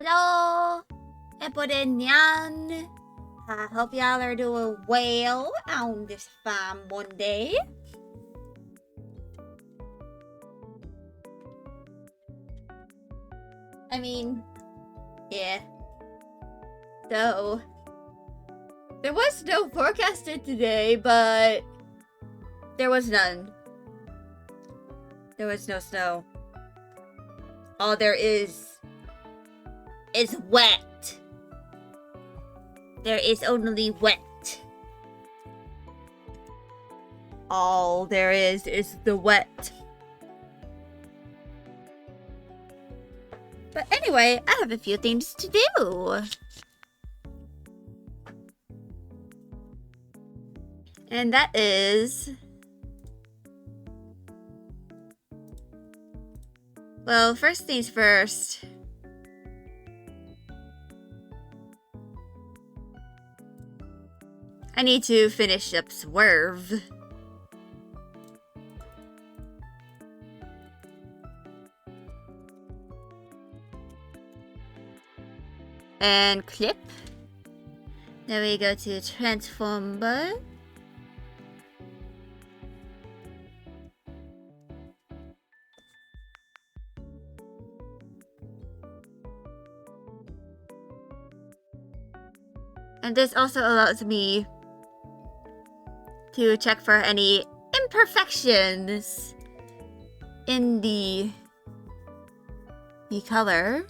Hello, Epodenian. I hope y'all are doing well on this fine Monday. I mean, yeah. So, there was no forecasted today, but there was none. There was no snow. All there is wet. There is only wet. All there is the wet. But anyway, I have a few things to do. And that is... Well, first things first. I need to finish up Swerve. And clip. Then we go to transform bar. And this also allows me to check for any imperfections in the color.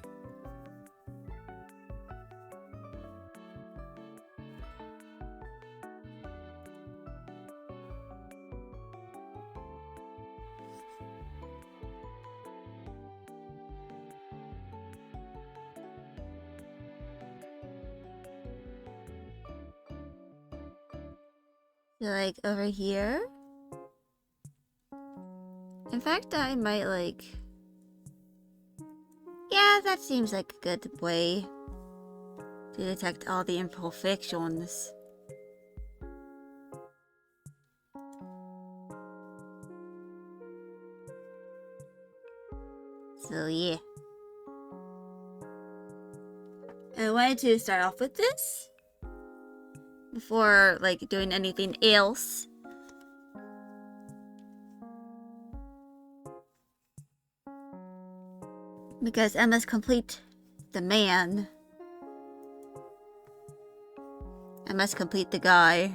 So like over here. In fact, I might like... Yeah, that seems like a good way to detect all the imperfections. So yeah. I wanted to start off with this before like doing anything else. Because I must complete the man. I must complete the guy.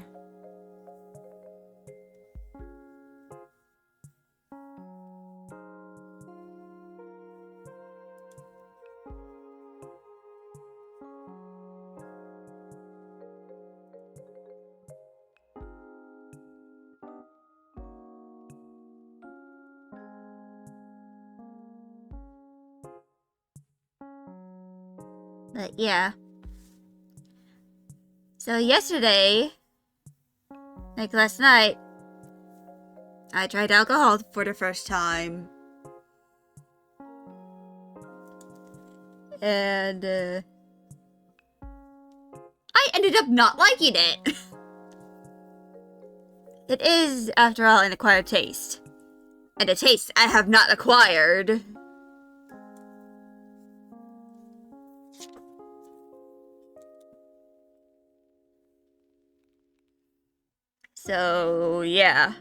But yeah. So yesterday, like last night, I tried alcohol for the first time. And I ended up not liking it. It is, after all, an acquired taste. And a taste I have not acquired. So, yeah.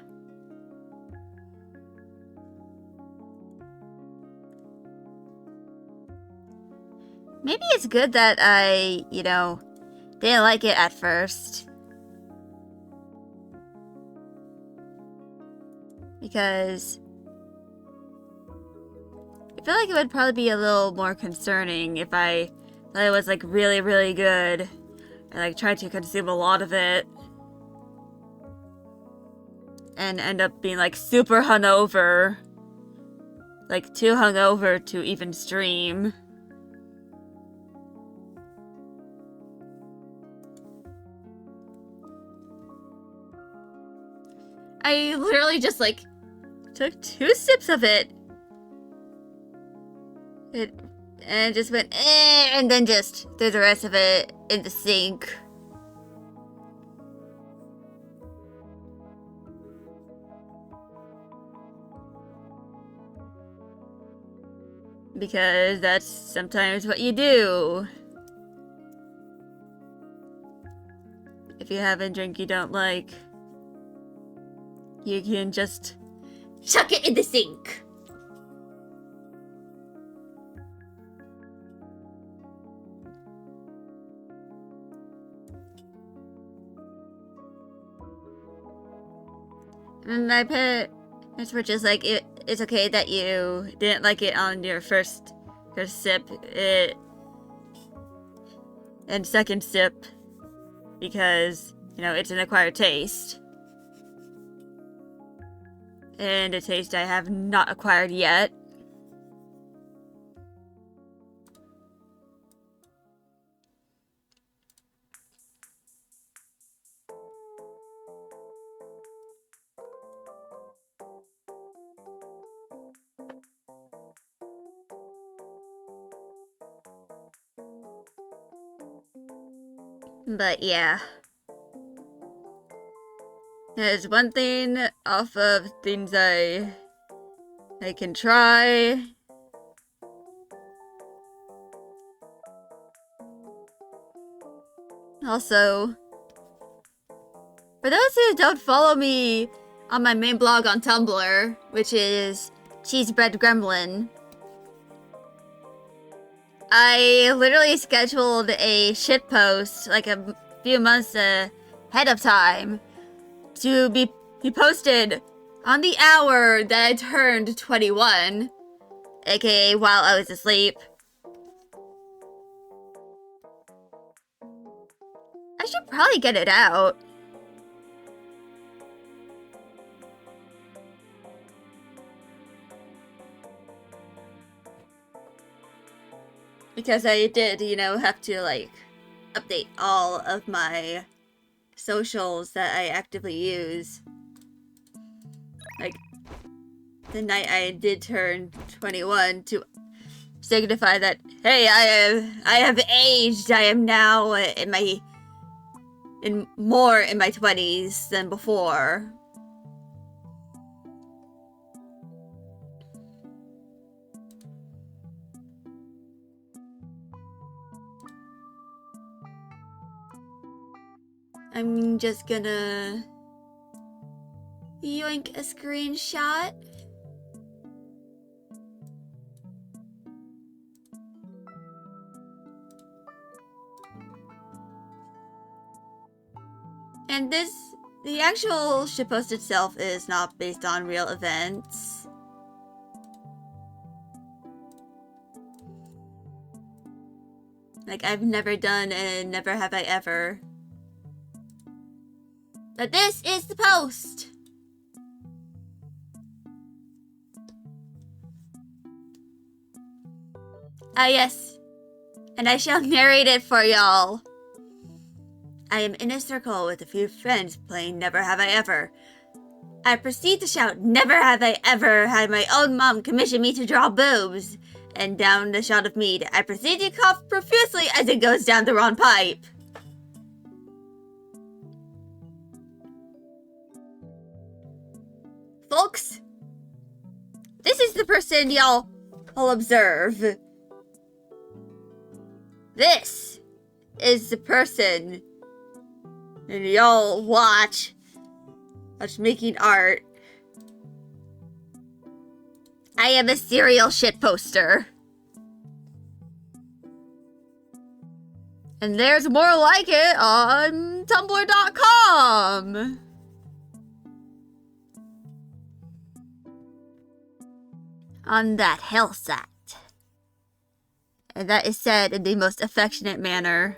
Maybe it's good that I, didn't like it at first. Because I feel like it would probably be a little more concerning if I thought it was like really, really good and like tried to consume a lot of it and end up being like super hungover. Like too hungover to even stream. I literally just like took 2 sips of it. And just went and then just threw the rest of it in the sink. Because that's sometimes what you do. If you have a drink you don't like, you can just chuck it in the sink. And my parents were just like, it's okay that you didn't like it on your first sip, and second sip, because, you know, it's an acquired taste. And a taste I have not acquired yet. But yeah. There's one thing off of things I can try. Also, for those who don't follow me on my main blog on Tumblr, which is Cheesebread Gremlin, I literally scheduled a shitpost like a few months ahead of time to be posted on the hour that I turned 21, aka while I was asleep. I should probably get it out. Because I did, you know, have to, like, update all of my socials that I actively use. Like, the night I did turn 21 to signify that, hey, I have aged. I am now more in my 20s than before. I'm just gonna yoink a screenshot. And the actual shitpost itself is not based on real events. Like, I've never done and never have I ever. But this is the post! Ah, yes. And I shall narrate it for y'all. I am in a circle with a few friends playing Never Have I Ever. I proceed to shout, "Never have I ever had my own mom commission me to draw boobs!" And down the shot of mead, I proceed to cough profusely as it goes down the wrong pipe. Folks, this is the person y'all will observe. This is the person and y'all watch making art. I am a serial shitposter. And there's more like it on tumblr.com. On that hell site. And that is said in the most affectionate manner.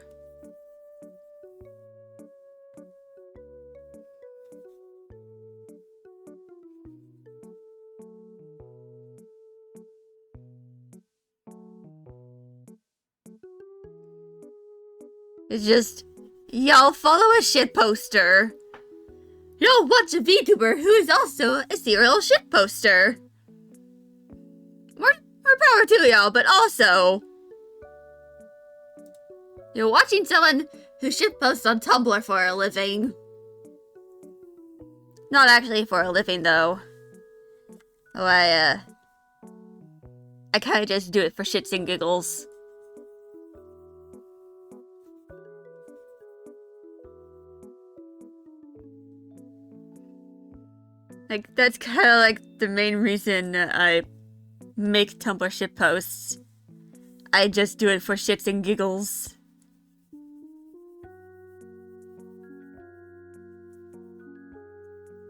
It's just, y'all follow a shitposter. Y'all watch a VTuber who is also a serial shitposter. More power to y'all, but also, you're watching someone who shitposts on Tumblr for a living. Not actually for a living, though. Oh, I kind of just do it for shits and giggles. Like, that's kind of like the main reason I make Tumblr shitposts. I just do it for shits and giggles.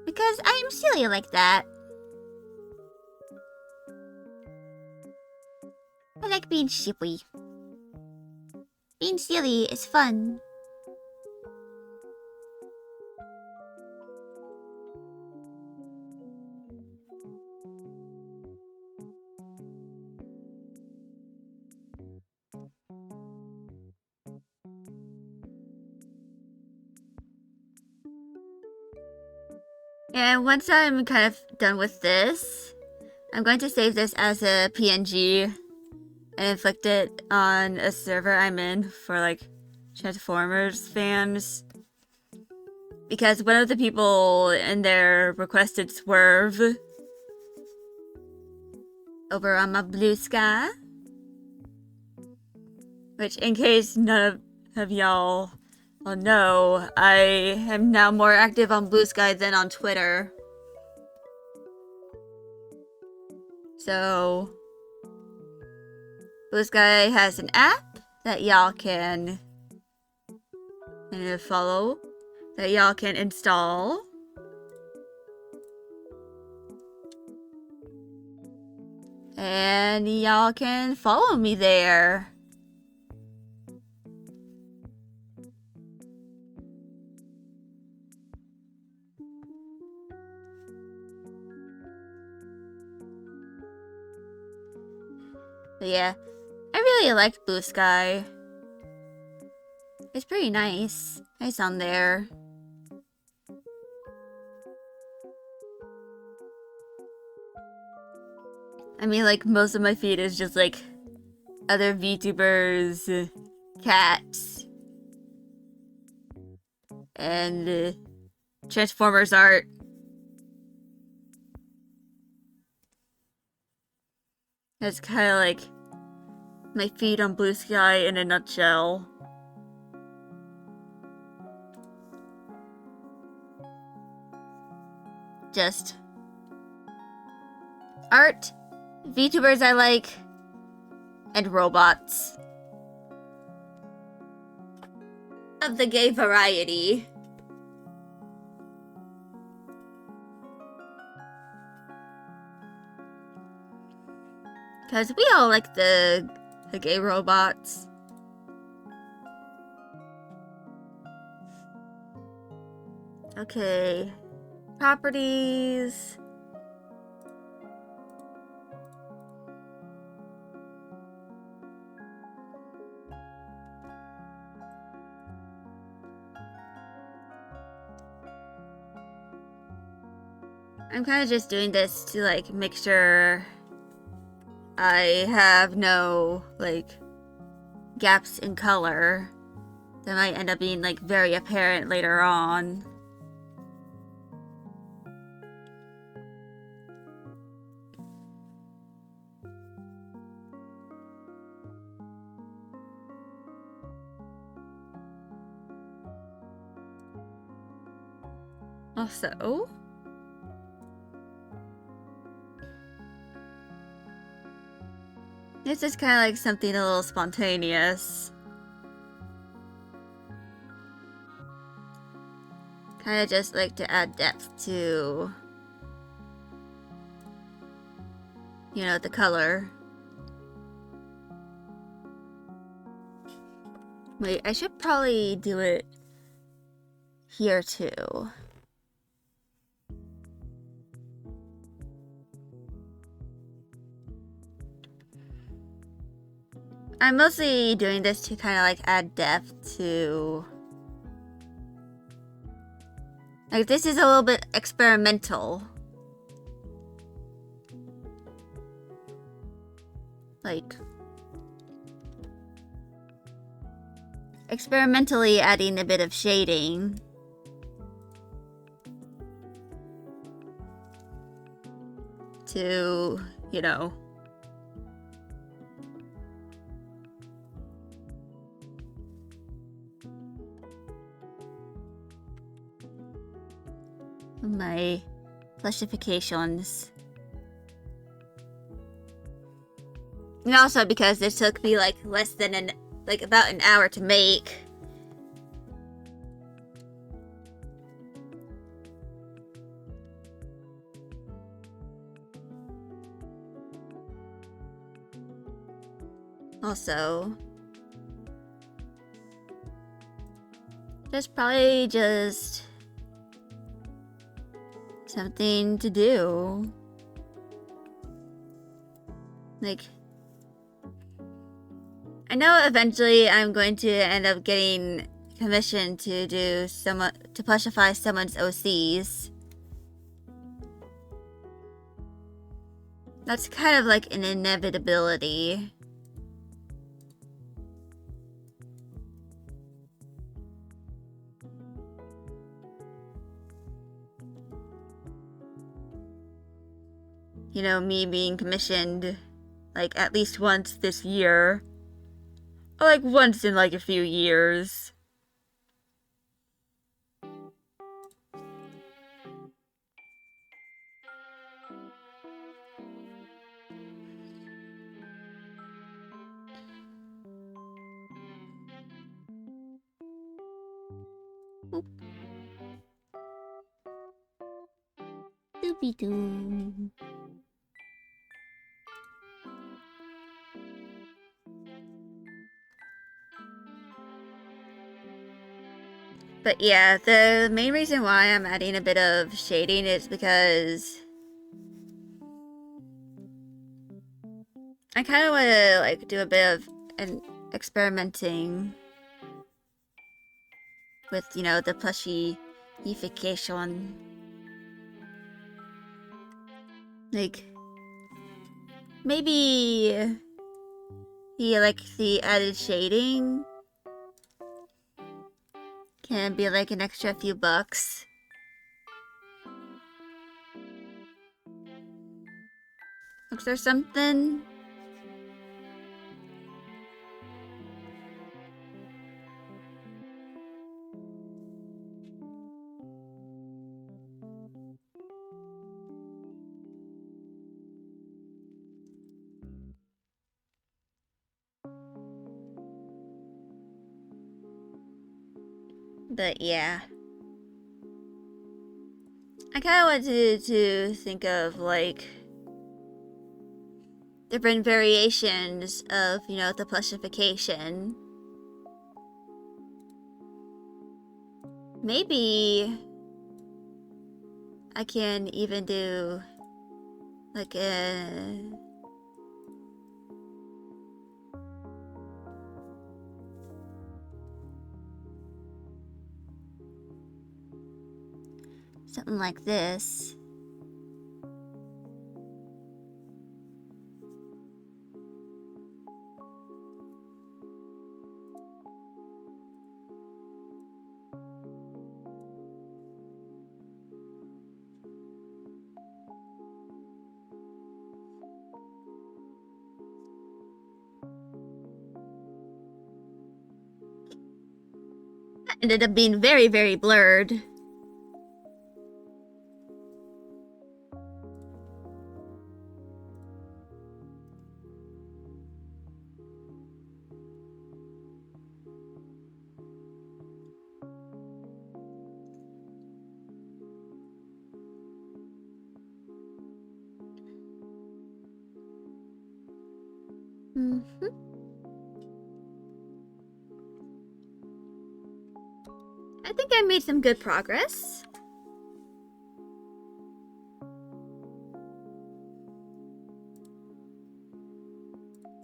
Because I am silly like that. I like being shippy. Being silly is fun. And once I'm kind of done with this, I'm going to save this as a PNG and inflict it on a server I'm in for like Transformers fans. Because one of the people in there requested Swerve over on my Blue Sky. Which, in case none of y'all know, I am now more active on Blue Sky than on Twitter. So, Blue Sky has an app that y'all can follow, that y'all can install. And y'all can follow me there. But yeah, I really liked Blue Sky. It's pretty nice. Nice on there. I mean, like, most of my feed is just, like, other VTubers, cats, and Transformers art. That's kind of like my feed on Blue Sky in a nutshell. Just art, VTubers I like, and robots. Of the gay variety. Because we all like the gay robots. Okay. Properties. I'm kind of just doing this to, like, make sure I have no, like, gaps in color that might end up being, like, very apparent later on. Also, this is kind of like something a little spontaneous. Kind of just like to add depth to, you know, the color. Wait, I should probably do it here too. I'm mostly doing this to kind of like add depth to, like, this is a little bit experimental. Like, experimentally adding a bit of shading. To, you know, my plushifications. And also because this took me like less than about an hour to make. Also, there's probably just something to do. Like, I know eventually I'm going to end up getting commissioned to do to plushify someone's OCs. That's kind of like an inevitability. You know, me being commissioned like at least once this year. Or like once in like a few years. Oop. Doopy-doo. But yeah, the main reason why I'm adding a bit of shading is because I kind of want to like do a bit of an experimenting with, you know, the plushification. Like, maybe the added shading can be like an extra few bucks. Looks there something? But yeah. I kind of wanted to think of like different variations of, you know, the plushification. Maybe I can even do like a something like this. That ended up being very, very blurred. I think I made some good progress.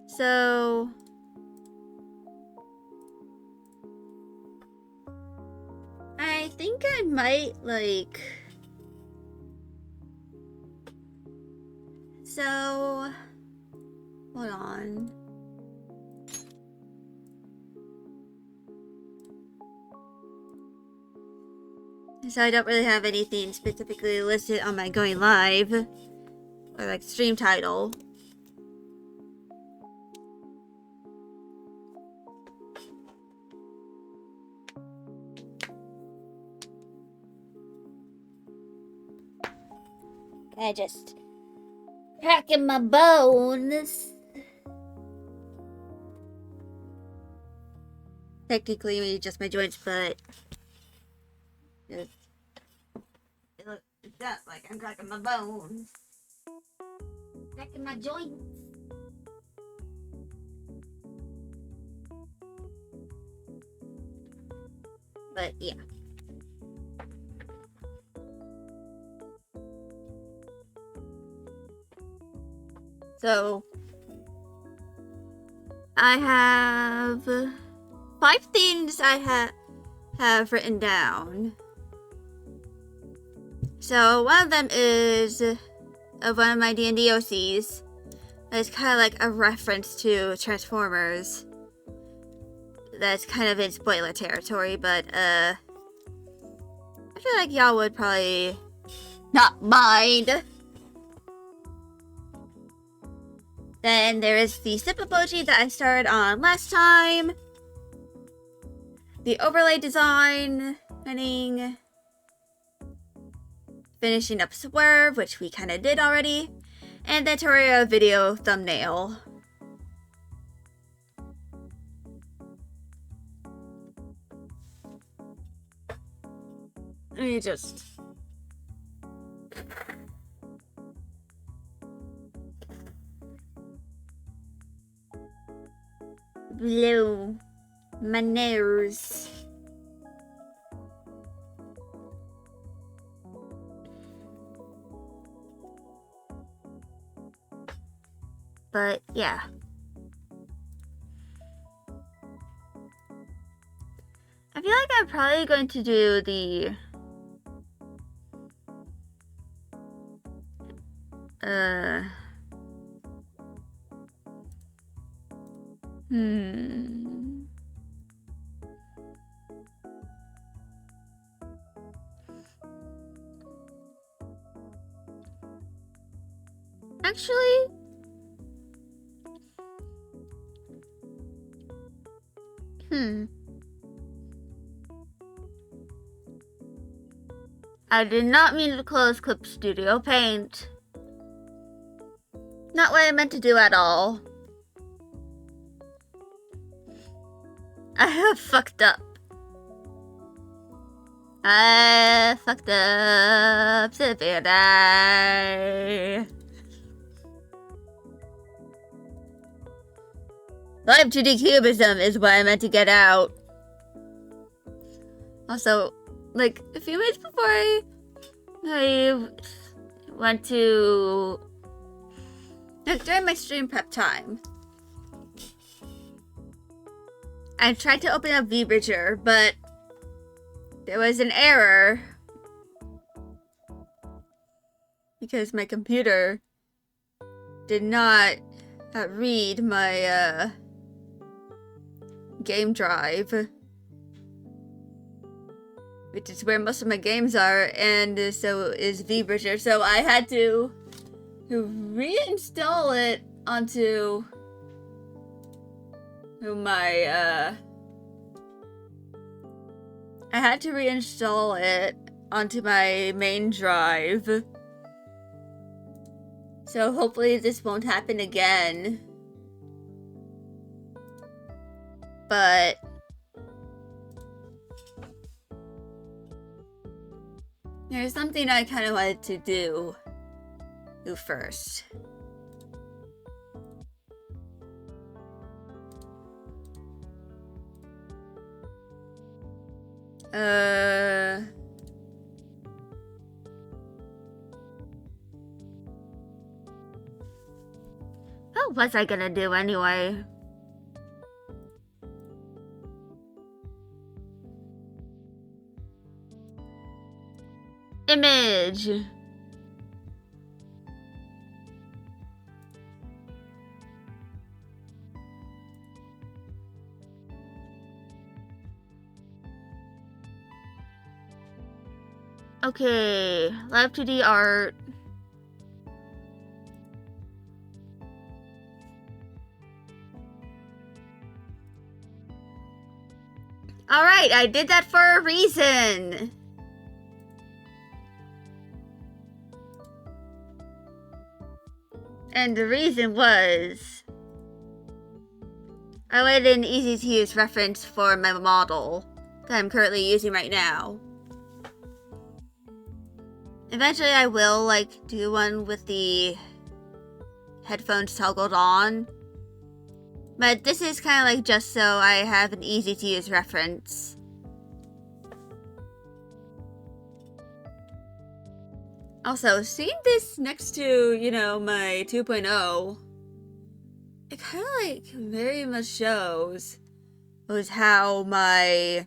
So I think I might like hold on. So I don't really have anything specifically listed on my going live or like stream title. I just cracking my bones. Technically, just my joints, but it does like I'm cracking my bones, cracking my joints. But yeah. So I have 5 things I have written down. So one of them is one of my D&D OCs. It's kind of like a reference to Transformers. That's kind of in spoiler territory, but I feel like y'all would probably not mind. Then there is the sip emoji that I started on last time. The overlay design, finishing up Swerve, which we kind of did already, and the Terraria video thumbnail. Let me just... blow my nose. But yeah. I feel like I'm probably going to do the actually, I did not mean to close Clip Studio Paint. Not what I meant to do at all. I have fucked up. I fucked up severely. Live 2D cubism is what I meant to get out. Also, like a few minutes before I went to, like during my stream prep time, I tried to open up VBridger, but there was an error because my computer did not read my game drive, which is where most of my games are, and so is VBridger. So I had to reinstall it onto my I had to reinstall it onto my main drive. So hopefully this won't happen again. But there's something I kind of wanted to do first. What was I gonna do anyway? Image. Okay, Live 2D art. Alright, I did that for a reason. And the reason was I wanted an easy-to-use reference for my model that I'm currently using right now. Eventually I will, like, do one with the headphones toggled on. But this is kind of like just so I have an easy-to-use reference. Also, seeing this next to, you know, my 2.0, it kind of like very much shows was how my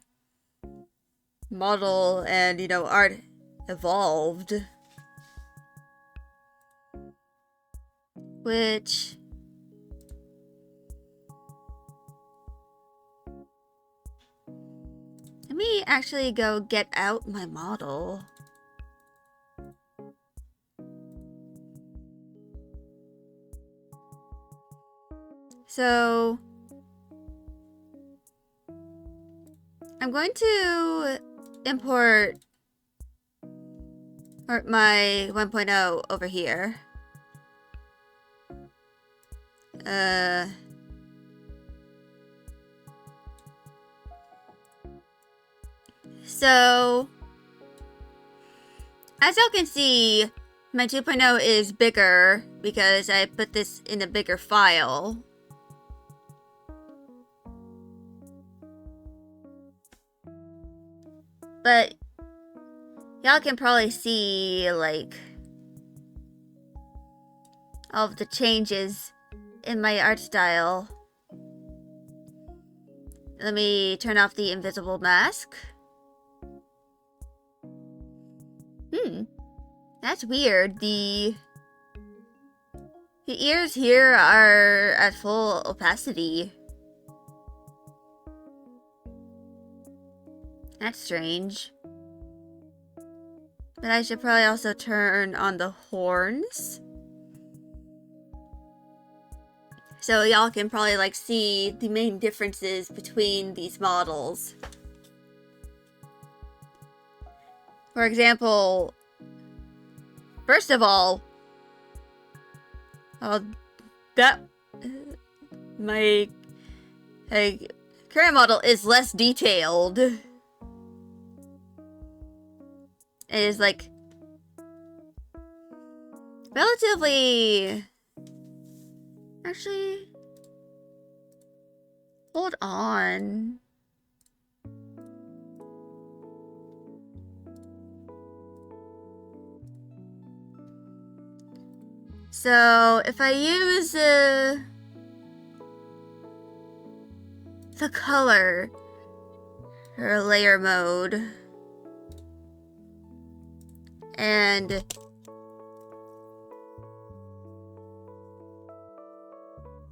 model and, you know, art evolved. Which... let me actually go get out my model. So I'm going to import my 1.0 over here. So as y'all can see, my 2.0 is bigger because I put this in a bigger file. But y'all can probably see, like, all of the changes in my art style. Let me turn off the invisible mask. That's weird. The ears here are at full opacity. That's strange. But I should probably also turn on the horns, so y'all can probably like see the main differences between these models. For example, first of all, my current model is less detailed. It is like relatively... actually, hold on. So if I use the color or layer mode, and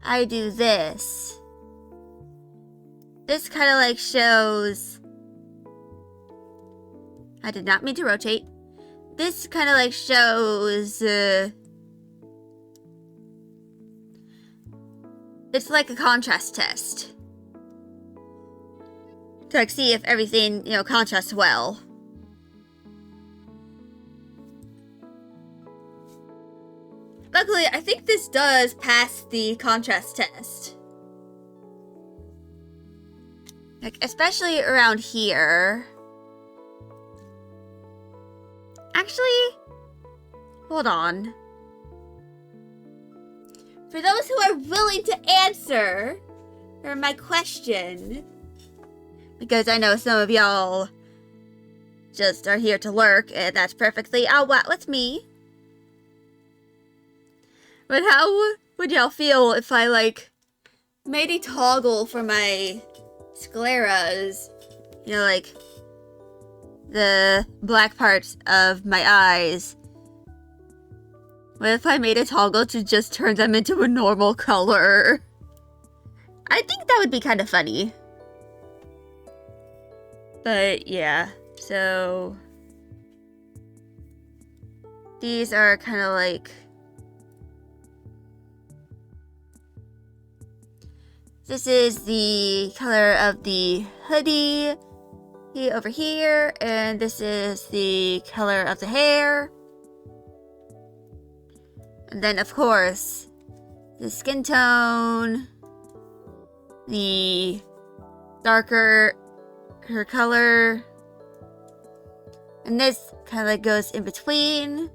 I do this, this kind of like shows... I did not mean to rotate. This kind of like shows it's like a contrast test to like see if everything, you know, contrasts well. Luckily, I think this does pass the contrast test. Like, especially around here. Actually, hold on. For those who are willing to answer my question, because I know some of y'all just are here to lurk, and that's perfectly alright with me. But how would y'all feel if I, like, made a toggle for my scleras? You know, like, the black parts of my eyes. What if I made a toggle to just turn them into a normal color? I think that would be kind of funny. But yeah, so these are kind of like... this is the color of the hoodie over here, and this is the color of the hair. And then, of course, the skin tone, the darker her color, and this kind of goes in between.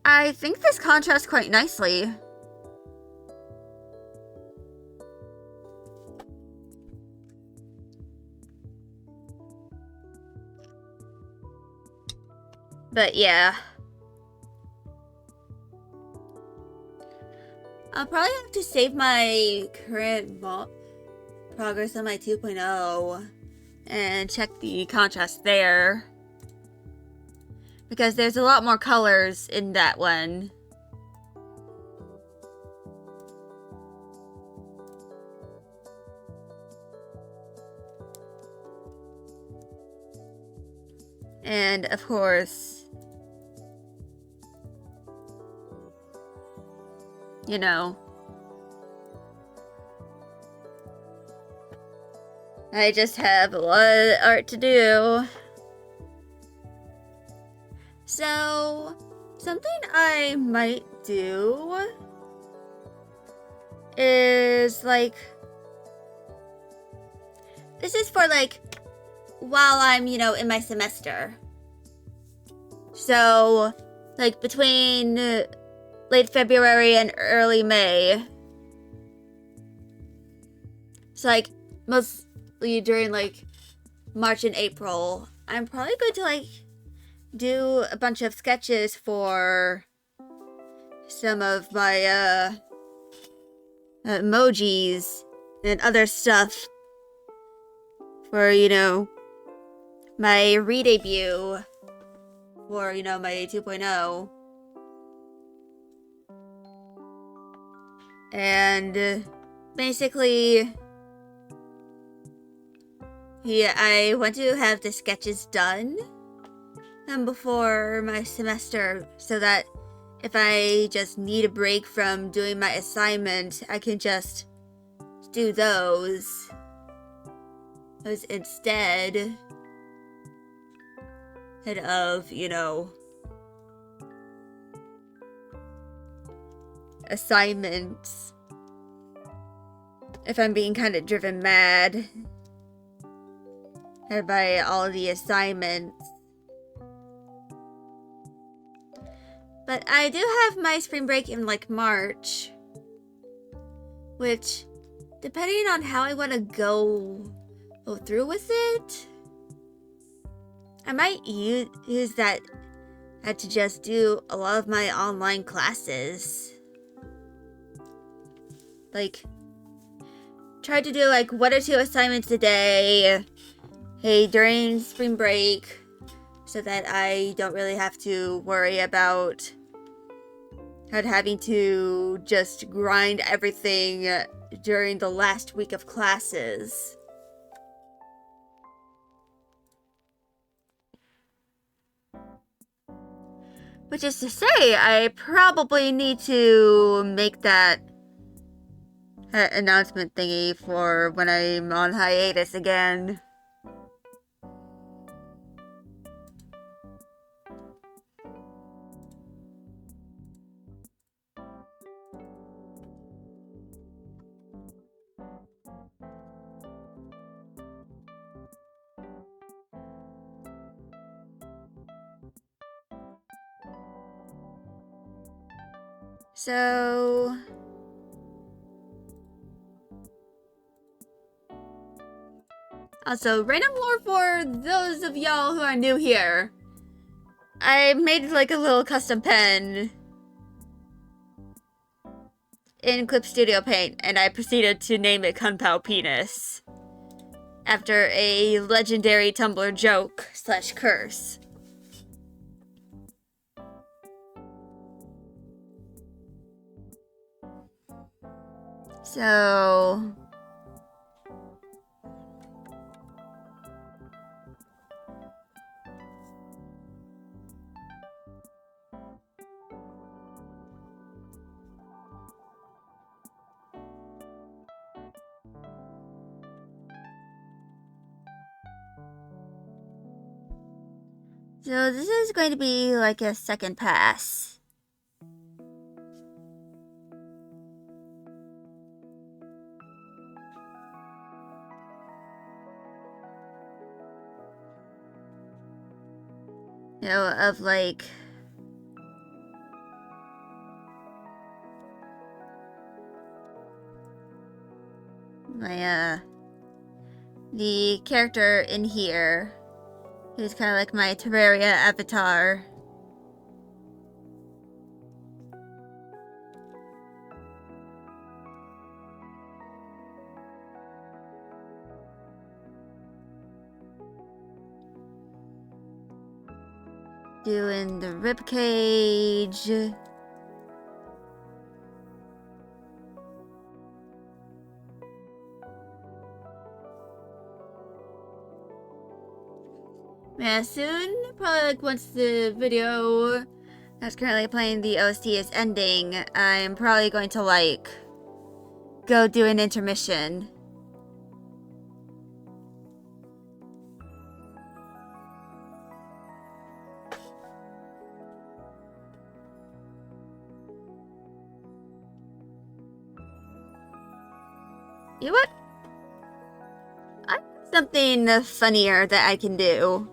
I think this contrasts quite nicely. But yeah. I'll probably have to save my current progress on my 2.0 and check the contrast there. Because there's a lot more colors in that one. And of course, you know, I just have a lot of art to do. So, something I might do is like, this is for like, while I'm, you know, in my semester. So, like between late February and early May. So like, mostly during like March and April, I'm probably going to like do a bunch of sketches for some of my emojis and other stuff for, you know, my re-debut for, you know, my 2.0. And basically, yeah, I want to have the sketches done before my semester so that if I just need a break from doing my assignment, I can just do those instead of, you know, assignments. If I'm being kind of driven mad by all the assignments. But I do have my spring break in like March, which, depending on how I want to go through with it, I might use that to just do a lot of my online classes. Like, try to do like 1 or 2 assignments a day, hey, during spring break, so that I don't really have to worry about having to just grind everything during the last week of classes. Which is to say, I probably need to make that announcement thingy for when I'm on hiatus again. So, also, random lore for those of y'all who are new here. I made like a little custom pen in Clip Studio Paint, and I proceeded to name it Kung Pao Penis, after a legendary Tumblr joke / curse. So, this is going to be like a second pass. You know, of like my the character in here who's kind of like my Terraria avatar. Doing the ribcage. Yeah, soon, probably like once the video that's currently playing the OST is ending, I'm probably going to like go do an intermission. You know what? I have something funnier that I can do.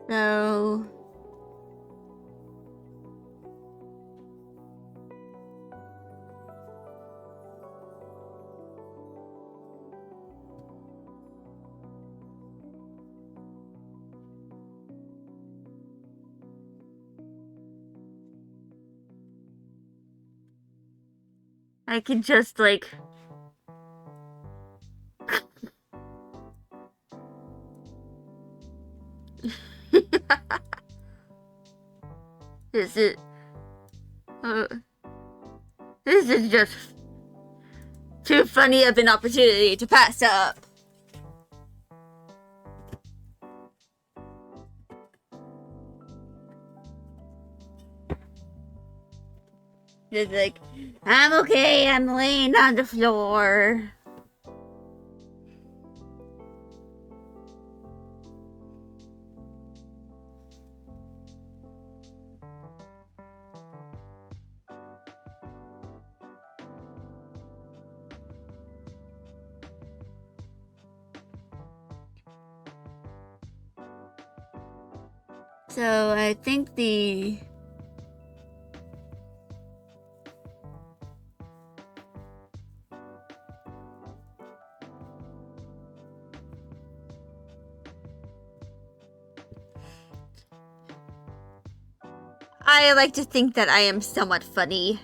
So I can just like this is this is just too funny of an opportunity to pass up. Just like, I'm okay, I'm laying on the floor. So I think I like to think that I am somewhat funny.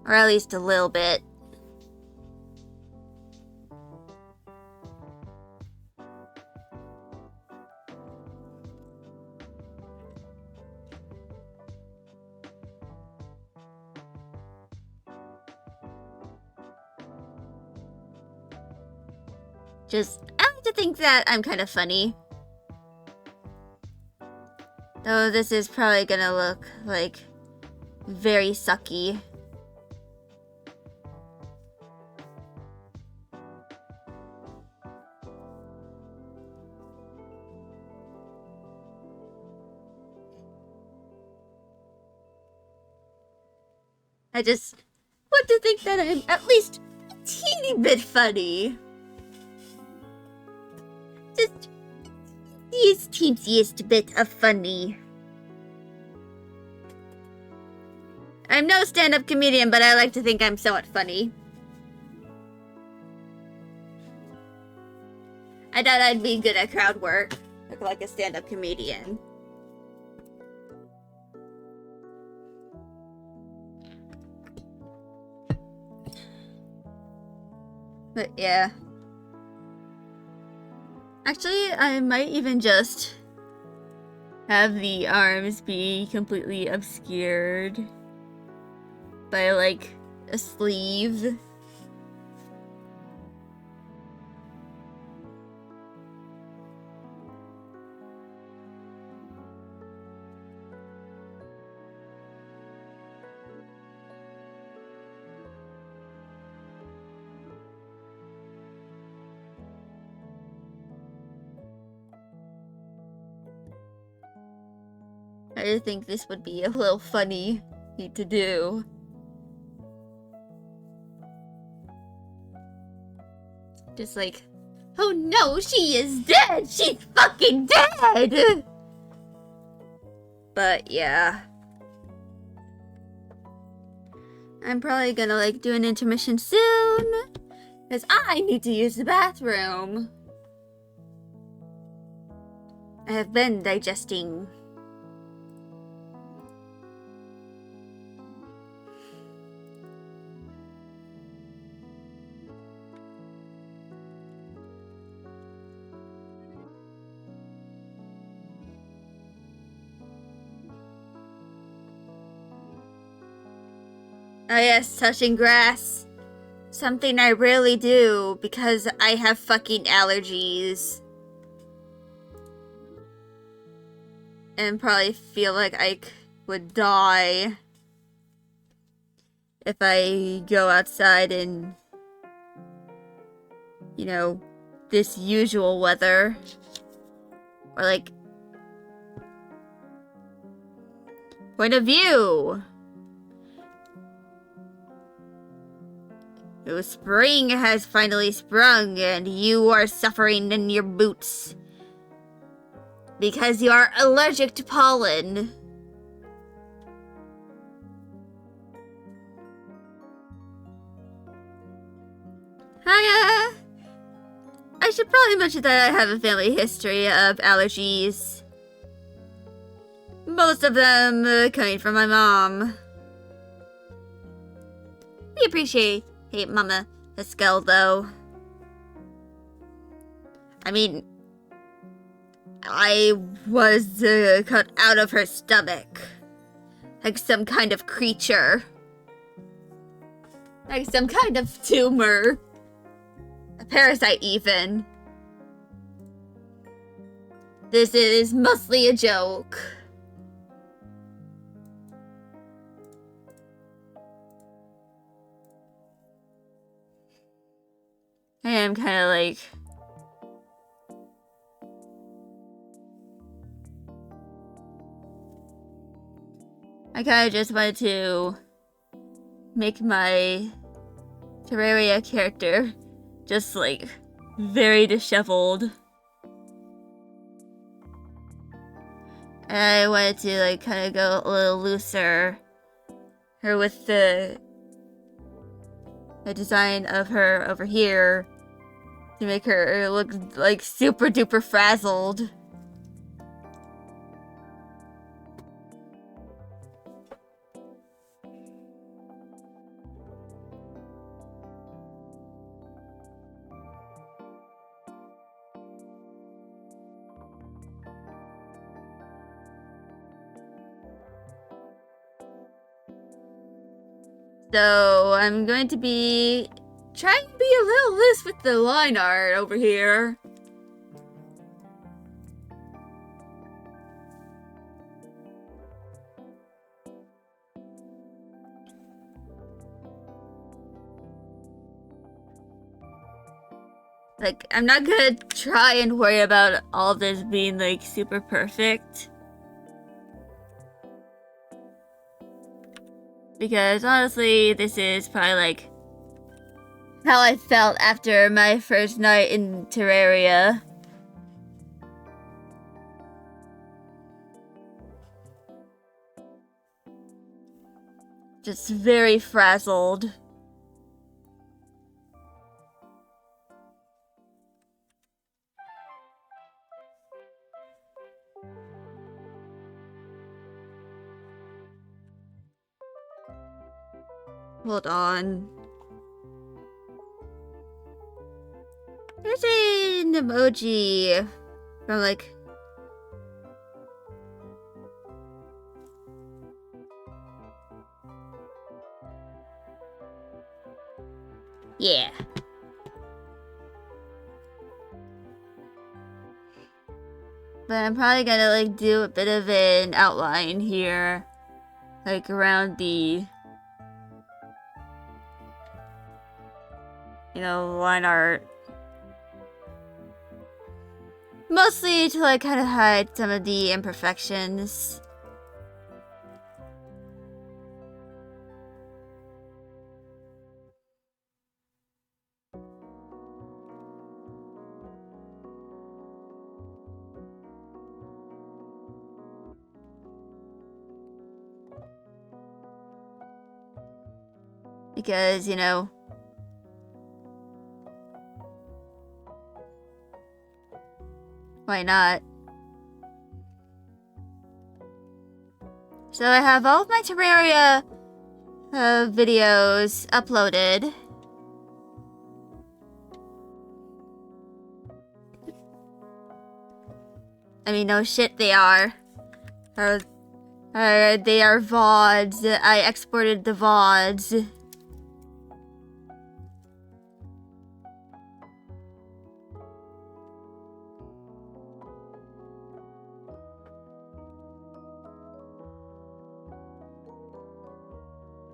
Or at least a little bit. I like to think that I'm kind of funny. Though this is probably gonna look like very sucky. I just want to think that I'm at least a teeny bit funny. Just the teensiest bit of funny. I'm no stand-up comedian, but I like to think I'm somewhat funny. I thought I'd be good at crowd work, like a stand-up comedian. But yeah. Actually, I might even just have the arms be completely obscured by like a sleeve. I think this would be a little funny to do. Just like, oh no, she is dead! She's fucking dead! But yeah. I'm probably gonna like do an intermission soon. Because I need to use the bathroom. I have been digesting. Oh yes, touching grass. Something I rarely do because I have fucking allergies. And probably feel like I would die if I go outside in, you know, this usual weather. Or like, point of view. Spring has finally sprung and you are suffering in your boots. Because you are allergic to pollen. Hiya! I should probably mention that I have a family history of allergies. Most of them coming from my mom. We appreciate Mama Haskell, though. I mean, I was cut out of her stomach. Like some kind of creature. Like some kind of tumor. A parasite, even. This is mostly a joke. I am kind of like... I kind of just wanted to make my Terraria character just like very disheveled. And I wanted to like kind of go a little looser. Her with the design of her over here to make her look like super duper frazzled. So I'm going to be trying to be a little loose with the line art over here. Like, I'm not gonna try and worry about all of this being like super perfect. Because honestly, this is probably like how I felt after my first night in Terraria. Just very frazzled. Hold on. There's an emoji from like... Yeah. But I'm probably gonna like do a bit of an outline here. Like around the... you know, line art. Mostly to like kind of hide some of the imperfections. Because, you know, why not? So I have all of my Terraria videos uploaded. I mean, no shit, they are. They are VODs. I exported the VODs.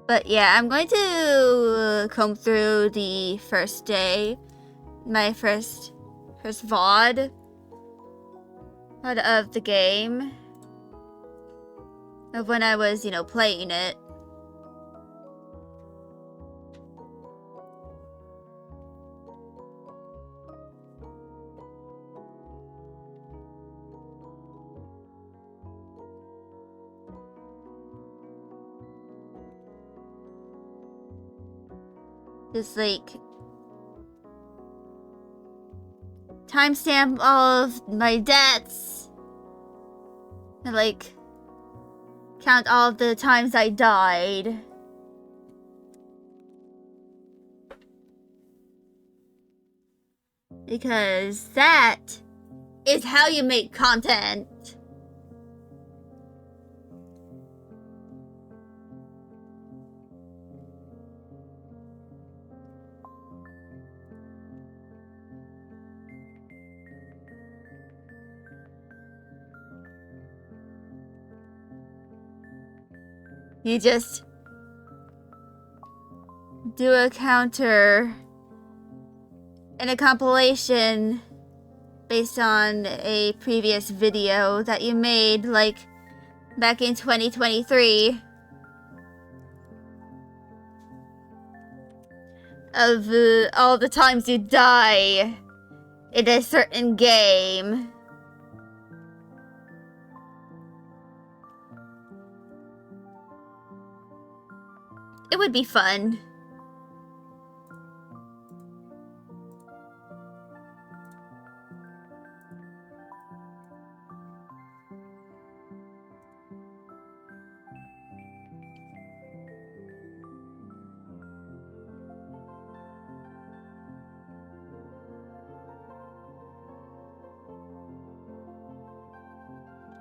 But yeah, I'm going to comb through the first day. My first VOD of the game. Of when I was, you know, playing it. Just like timestamp all of my deaths. And like count all of the times I died. Because that is how you make content. You just do a counter in a compilation based on a previous video that you made, like, back in 2023. Of all the times you die in a certain game. It would be fun.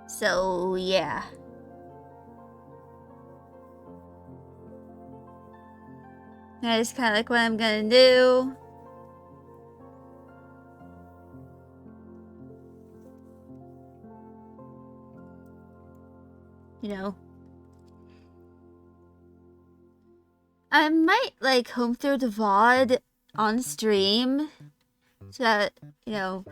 So, yeah. That is kind of like what I'm gonna do. You know. I might, like, home through the VOD on stream. So that, you know,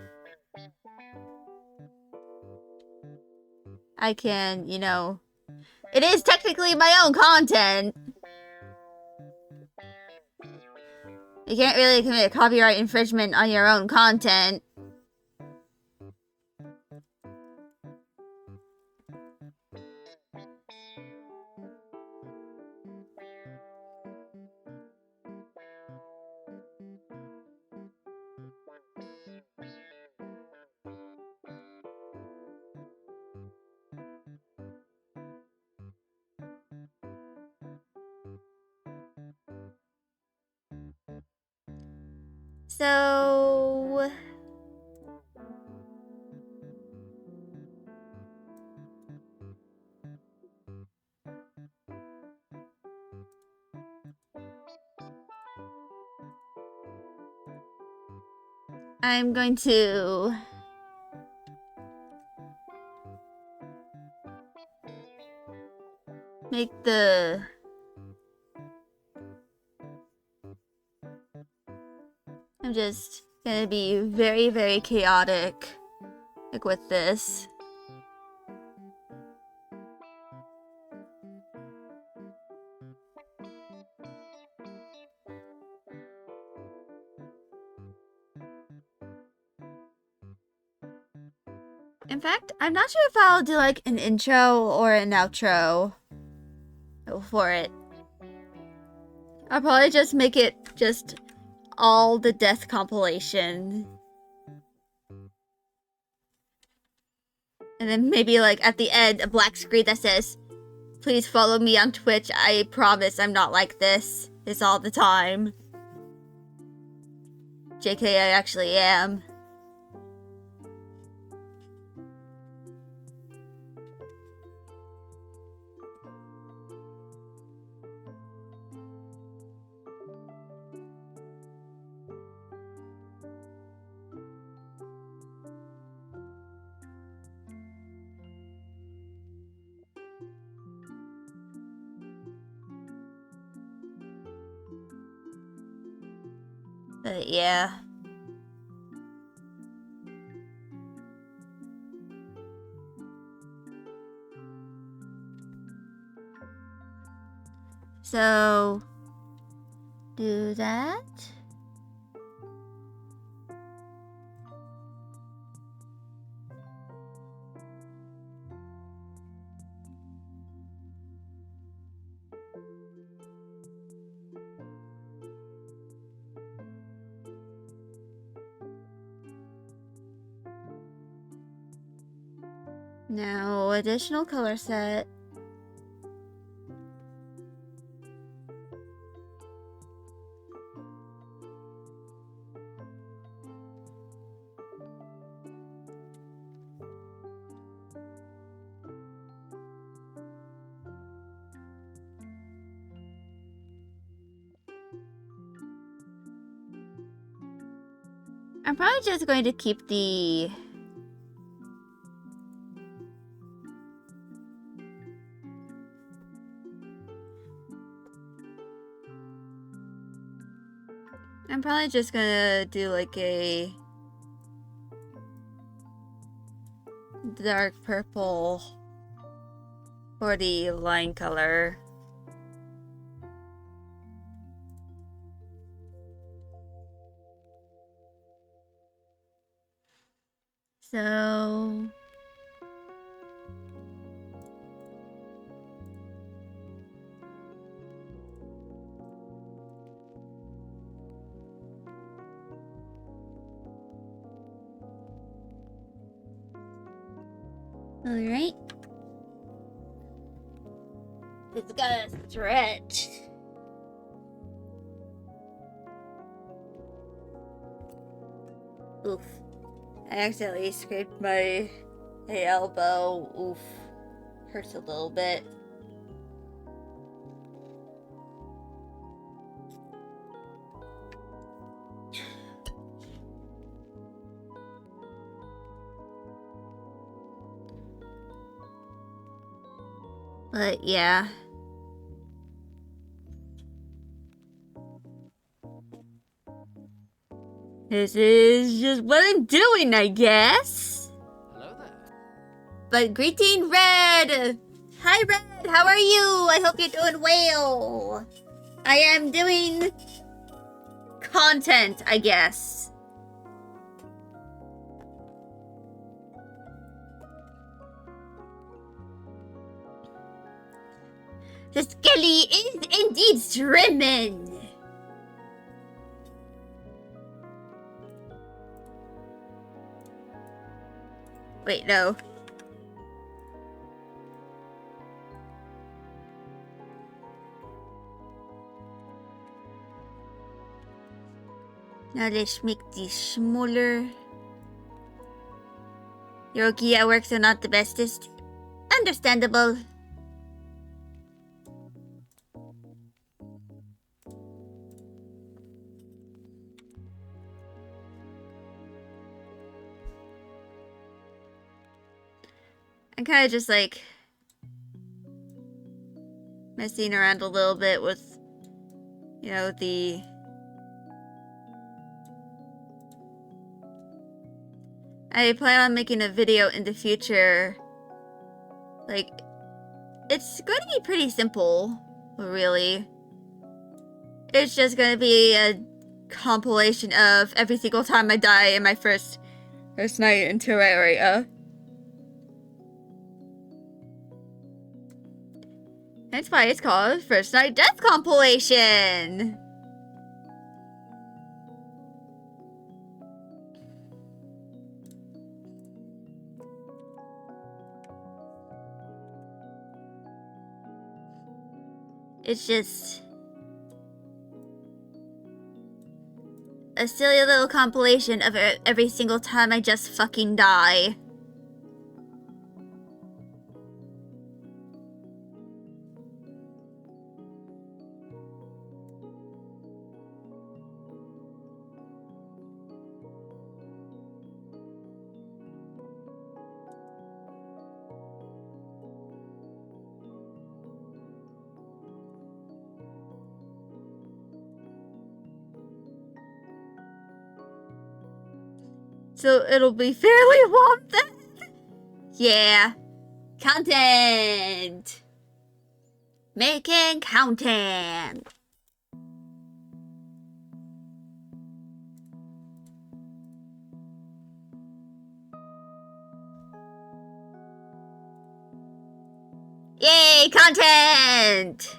I can, you know, it is technically my own content. You can't really commit copyright infringement on your own content. So I'm going to make the I'm just gonna be very, very chaotic, like, with this. In fact, I'm not sure if I'll do, like, an intro or an outro for it. I'll probably just make it just all the death compilation. And then maybe like at the end, a black screen that says, please follow me on Twitch. I promise I'm not like this. It's all the time. JK, I actually am. But yeah. So, do that. Now, additional color set. I'm probably just going to keep the... I'm probably just gonna do like a dark purple for the line color. So... Alright. It's gotta stretch. Oof. I accidentally scraped my elbow. Oof. Hurts a little bit. But yeah. This is just what I'm doing, I guess. Hello there. But greeting, Red! Hi, Red! How are you? I hope you're doing well. I am doing content, I guess. The skelly is indeed streaming. Wait, no. Now let's make this smaller. Your key at work are not the bestest. Understandable. I'm kind of just like messing around a little bit with, you know, the I plan on making a video in the future. Like, it's going to be pretty simple, really. It's just going to be a compilation of every single time I die in my first night in Terraria. That's why it's called First Night Death Compilation. It's just a silly little compilation of every single time I just fucking die. So it'll be fairly warm then? Yeah. Content! Making content! Yay, content!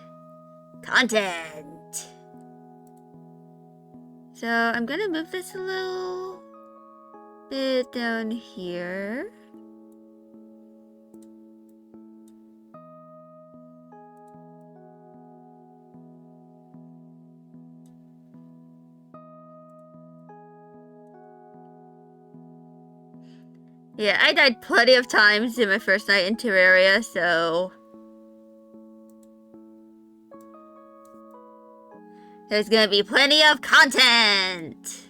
Content! So I'm gonna move this a little bit down here. Yeah, I died plenty of times in my first night in Terraria, so there's gonna be plenty of content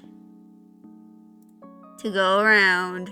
to go around.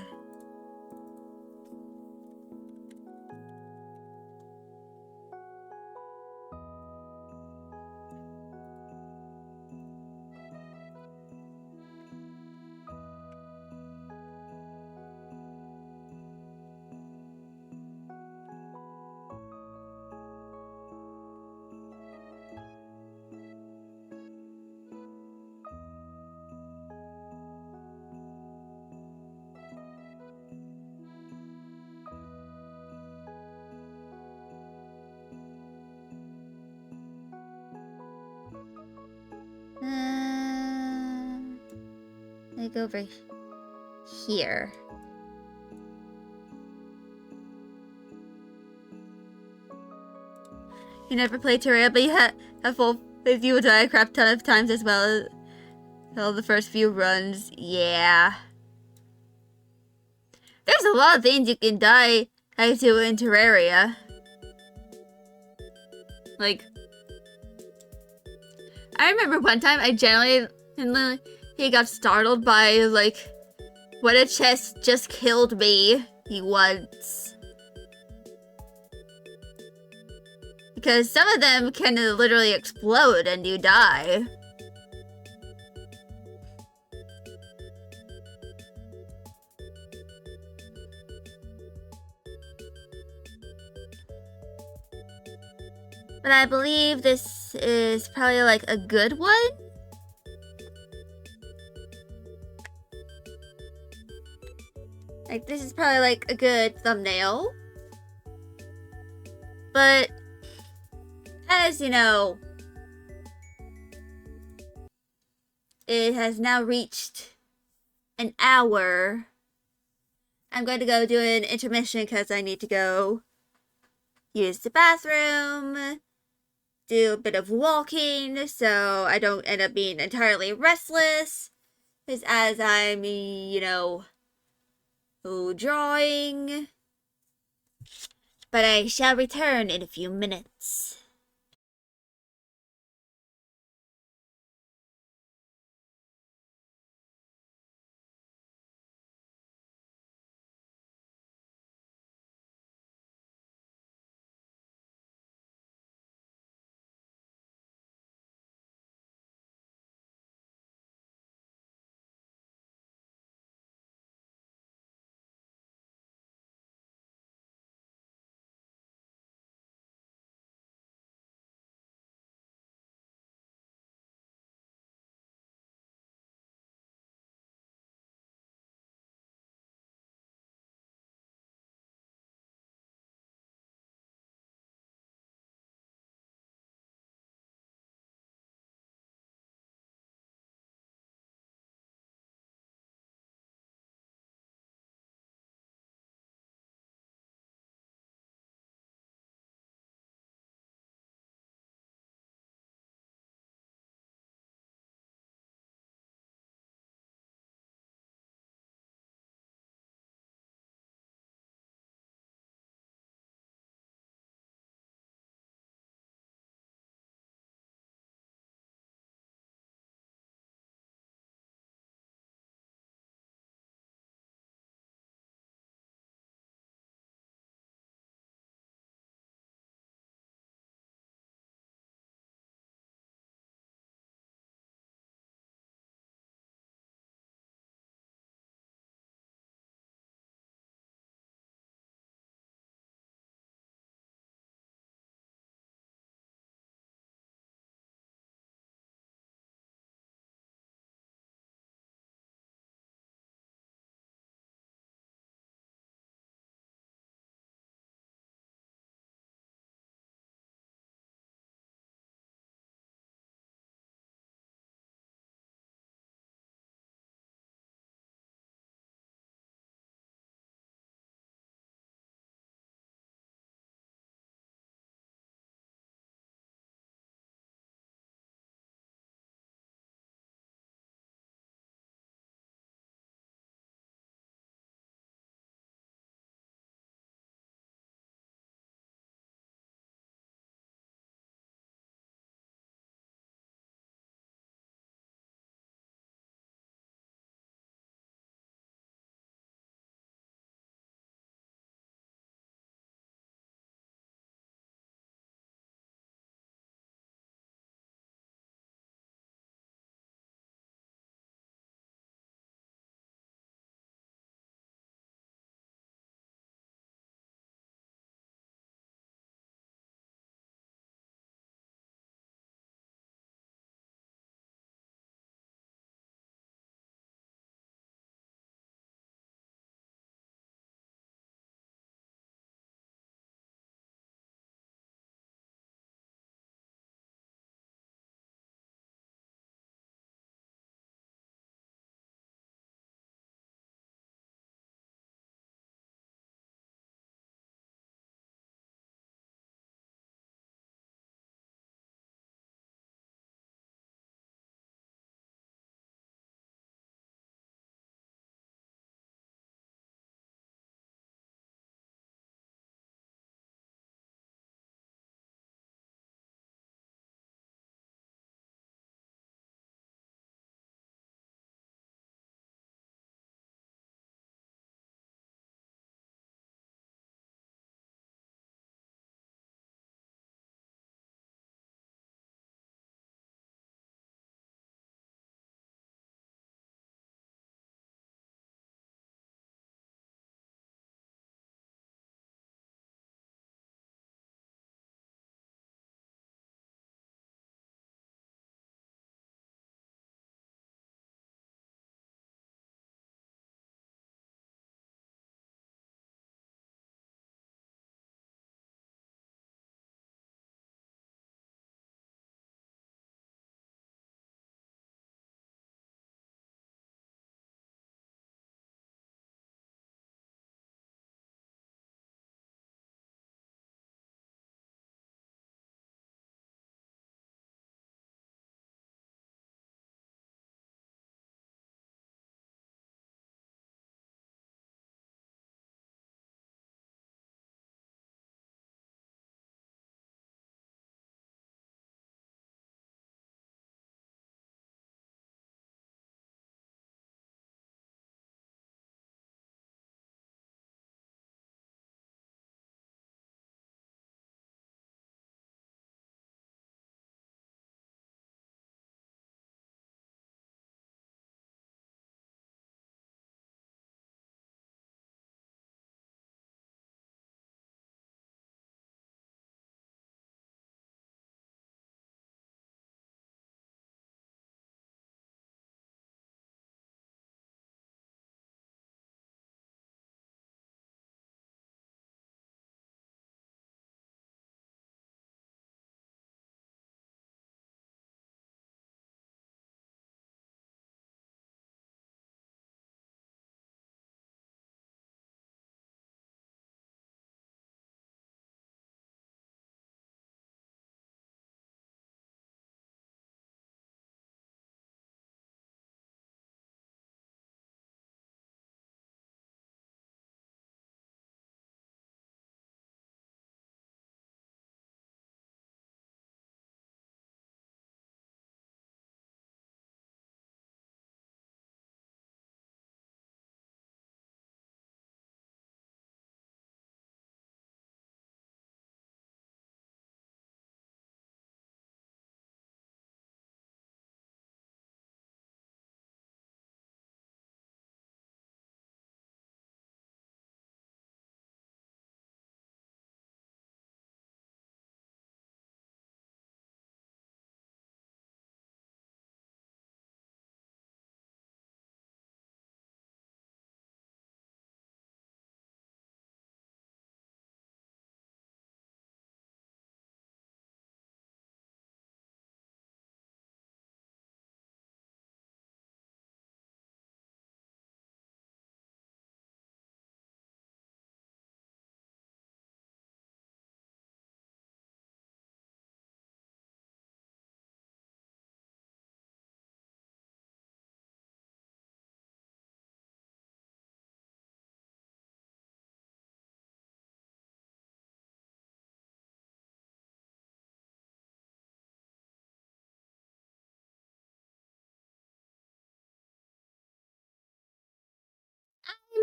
Like over here. You never played Terraria, but you have full faith you will die a crap ton of times as well as all the first few runs. Yeah. There's a lot of things you can die to in Terraria. Like, I remember one time I genuinely got startled by, like, what a chest just killed me once. Because some of them can literally explode and you die. But I believe this is probably like a good one. Like, this is probably like a good thumbnail. But as you know, it has now reached an hour. I'm going to go do an intermission because I need to go use the bathroom, do a bit of walking so I don't end up being entirely restless. Because as I'm, drawing. But I shall return in a few minutes.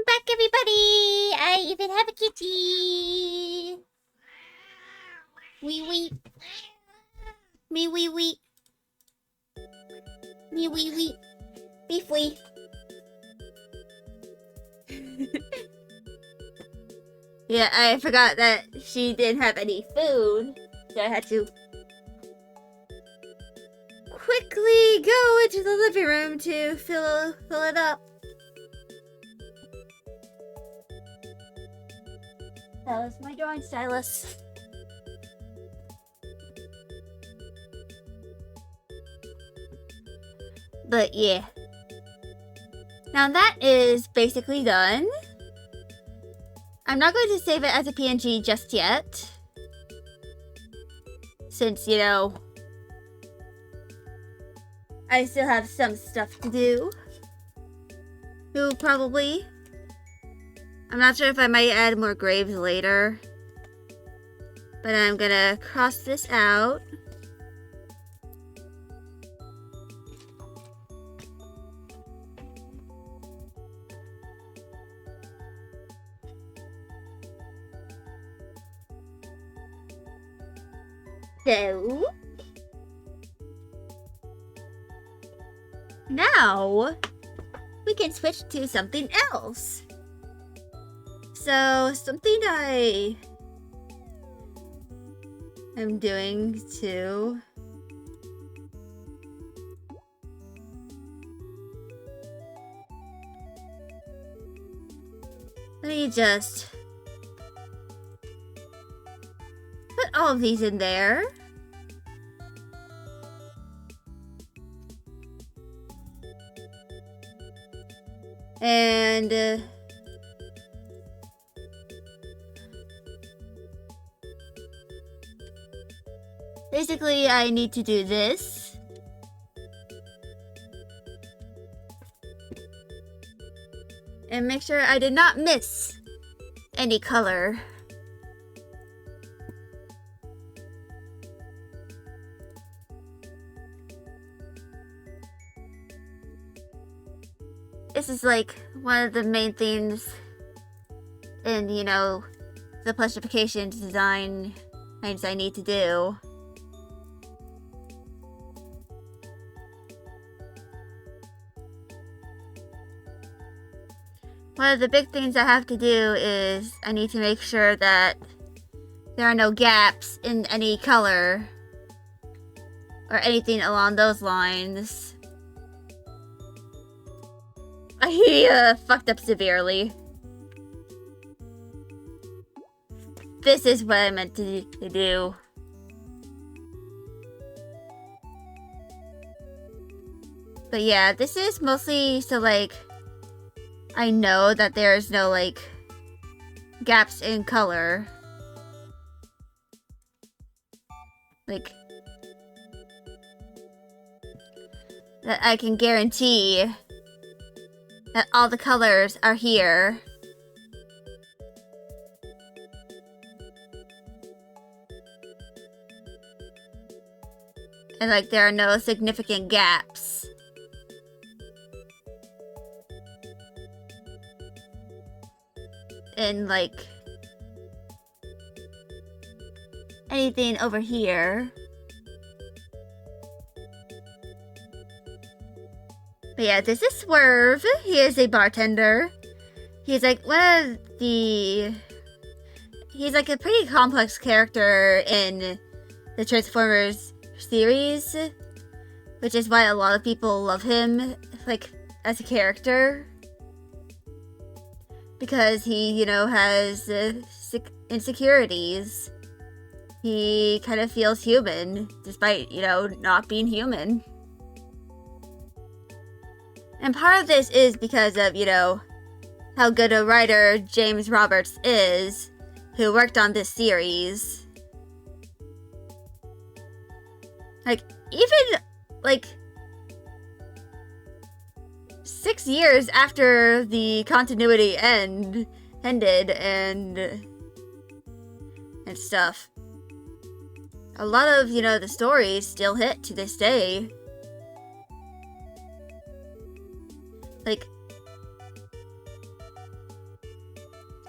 back, everybody! I even have a kitty! Wee wee. Me wee wee. Me wee wee. Beef wee. Yeah, I forgot that she didn't have any food, so I had to quickly go into the living room to fill it up. That was my drawing stylus. But yeah. Now that is basically done. I'm not going to save it as a PNG just yet. Since, you know, I still have some stuff to do. Ooh, probably. I'm not sure if I might add more graves later. But I'm gonna cross this out. So, now we can switch to something else. So, something I am doing too. Let me just put all of these in there. And basically I need to do this. And make sure I did not miss any color. This is like one of the main things in, you know, the plushification design things I need to do. One of the big things I have to do is I need to make sure that there are no gaps in any color or anything along those lines. I fucked up severely. This is what I meant to do. But yeah, this is mostly so like I know that there's no like gaps in color. Like that I can guarantee that all the colors are here. And like there are no significant gaps. And like anything over here. But yeah, this is Swerve. He is a bartender. He's like one of the... He's like a pretty complex character in the Transformers series. Which is why a lot of people love him, like, as a character. Because he, you know, has insecurities. He kind of feels human, despite, you know, not being human. And part of this is because of, you know, how good a writer James Roberts is, who worked on this series. Like, even, like, 6 years after the continuity ended and stuff, a lot of, you know, the stories still hit to this day. Like,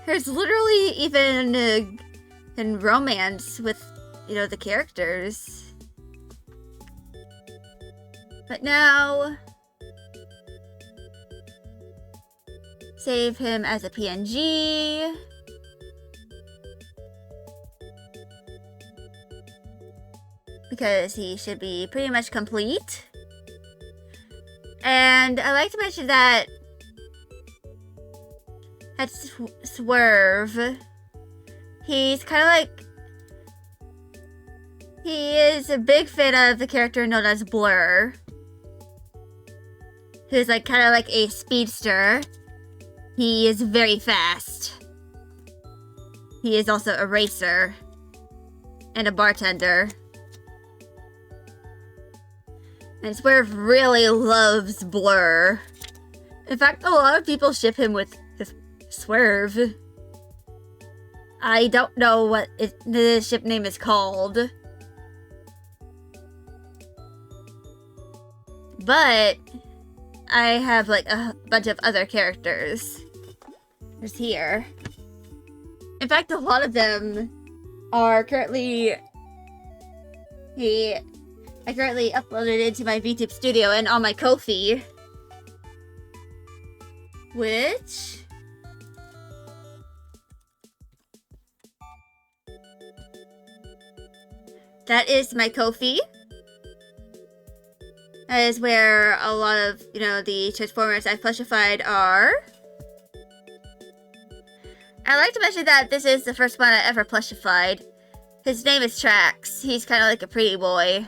There's literally even in romance with, you know, the characters. But now, save him as a PNG. Because he should be pretty much complete. And I like to mention that at Swerve, he's kind of like, he is a big fan of the character known as Blur, who's like kind of like a speedster. He is very fast. He is also a racer and a bartender. And Swerve really loves Blur. In fact, a lot of people ship him with Swerve. I don't know what the ship name is called. But I have like a bunch of other characters. There's here. In fact, a lot of them are currently... I currently uploaded it to my VTube studio and on my Ko-fi. Which... that is my Ko-fi. That is where a lot of, you know, the Transformers I've plushified are. I'd like to mention that this is the first one I ever plushified. His name is Trax. He's kind of like a pretty boy.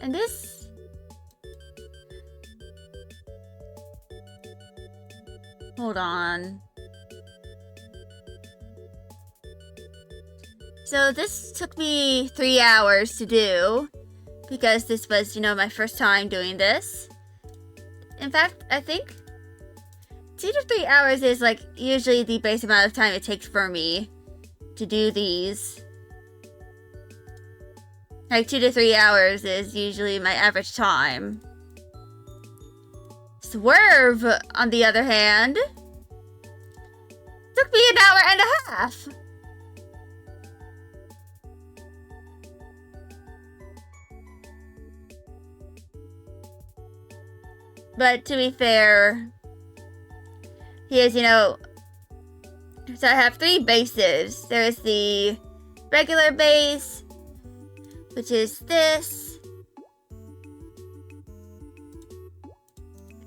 And this... hold on. So this took me 3 hours to do, because this was, you know, my first time doing this. In fact, I think 2 to 3 hours is like usually the base amount of time it takes for me to do these. Like 2 to 3 hours is usually my average time. Swerve, on the other hand, took me an hour and a half. But to be fair, he is, you know, so I have 3 bases. There's the regular base, which is this.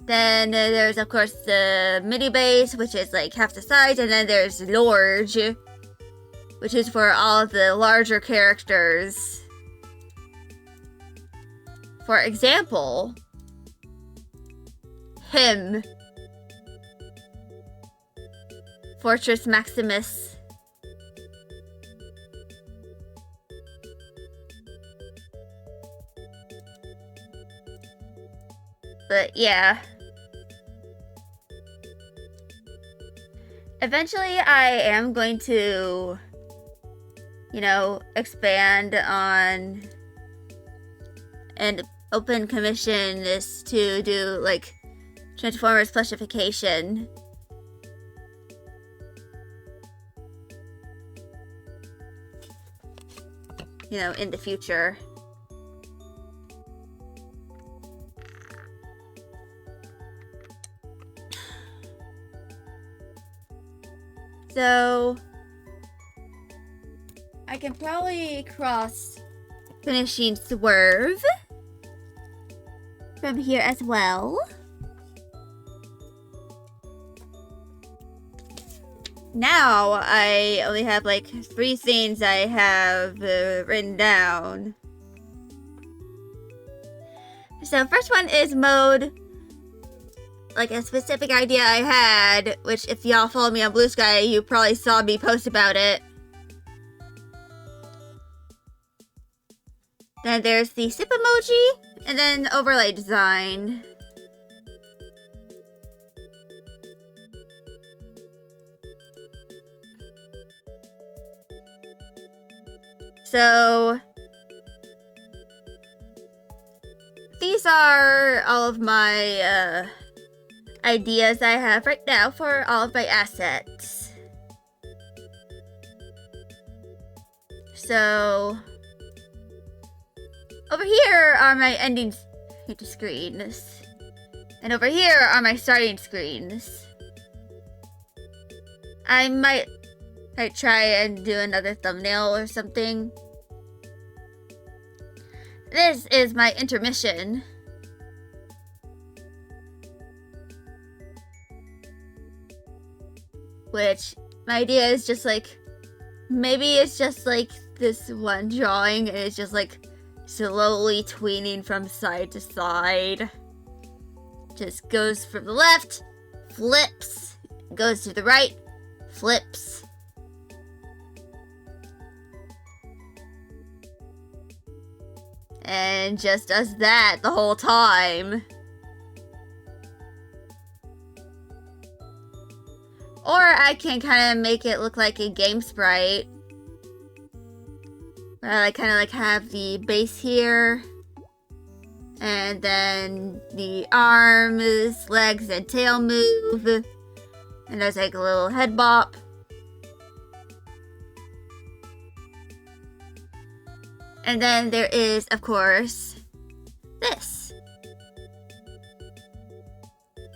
Then there's, of course, the mini base, which is like half the size. And then there's Large, which is for all of the larger characters. For example, him. Fortress Maximus. But yeah. Eventually I am going to, you know, expand on and open commission this to do like Transformers plushification. You know, in the future. So I can probably cross finishing Swerve from here as well. Now I only have like 3 scenes I have written down. So first one is mode, like a specific idea I had, which if y'all follow me on Blue Sky, you probably saw me post about it. Then there's the sip emoji, and then overlay design. So these are all of my ideas I have right now for all of my assets. So over here are my ending screens. And over here are my starting screens. I might try and do another thumbnail or something. This is my intermission. Which, my idea is just like, maybe it's just like this one drawing and it's just like slowly tweening from side to side. Just goes from the left, flips, goes to the right, flips. And just does that the whole time. Or I can kind of make it look like a game sprite. Where I kind of like have the base here. And then the arms, legs, and tail move. And there's like a little head bop. And then there is, of course, this.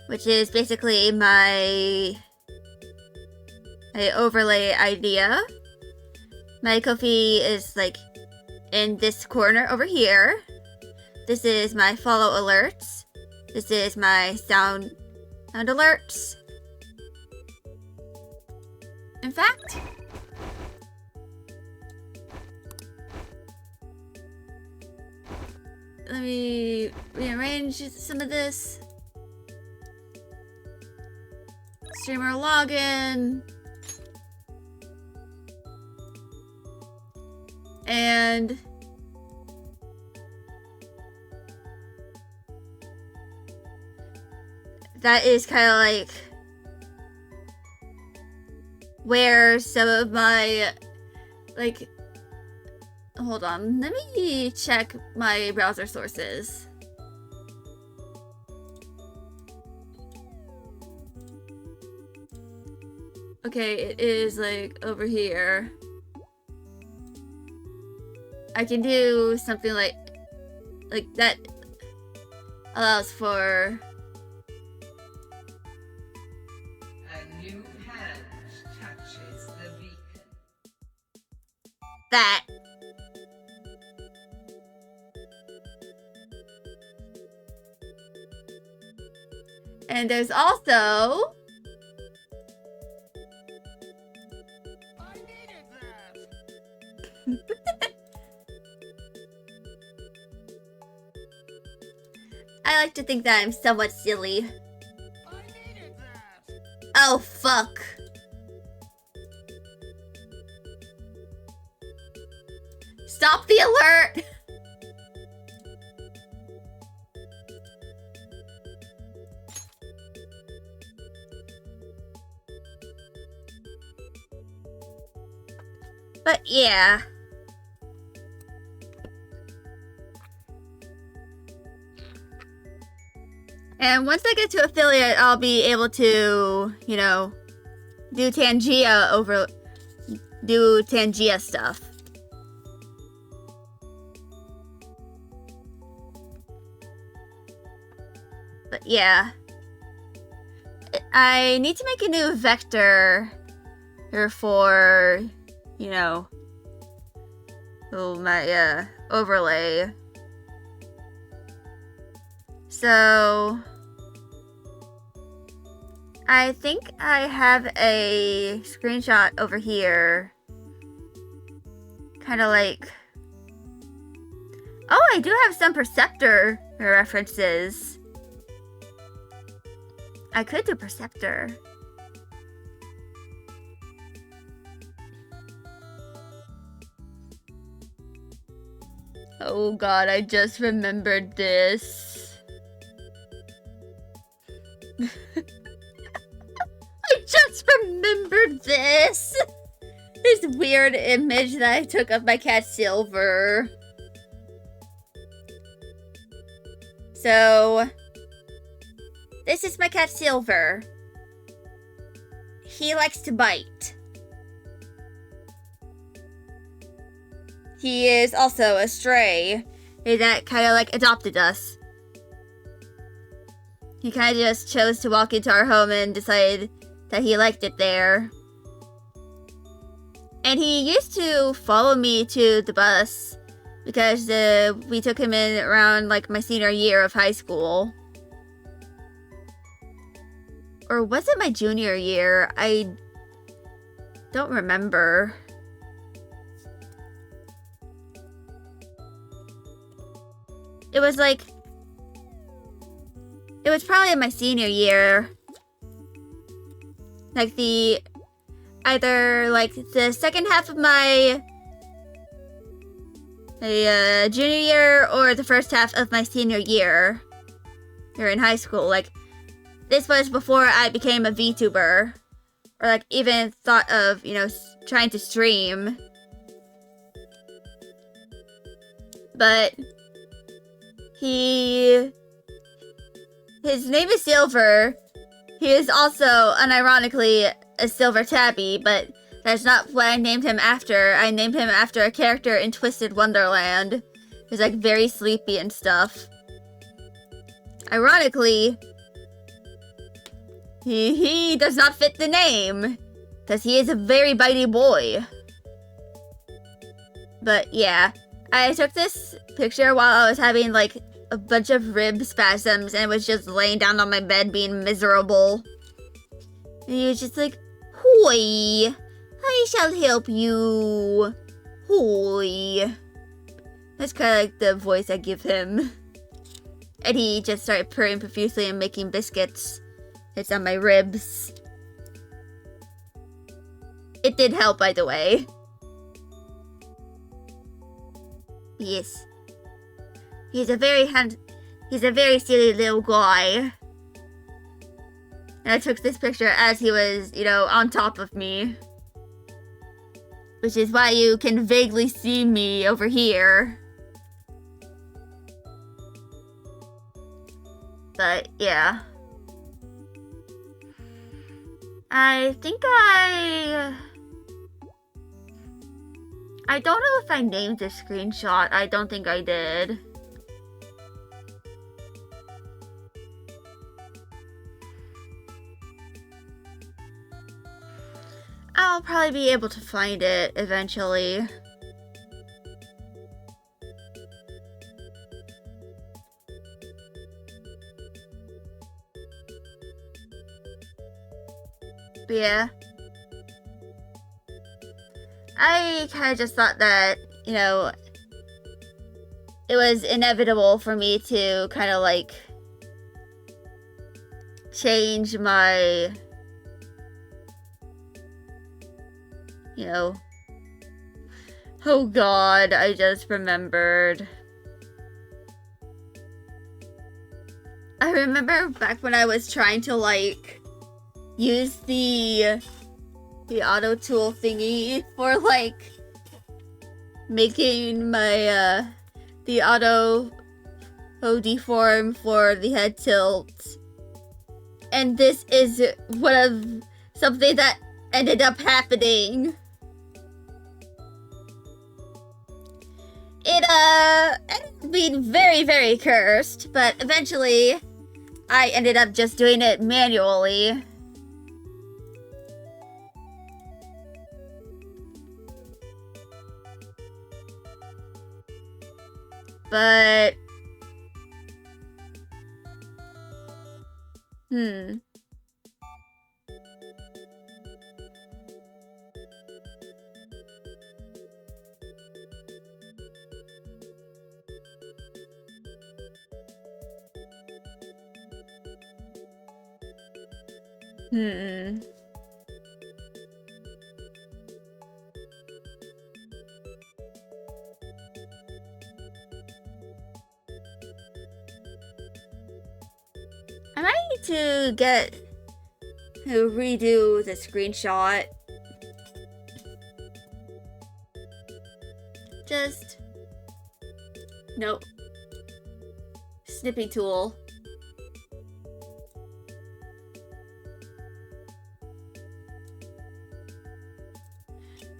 Which is basically my overlay idea. My Ko-fi is like in this corner over here. This is my follow alerts. This is my sound alerts. In fact, let me rearrange some of this. Streamer login. And that is kind of like where some of my, like, hold on, let me check my browser sources. Okay, it is like over here. I can do something like that allows for a new hand touches the beacon. That. And there's also I needed that. I like to think that I'm somewhat silly. I needed that. Oh, fuck. Stop the alert! But yeah. And once I get to affiliate, I'll be able to, you know, do Tangia stuff. But yeah. I need to make a new vector for, you know, my overlay. So I think I have a screenshot over here. Kind of like, oh, I do have some Perceptor references. I could do Perceptor. Oh god, I just remembered this. I just remembered this! This weird image that I took of my cat Silver. So, this is my cat Silver. He likes to bite. He is also a stray that kind of like adopted us. He kind of just chose to walk into our home and decided that he liked it there. And he used to follow me to the bus because we took him in around like my senior year of high school. Or was it my junior year? I don't remember. It was probably in my senior year. Like either like the second half of my junior year or the first half of my senior year here in high school. Like, this was before I became a VTuber, or like even thought of, trying to stream. But his name is Silver. He is also, unironically, a silver tabby, but that's not what I named him after. I named him after a character in Twisted Wonderland. He's like very sleepy and stuff. Ironically, he does not fit the name, because he is a very bitey boy. But yeah, I took this picture while I was having like a bunch of rib spasms and was just laying down on my bed being miserable. And he was just like, "Hoi, I shall help you. Hoi." That's kind of like the voice I give him. And he just started purring profusely and making biscuits. It's on my ribs. It did help, by the way. Yes. He's a very silly little guy. And I took this picture as he was, on top of me. Which is why you can vaguely see me over here. But, yeah. I think I don't know if I named this screenshot. I don't think I did. I'll probably be able to find it eventually. But yeah. I kind of just thought that, it was inevitable for me to kind of like change my, oh god, I just remembered. I remember back when I was trying to like use the auto tool thingy for like making my the auto deform for the head tilt, and this is something that ended up happening. It ended up being very, very cursed, but eventually I ended up just doing it manually. But I might need to redo the screenshot. Nope. snippy tool.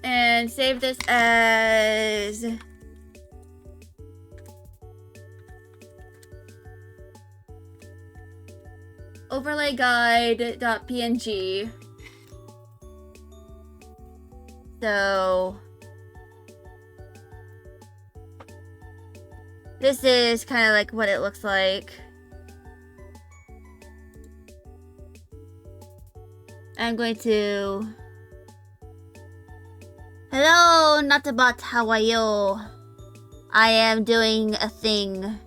And save this as overlay guide.png. So this is kind of like what it looks like. I'm going to... Hello, Natabot, how are you? I am doing a thing.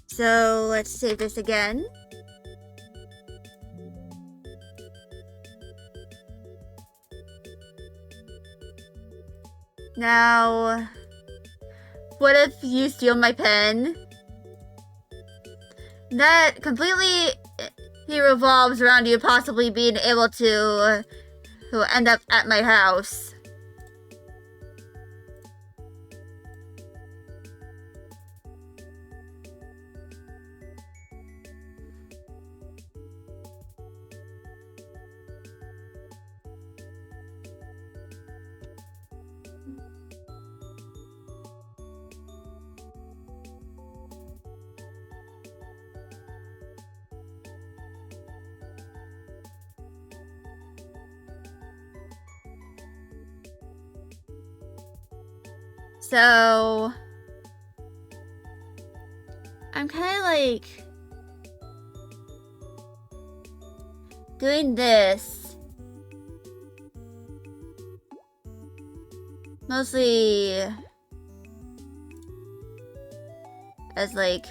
So let's save this again. Now, what if you steal my pen? That completely revolves around you possibly being able to end up at my house. So I'm kind of like doing this mostly as like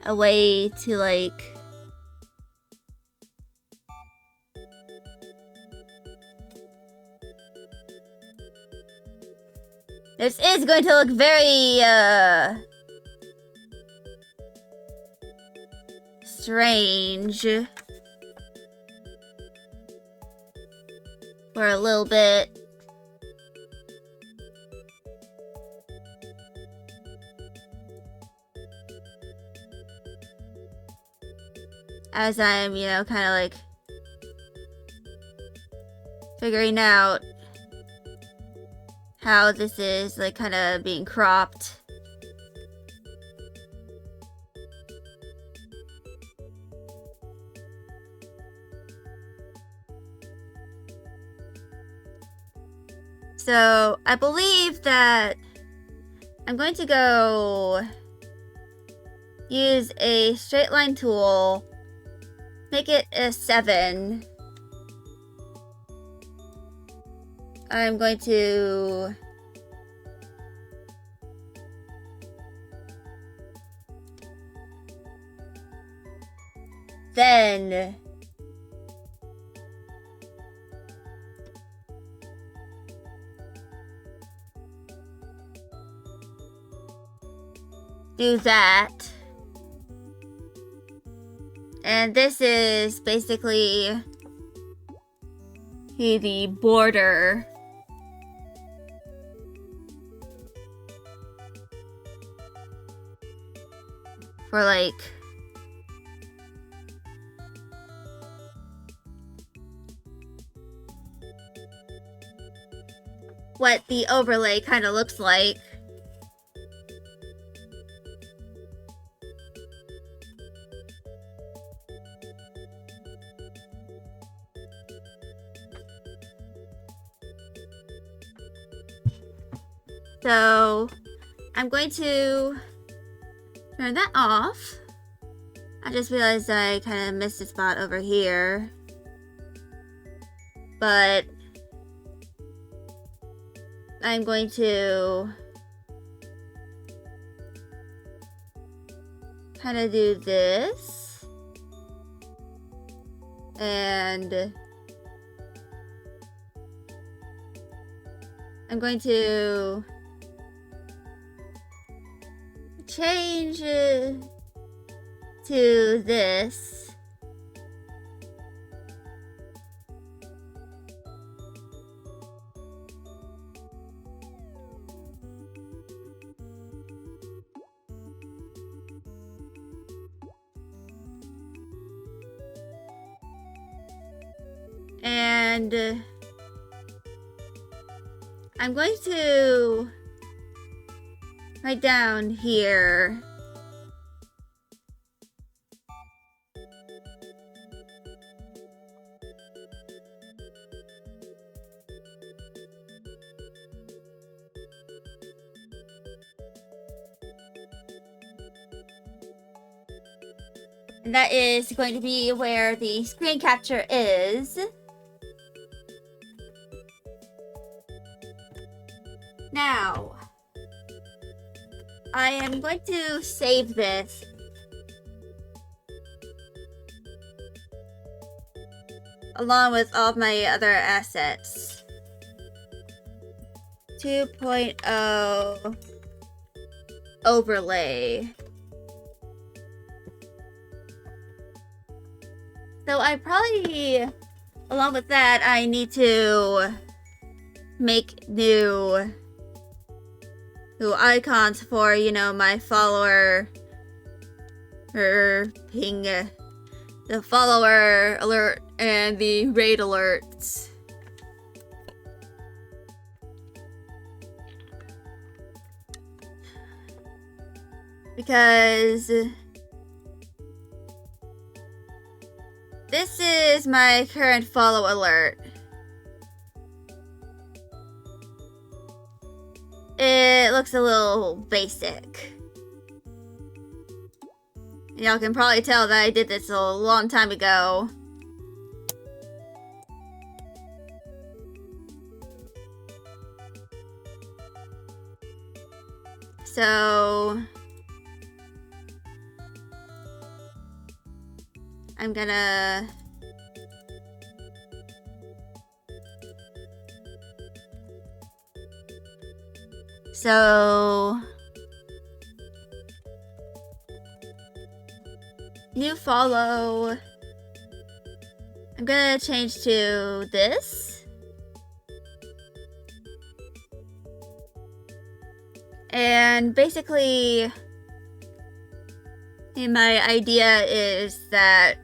a way to like this is going to look very strange for a little bit. As I'm, you know, kind of like figuring out how this is like kind of being cropped. So I believe that I'm going to go use a straight line tool, make it a 7. I'm going to then do that. And this is basically the border for like what the overlay kind of looks like. So I'm going to turn that off. I just realized I kind of missed a spot over here. But I'm going to kind of do this. And I'm going to change it to this. And I'm going to write down here and that is going to be where the screen capture is. Now, I am going to save this. Along with all of my other assets. 2.0 overlay. So I probably, along with that, I need to make new icons for, you know, my follower ping, the follower alert and the raid alerts. Because this is my current follow alert. It looks a little basic. Y'all can probably tell that I did this a long time ago. So I'm gonna new follow. I'm gonna change to this. And basically, my idea is that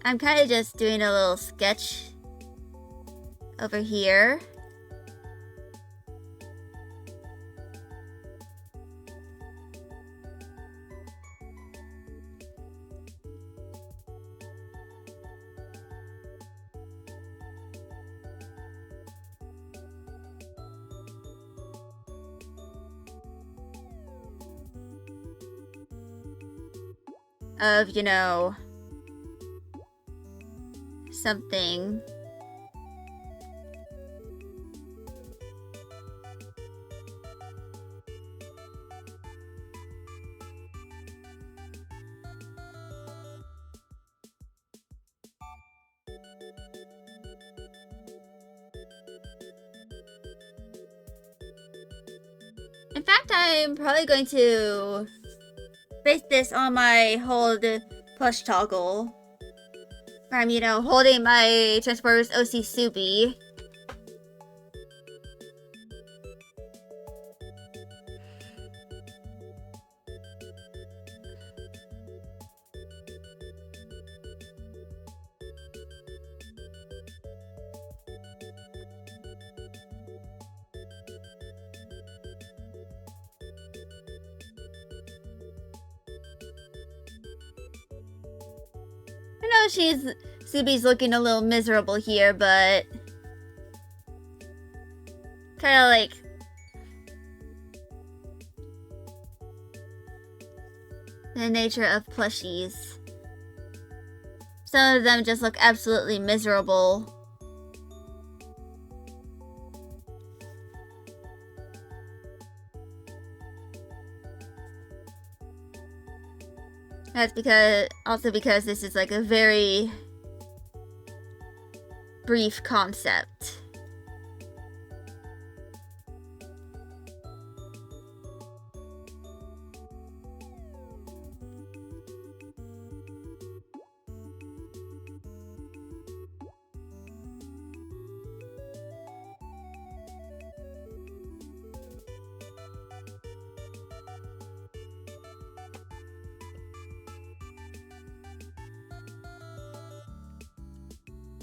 I'm kind of just doing a little sketch over here. Of, you know, something. In fact, I'm probably going to base this on my hold push toggle. Where I'm, you know, holding my Transformers OC Subi. I know Subi's looking a little miserable here, but kind of like the nature of plushies. Some of them just look absolutely miserable. That's because this is like a very brief concept.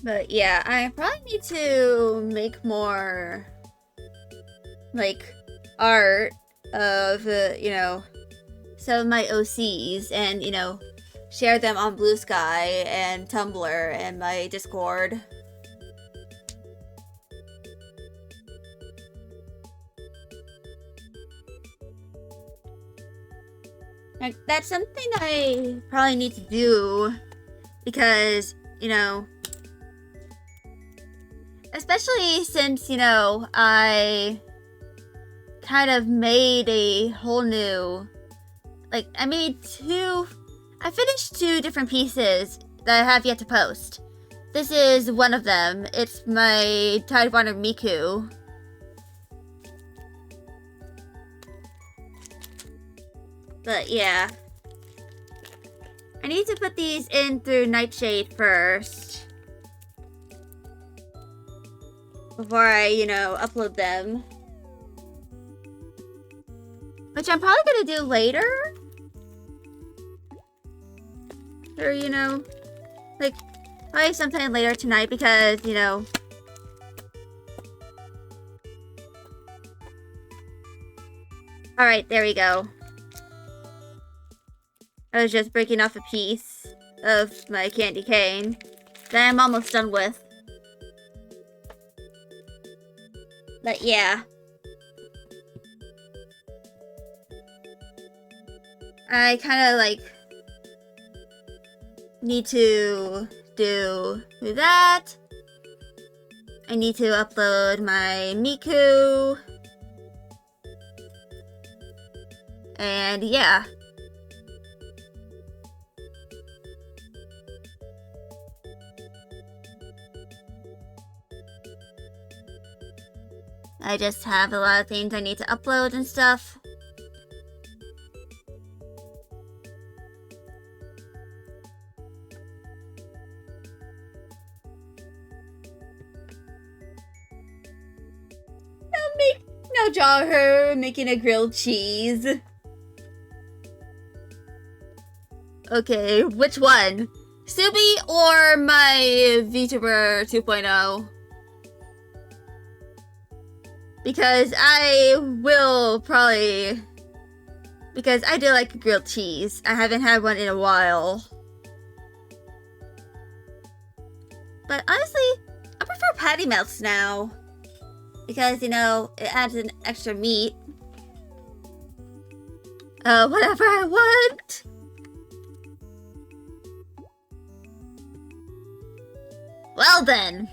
But yeah, I probably need to make more, like, art of, some of my OCs and, share them on Blue Sky and Tumblr and my Discord. Like, that's something I probably need to do because, especially since, I kind of made a whole new, like, I finished 2 different pieces that I have yet to post. This is one of them. It's my Tidewater Miku. But yeah. I need to put these in through Nightshade first. Before I, upload them. Which I'm probably gonna do later. Or, like, probably sometime later tonight because, Alright, there we go. I was just breaking off a piece of my candy cane that I'm almost done with. But yeah. I kind of like need to do that. I need to upload my Miku. And yeah. I just have a lot of things I need to upload and stuff. No draw her making a grilled cheese. Okay, which one? Subi or my VTuber 2.0? Because I will probably... Because I do like grilled cheese. I haven't had one in a while. But honestly, I prefer patty melts now. Because, it adds an extra meat. Whatever I want. Well then.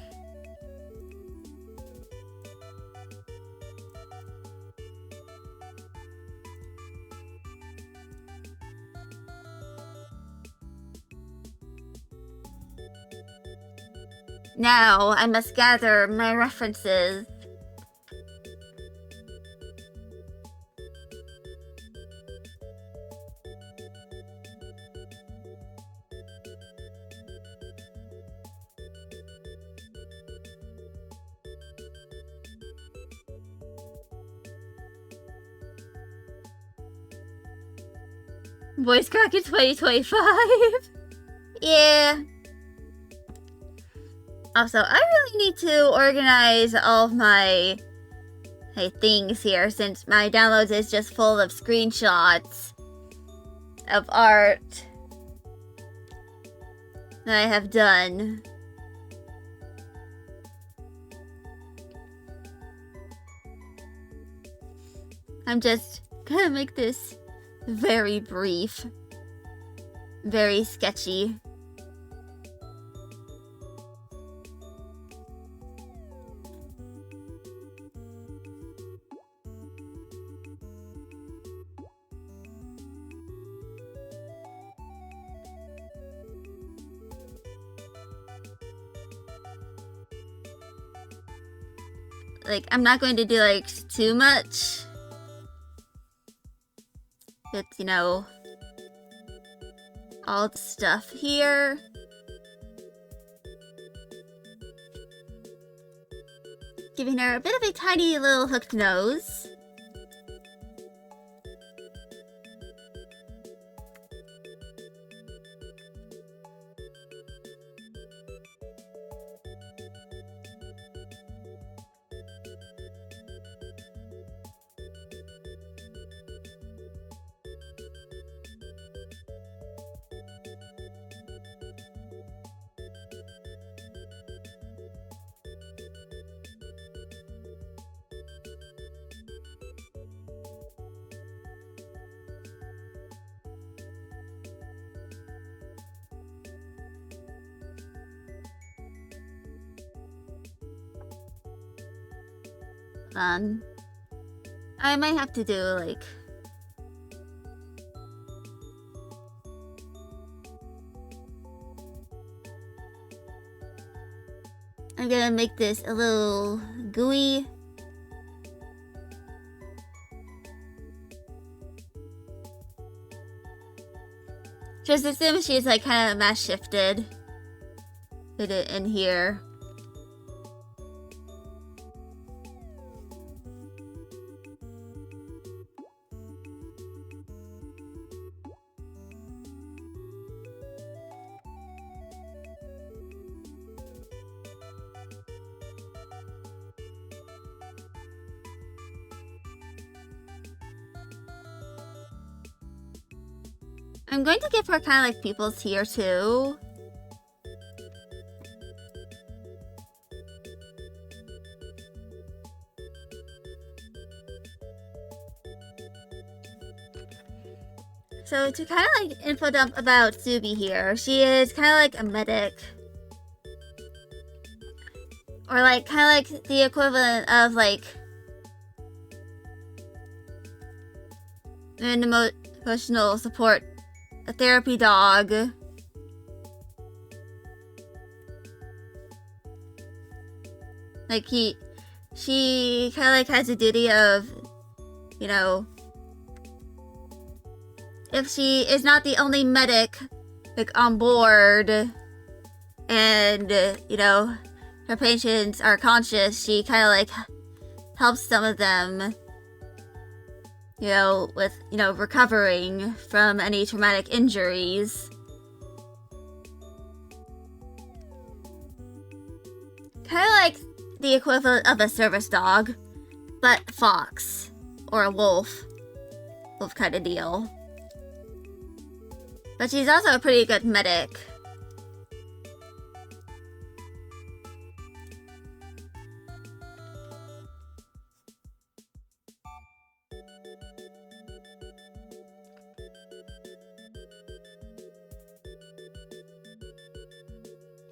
Now, I must gather my references. Voice crack in 2025. Yeah. Also, I really need to organize all of my things here since my downloads is just full of screenshots of art that I have done. I'm just gonna make this very brief, very sketchy. like, I'm not going to do, like, too much with, you know, all the stuff here. Giving her a bit of a tiny little hooked nose. I might have to do, like... I'm gonna make this a little gooey. Just assume she's, like, kind of mass shifted. Put it in here. I'm going to give her kind of like pupils here too. So to kind of like info dump about Tsubi here, she is kind of like a medic. Or like kind of like the equivalent of like an emotional support, a therapy dog. Like she kind of like has a duty of, you know, if she is not the only medic like on board and you know her patients are conscious, she kind of like helps some of them, you know, with, you know, recovering from any traumatic injuries. Kind of like the equivalent of a service dog, but fox or a wolf kind of deal. But she's also a pretty good medic.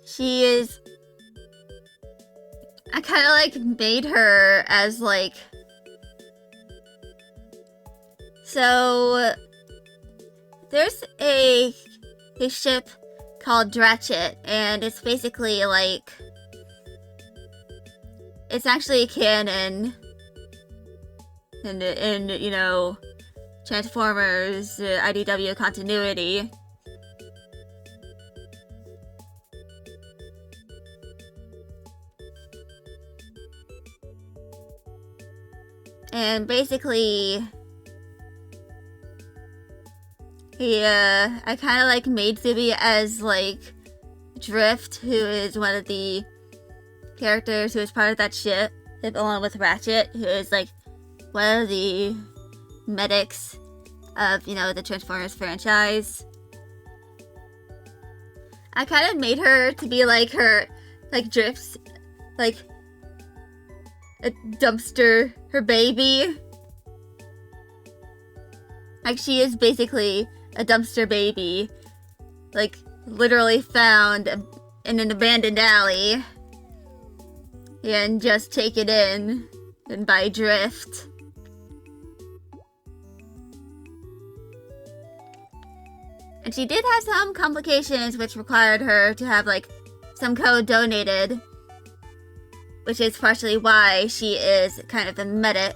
She is... I kind of like made her as like... So... There's a ship called Dratchet, and it's basically like... It's actually canon in you know, Transformers IDW continuity. And basically, I kind of like made Phoebe as like Drift, who is one of the characters who is part of that ship, along with Ratchet, who is like one of the medics of, you know, the Transformers franchise. I kind of made her to be like her, like Drift's, like a dumpster, her baby. Like, she is basically a dumpster baby. Like, literally found in an abandoned alley. And just taken in and by Drift. And she did have some complications which required her to have, like, some code donated. which is partially why she is kind of the medic.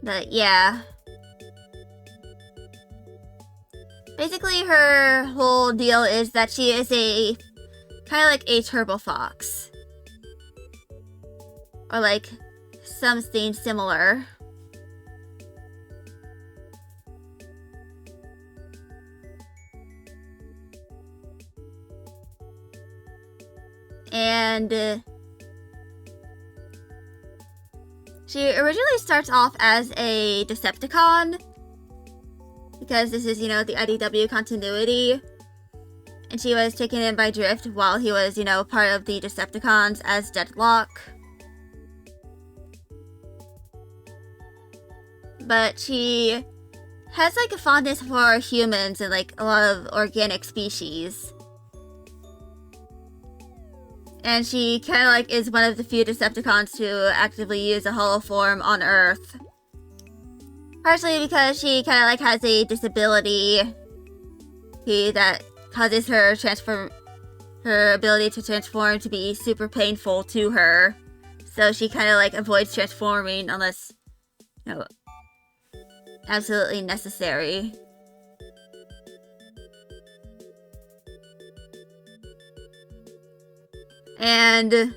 But yeah. Basically, her whole deal is that she is a kind of like a turbo fox. Or like something similar. And she originally starts off as a Decepticon, because this is, you know, the IDW continuity. And she was taken in by Drift while he was, you know, part of the Decepticons as Deadlock. But she has like a fondness for humans and like a lot of organic species. And she kind of like is one of the few Decepticons to actively use a holoform on Earth. Partially because she kind of like has a disability that causes her ability to transform to be super painful to her. So she kind of like avoids transforming unless, you know, absolutely necessary. And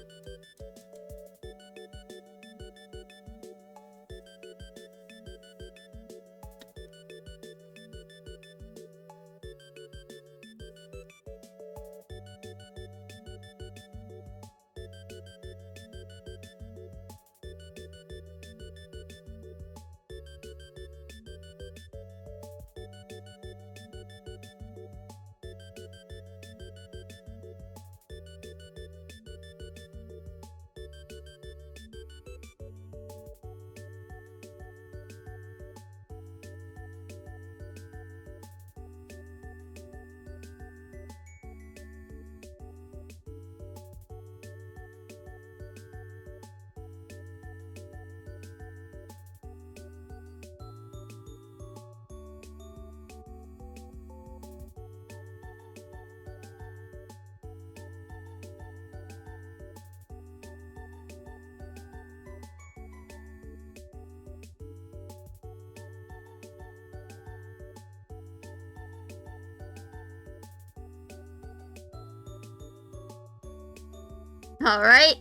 alright.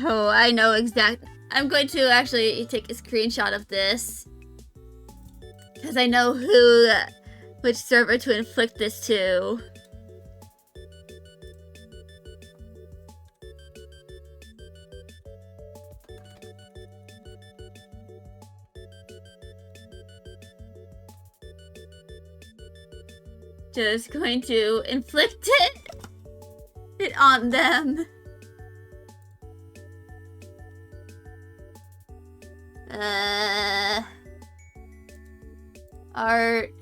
Oh, I know exact. I'm going to actually take a screenshot of this, because I know which server to inflict this to. Just going to inflict it on them. Art.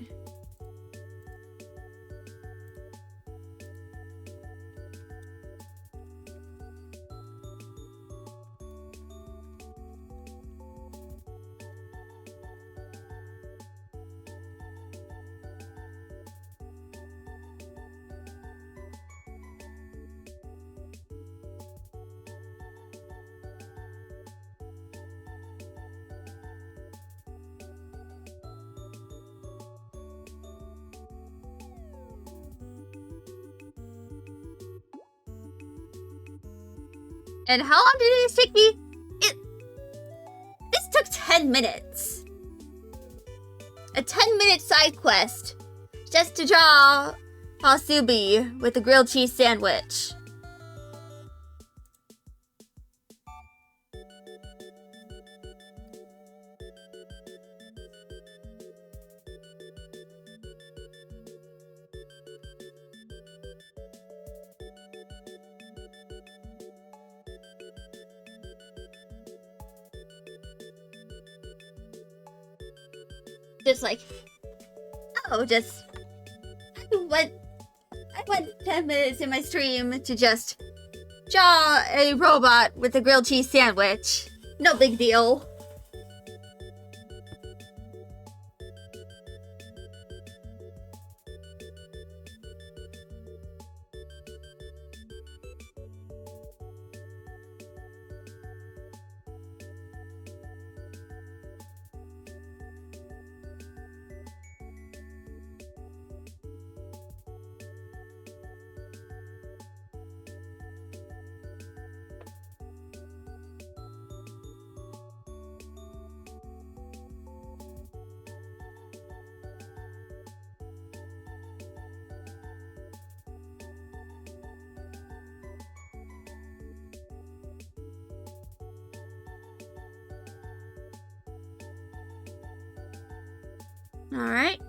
And how long did this take me? This took 10 minutes. A 10-minute side quest just to draw Hasubi with a grilled cheese sandwich. just like, oh, just I went 10 minutes in my stream to just draw a robot with a grilled cheese sandwich. No big deal. Alright.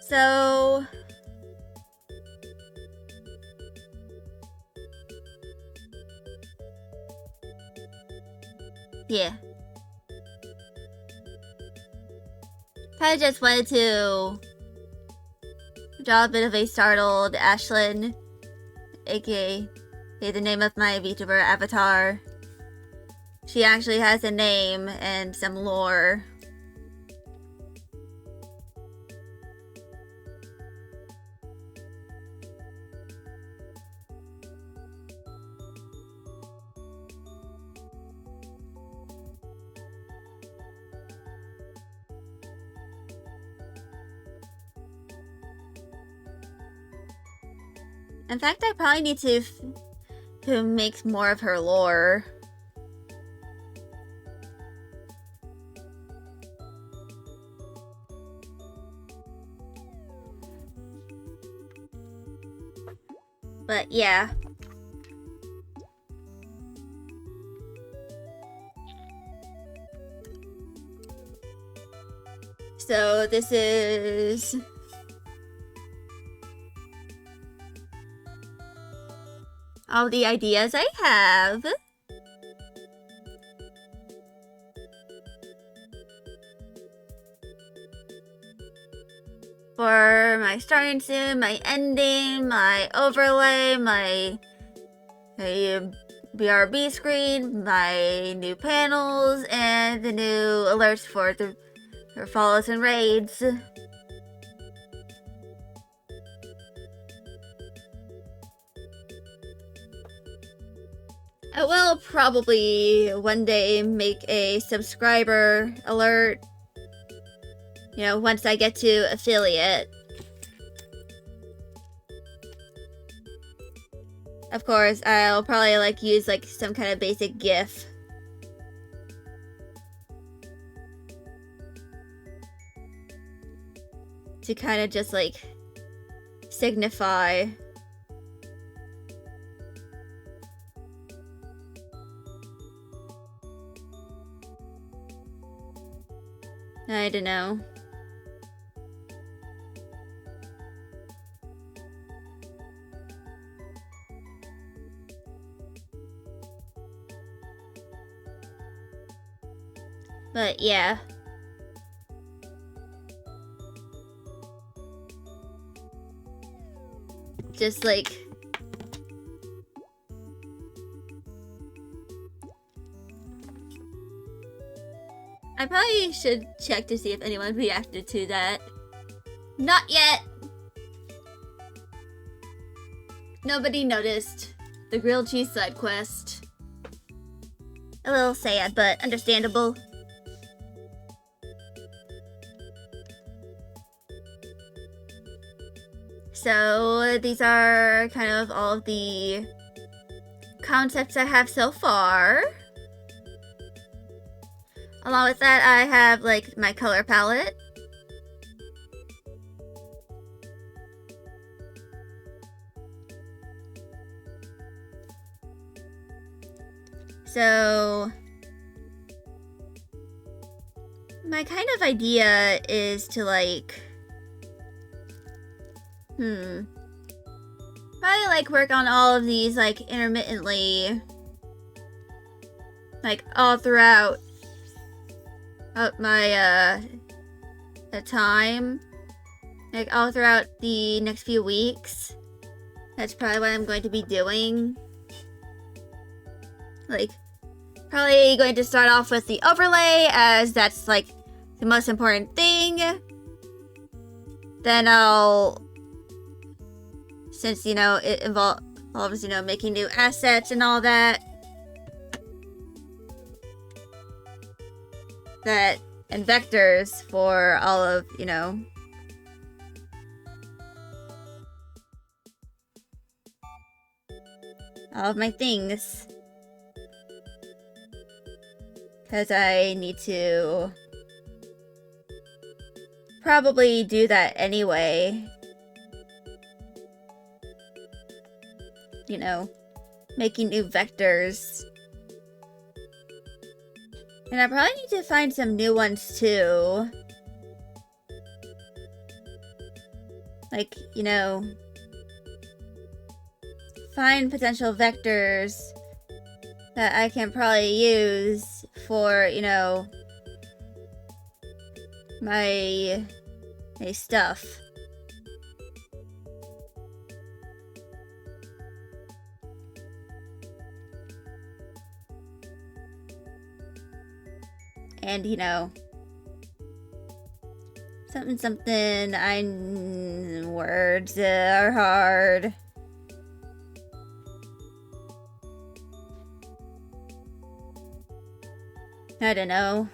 So yeah. I just wanted to draw a bit of a startled Ashlyn, aka the name of my VTuber avatar. She actually has a name and some lore. In fact, I probably need to make more of her lore. But yeah. So this is all the ideas I have. For my starting soon, my ending, my overlay, my BRB screen, my new panels, and the new alerts for follows and raids. I will probably one day make a subscriber alert, you know, once I get to affiliate. Of course, I'll probably like use like some kind of basic GIF. To kind of just like signify. I don't know. But yeah. Just like I probably should check to see if anyone reacted to that. Not yet! Nobody noticed the grilled cheese side quest. A little sad, but understandable. So these are kind of all of the concepts I have so far. Along with that, I have like my color palette. So my kind of idea is to like, probably like work on all of these like intermittently, like all throughout my time, like all throughout the next few weeks. That's probably what I'm going to be doing. Like, probably going to start off with the overlay, as that's like the most important thing. Then I'll, since, you know, it involves, you know, making new assets and all that, and vectors for all of, you know, all of my things. Because I need to probably do that anyway. You know, making new vectors. And I probably need to find some new ones too. Like, you know, find potential vectors that I can probably use for, you know, my stuff. And, you know, something, words are hard. I don't know.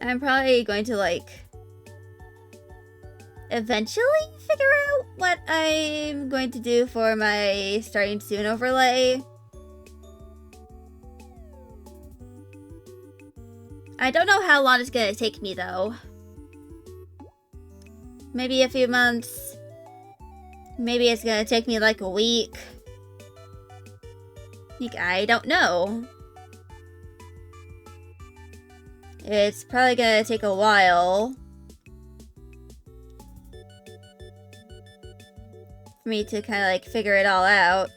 I'm probably going to, like, eventually figure out what I'm going to do for my starting soon overlay. I don't know how long it's gonna take me though. Maybe a few months. Maybe it's gonna take me like a week. Like, I don't know. It's probably gonna take a while for me to kind of like figure it all out.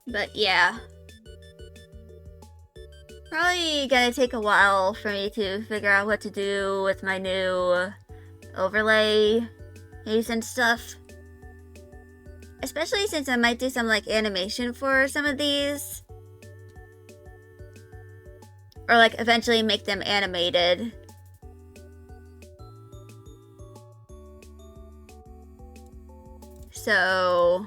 But yeah. Probably gonna take a while for me to figure out what to do with my new overlay and stuff. Especially since I might do some like animation for some of these. Or like eventually make them animated. So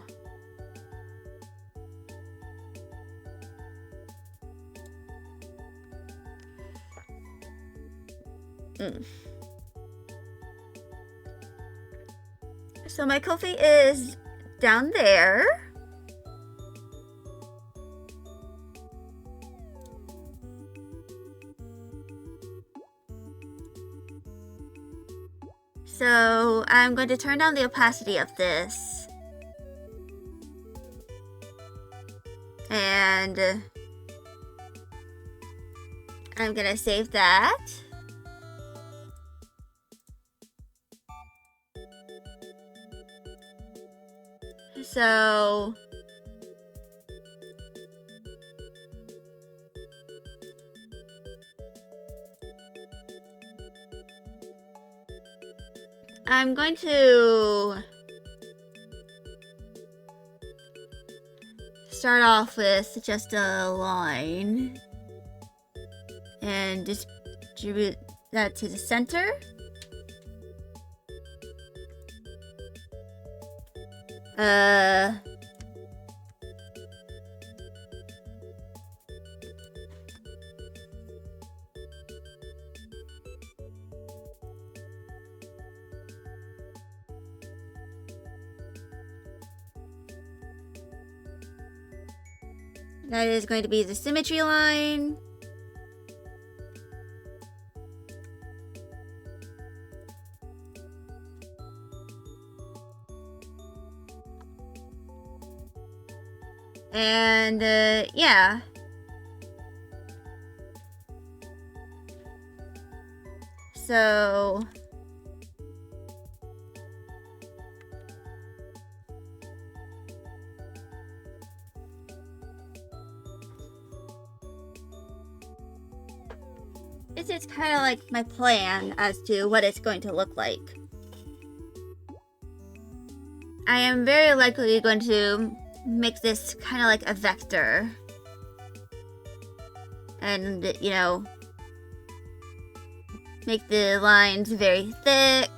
So my Ko-fi is down there. So I'm going to turn down the opacity of this. And I'm gonna save that. So I'm going to start off with just a line and distribute that to the center. That is going to be the symmetry line. And, yeah. So... this is kind of like my plan as to what it's going to look like. I am very likely going to make this kind of like a vector. And, you know, make the lines very thick.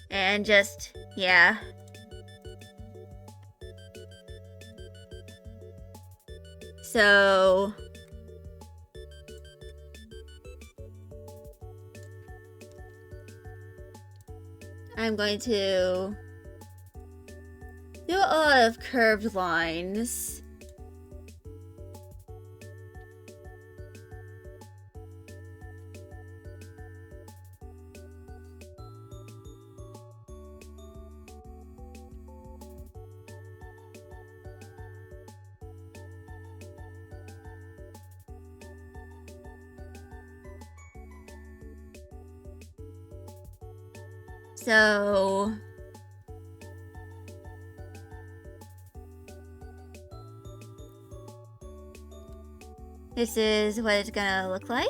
And just, yeah. So... I'm going to do a lot of curved lines. So... this is what it's gonna look like.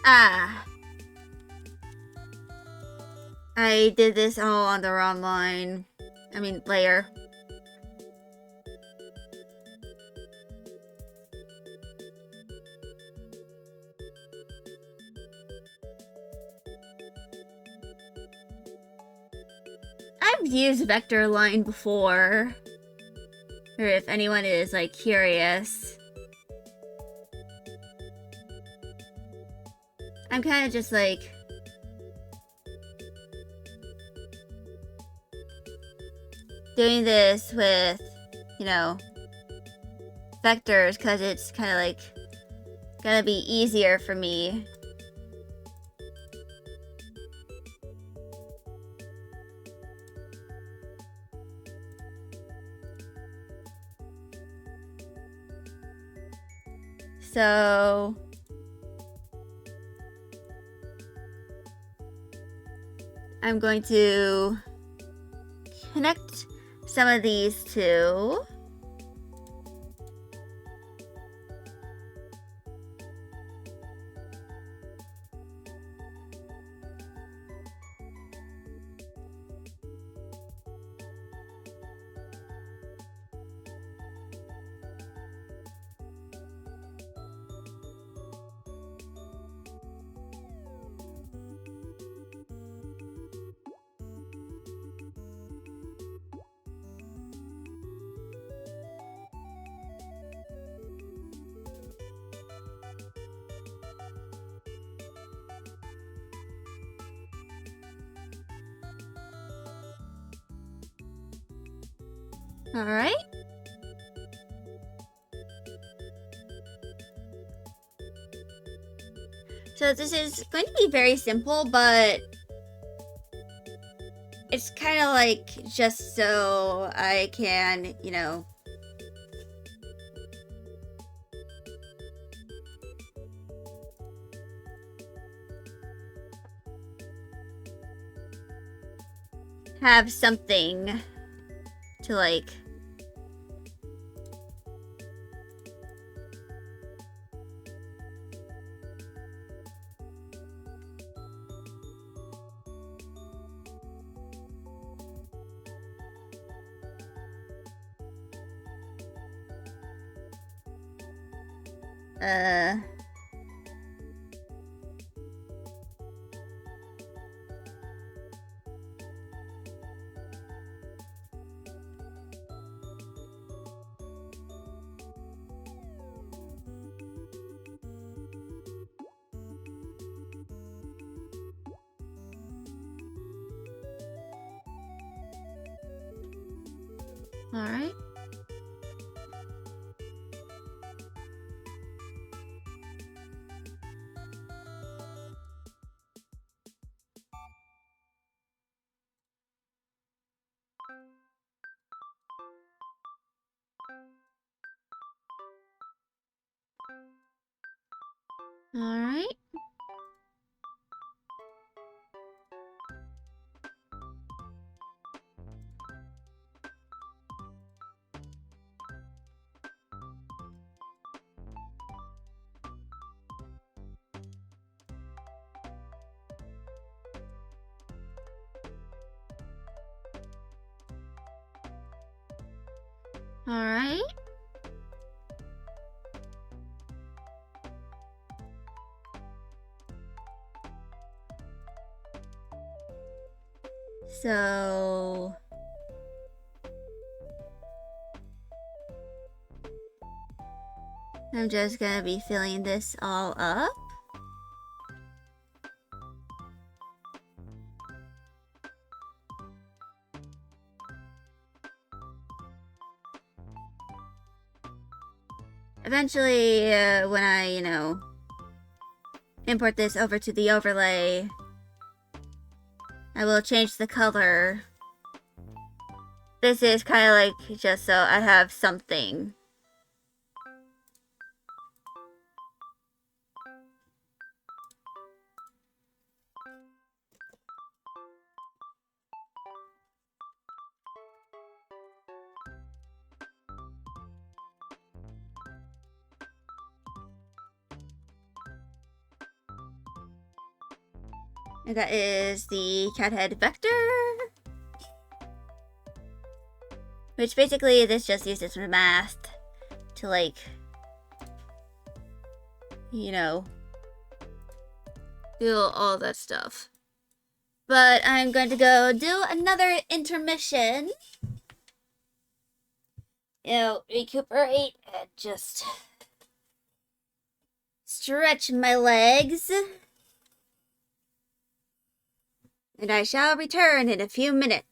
Ah. I did this all on the wrong line. I mean, layer. I've used vector line before. Or if anyone is, like, curious. I'm kind of just, like... doing this with, you know, vectors, because it's kind of, like, gonna be easier for me. So... I'm going to connect some of these two. Alright. So this is going to be very simple, but it's kind of like just so I can, you know, have something to like Alright. Alright. Alright. So I'm just gonna be filling this all up. Eventually, when I, import this over to the overlay, I will change the color. This is kind of like just so I have something. And that is the cat head vector. Which basically this just uses math to like, do all that stuff. But I'm going to go do another intermission. Recuperate and just stretch my legs. And I shall return in a few minutes.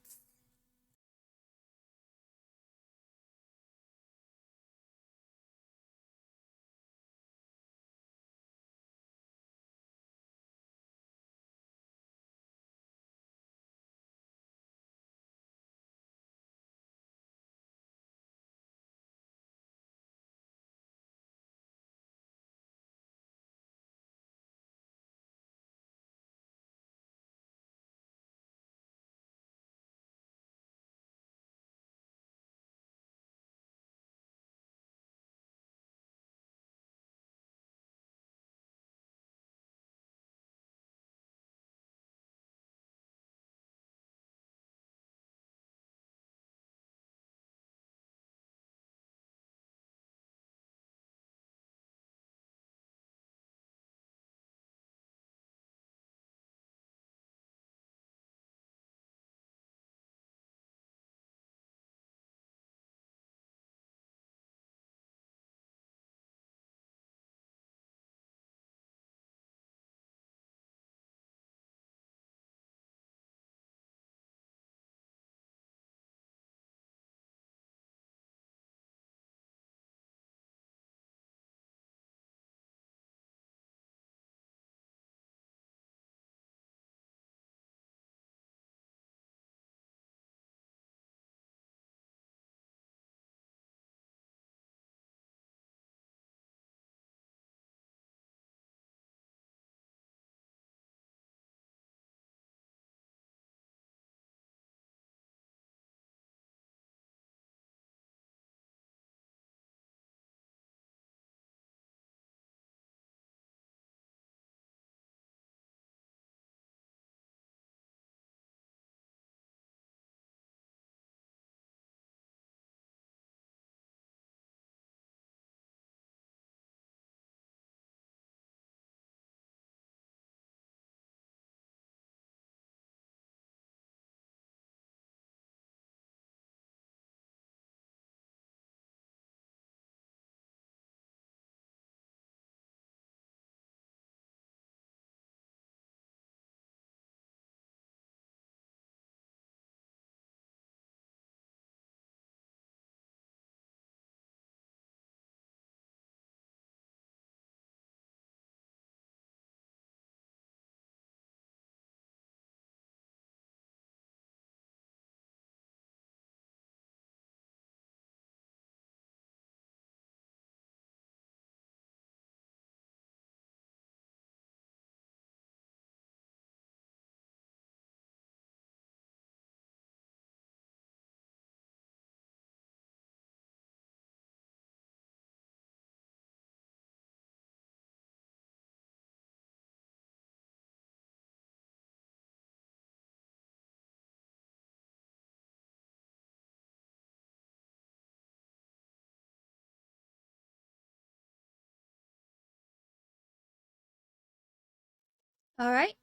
Alright,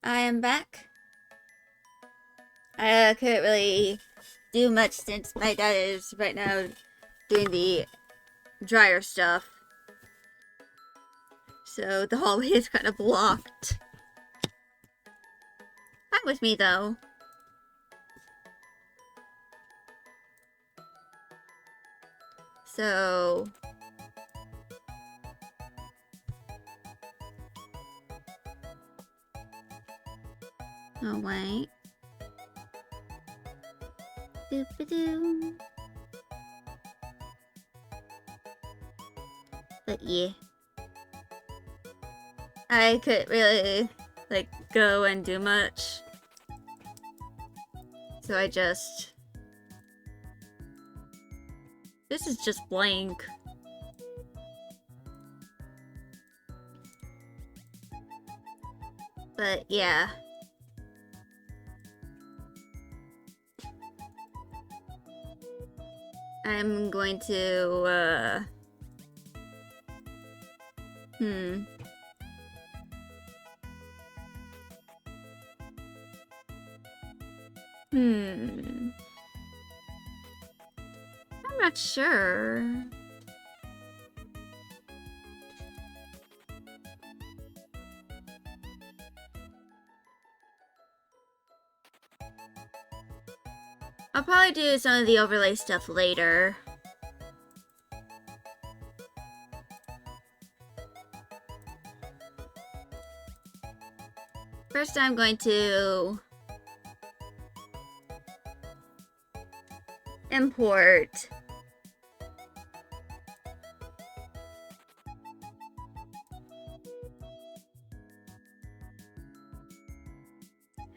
I am back. I couldn't really do much since my dad is right now doing the dryer stuff. So the hallway is kind of blocked. Fine with me though. So... oh wait. Doop-a-doo. But yeah. I couldn't really, like, go and do much. So I just... this is just blank. But yeah. I'm going to, I'm not sure. I'll probably do some of the overlay stuff later. First, I'm going to import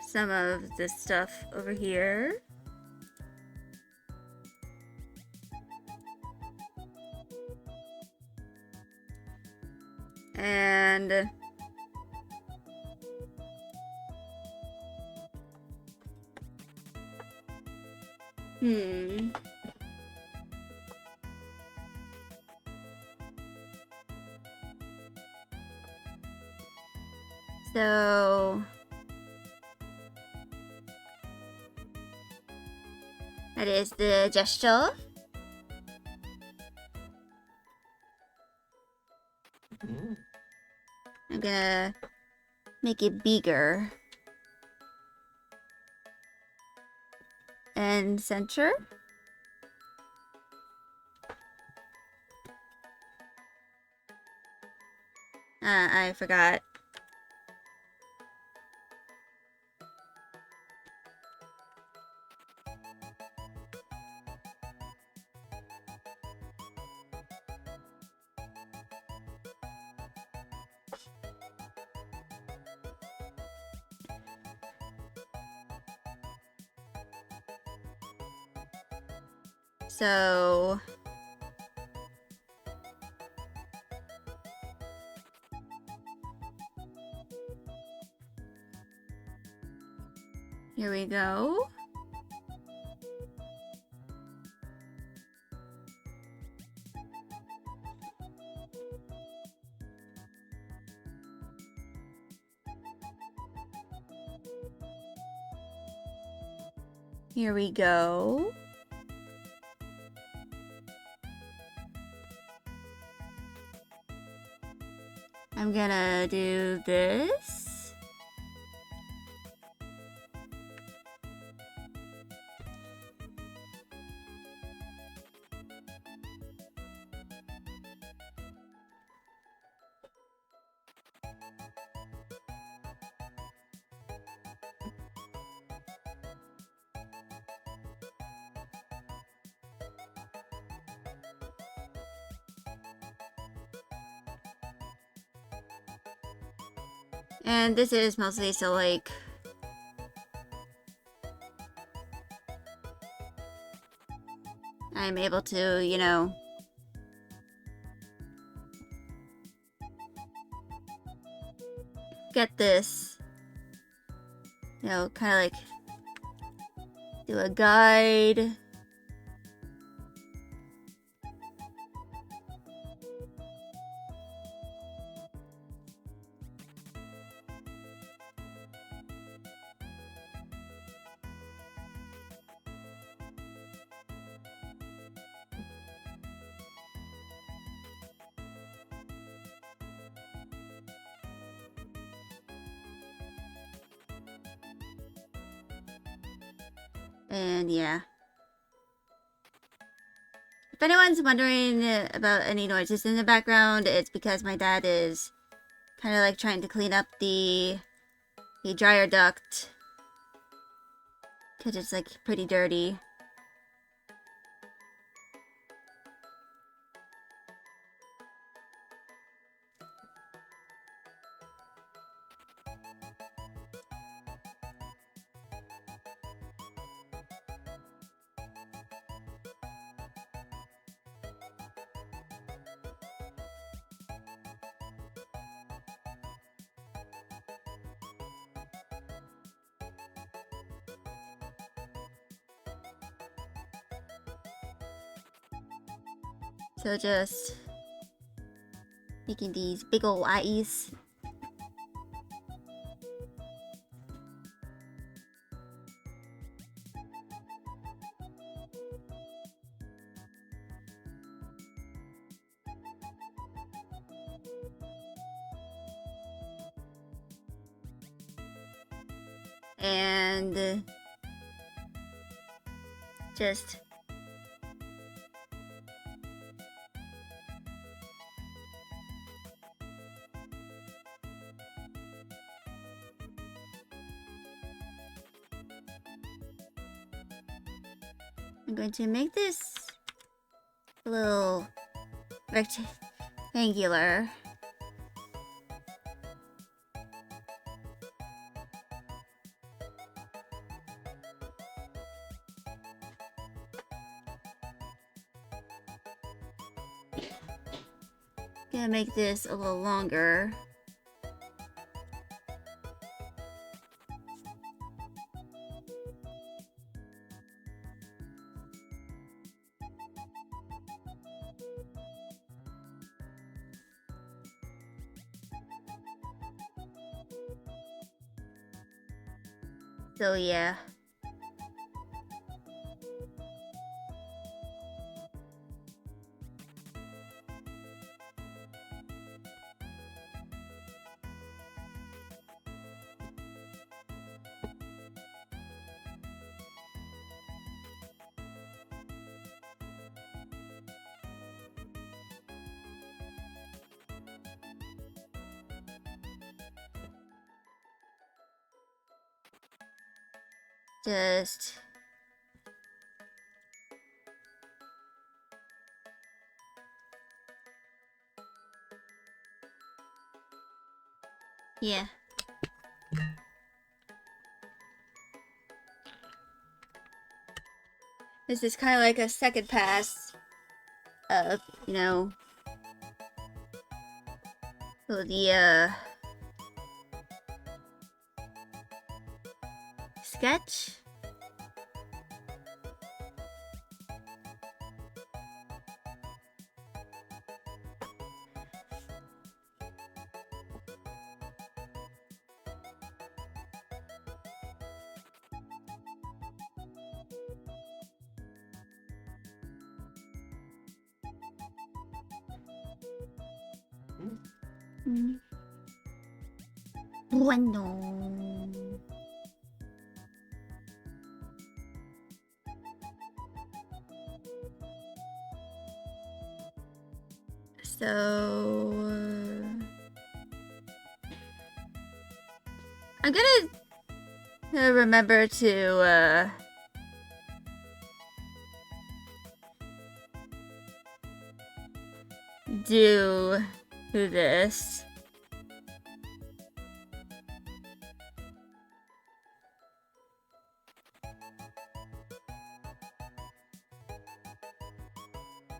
some of this stuff over here. And so that is the gesture. I'm gonna make it bigger and center. I forgot. So here we go. Here we go. I'm gonna do this. And this is mostly so like I'm able to, you know, get this, you know, kind of like do a guide. And yeah. If anyone's wondering about any noises in the background, it's because my dad is kind of like trying to clean up the dryer duct. Because it's like pretty dirty. So just making these big ol' eyes. And just I'm going to make this a little rectangular. Gonna make this a little longer. So yeah. Just yeah. This is kind of like a second pass of, you know, the sketch. Bueno. So I'm gonna remember to do this.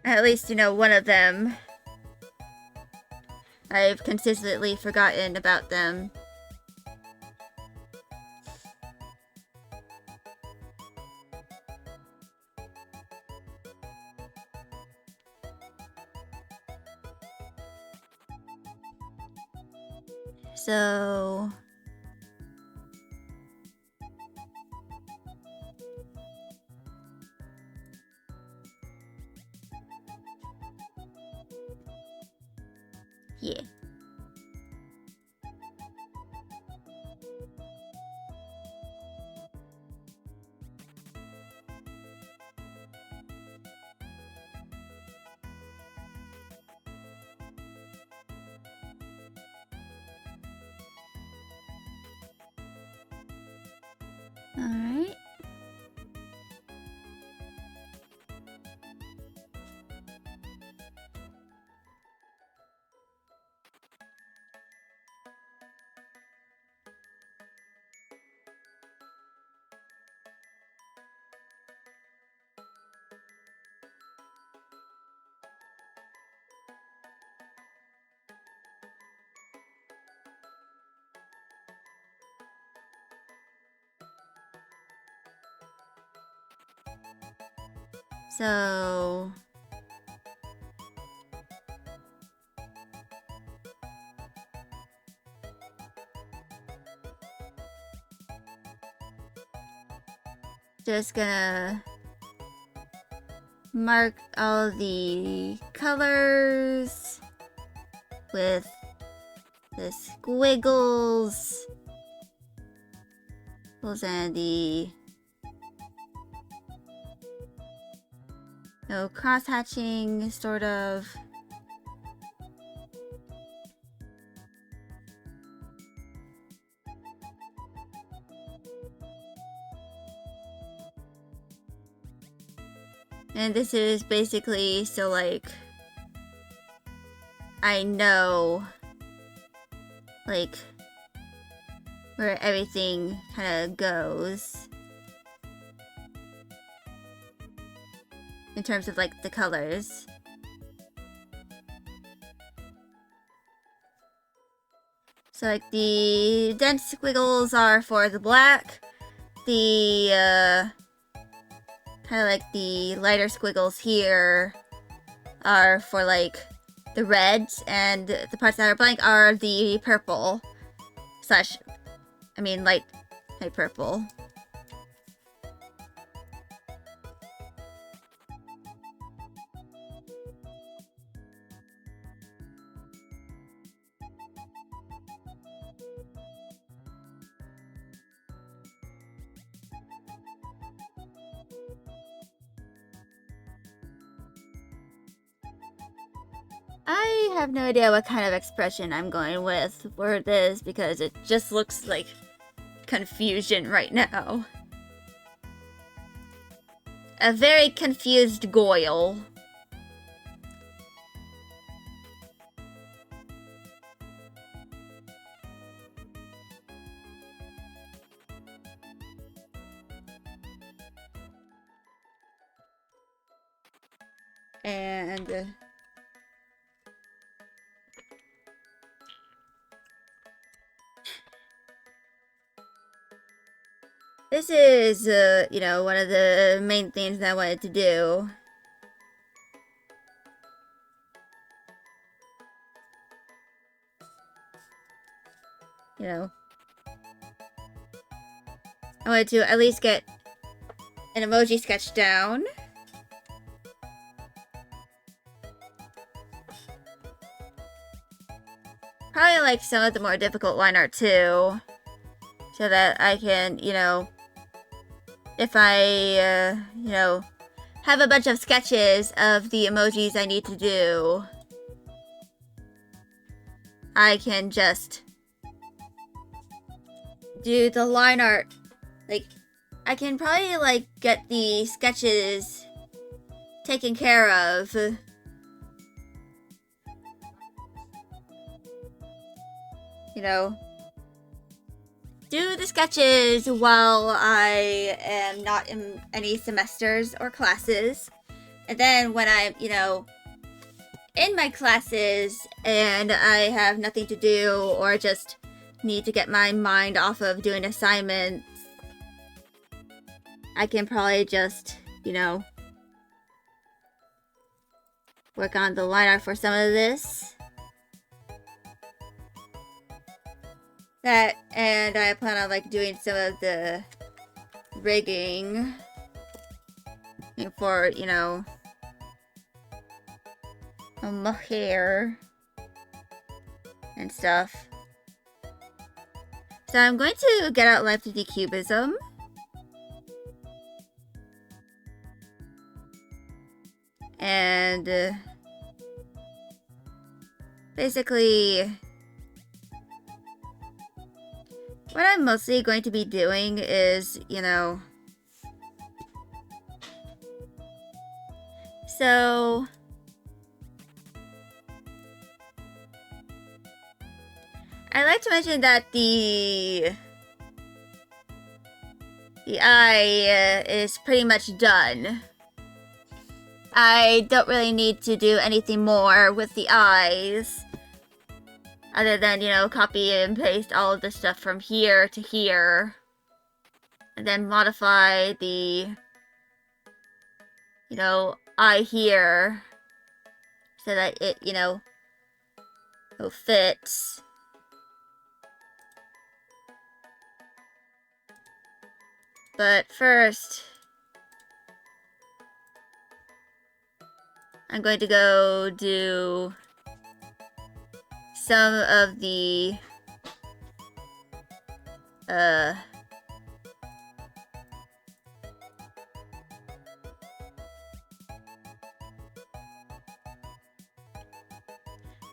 At least, you know, one of them. I've consistently forgotten about them. So yeah. Alright. So just gonna mark all the colors with the squiggles. Those and the cross hatching, sort of. And this is basically so like I know like where everything kind of goes in terms of like the colors. So like the dense squiggles are for the black, the kind of like the lighter squiggles here are for like the reds, and the parts that are blank are the purple slash, I mean light purple. I have no idea what kind of expression I'm going with for this because it just looks like confusion right now. A very confused Goyle. And this is, you know, one of the main things that I wanted to do. You know, I wanted to at least get an emoji sketch down. Probably like some of the more difficult line art too, so that I can, you know, if I, you know, have a bunch of sketches of the emojis I need to do, I can just do the line art. Like, I can probably, like, get the sketches taken care of. You know, do the sketches while I am not in any semesters or classes. And then when I'm, you know, in my classes and I have nothing to do or just need to get my mind off of doing assignments, I can probably just, you know, work on the line art for some of this. That, and I plan on like doing some of the rigging for, you know, my hair and stuff. So I'm going to get out Life 3D Cubism. And basically what I'm mostly going to be doing is, so I'd like to mention that the eye is pretty much done. I don't really need to do anything more with the eyes. Other than, copy and paste all of the stuff from here to here. And then modify the, eye here. So that it, fits. But first, I'm going to go do some of the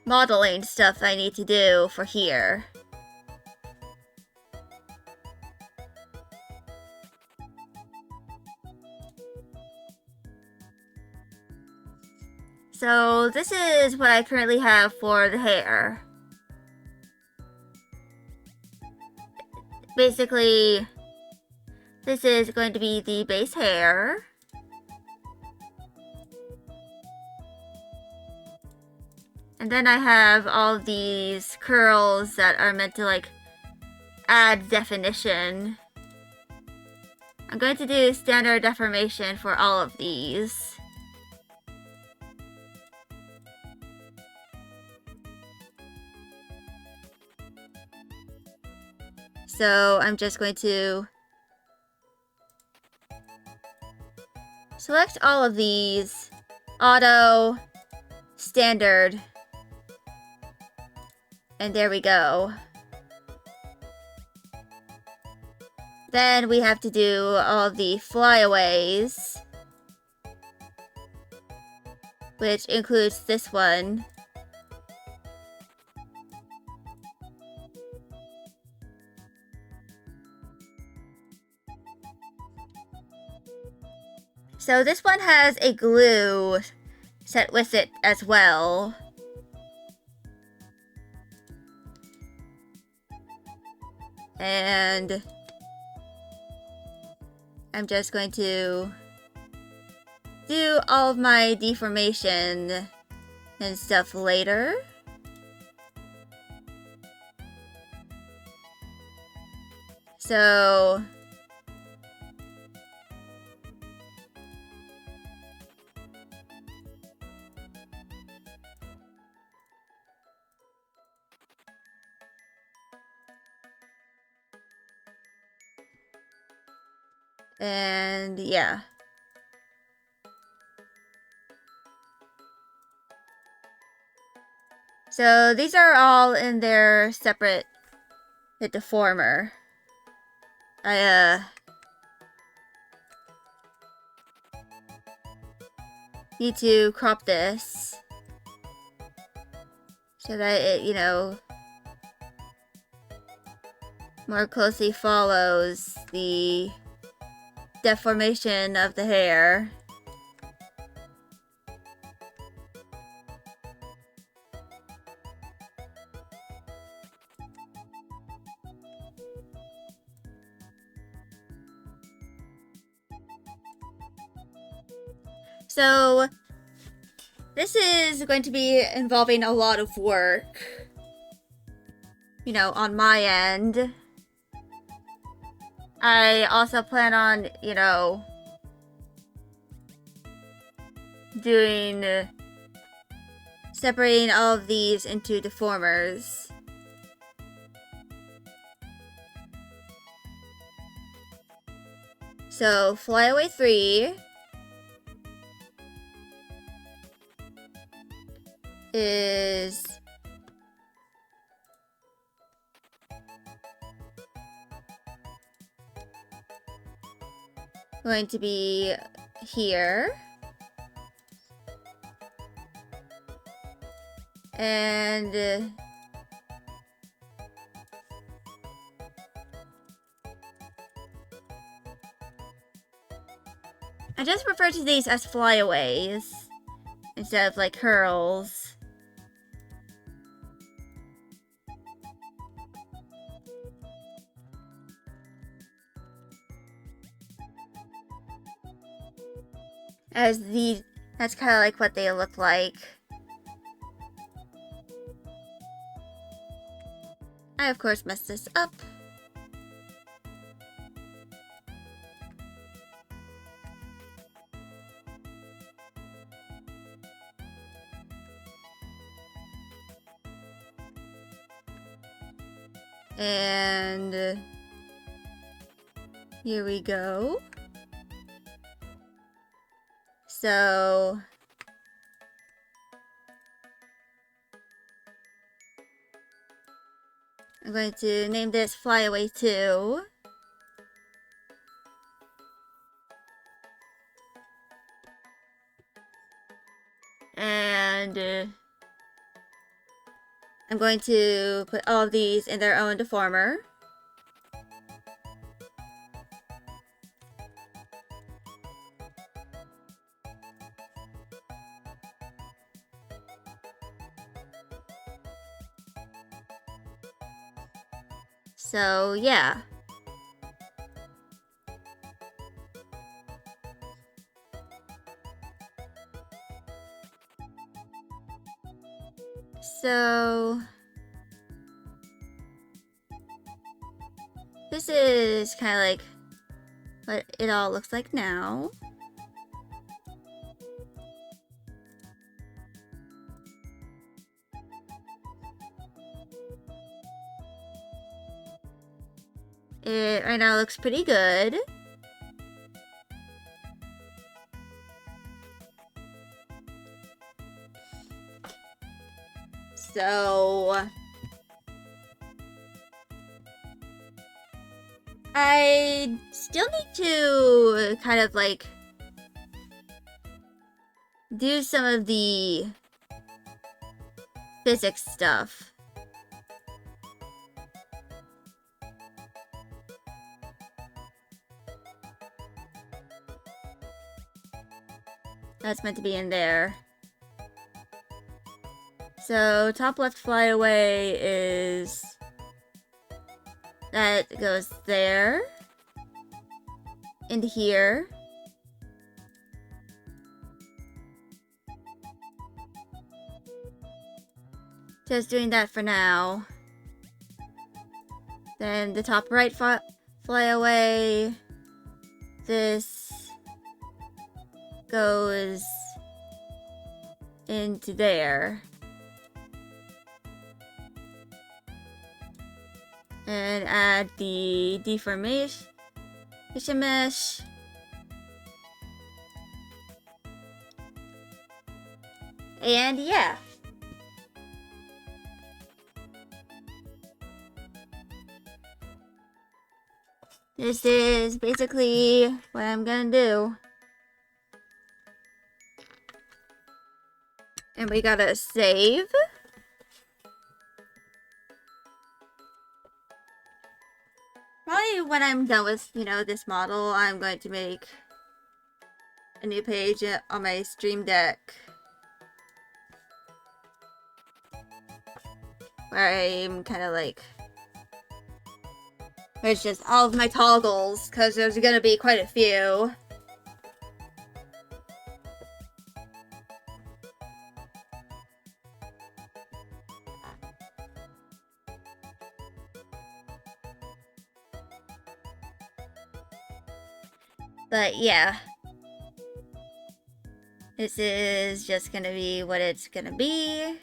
modeling stuff I need to do for here. So this is what I currently have for the hair. Basically, this is going to be the base hair. And then I have all these curls that are meant to add definition. I'm going to do standard deformation for all of these. So I'm just going to select all of these, auto, standard, and there we go. Then we have to do all of the flyaways, which includes this one. So this one has a glue set with it as well. And I'm just going to do all of my deformation and stuff later. So and yeah. So these are all in their separate deformer. I need to crop this so that it, more closely follows the deformation of the hair. So this is going to be involving a lot of work, on my end. I also plan on, separating all of these into deformers. So flyaway 3 is going to be here. And I just refer to these as flyaways instead of like curls. That's kind of like what they look like. I of course messed this up. And here we go. So I'm going to name this Flyaway 2. And I'm going to put all of these in their own deformer. So, yeah. So, this is kind of like what it all looks like now. It right now looks pretty good. So I still need to kind of like do some of the physics stuff. That's meant to be in there. So top left flyaway is that goes there into here. Just doing that for now. Then the top right flyaway, this goes into there. And add the deformation mesh. And yeah. This is basically what I'm gonna do. And we gotta save. Probably when I'm done with, this model, I'm going to make a new page on my Stream Deck. Where I'm kind of like... There's just all of my toggles, because there's gonna be quite a few. But yeah. This is just gonna be what it's gonna be.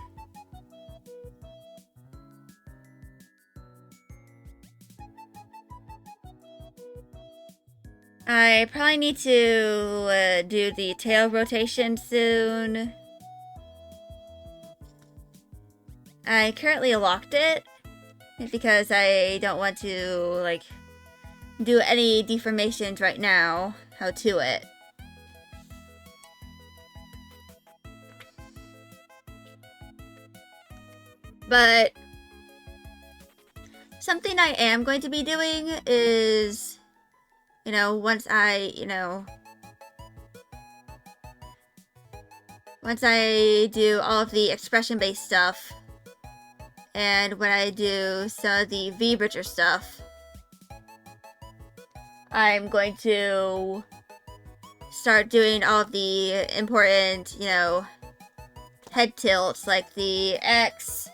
I probably need to do the tail rotation soon. I currently locked it because I don't want to like do any deformations right now. How to it. But something I am going to be doing is, once I, once I do all of the expression-based stuff, and when I do some of the V-Bridger stuff, I'm going to start doing all of the important, head tilts like the X,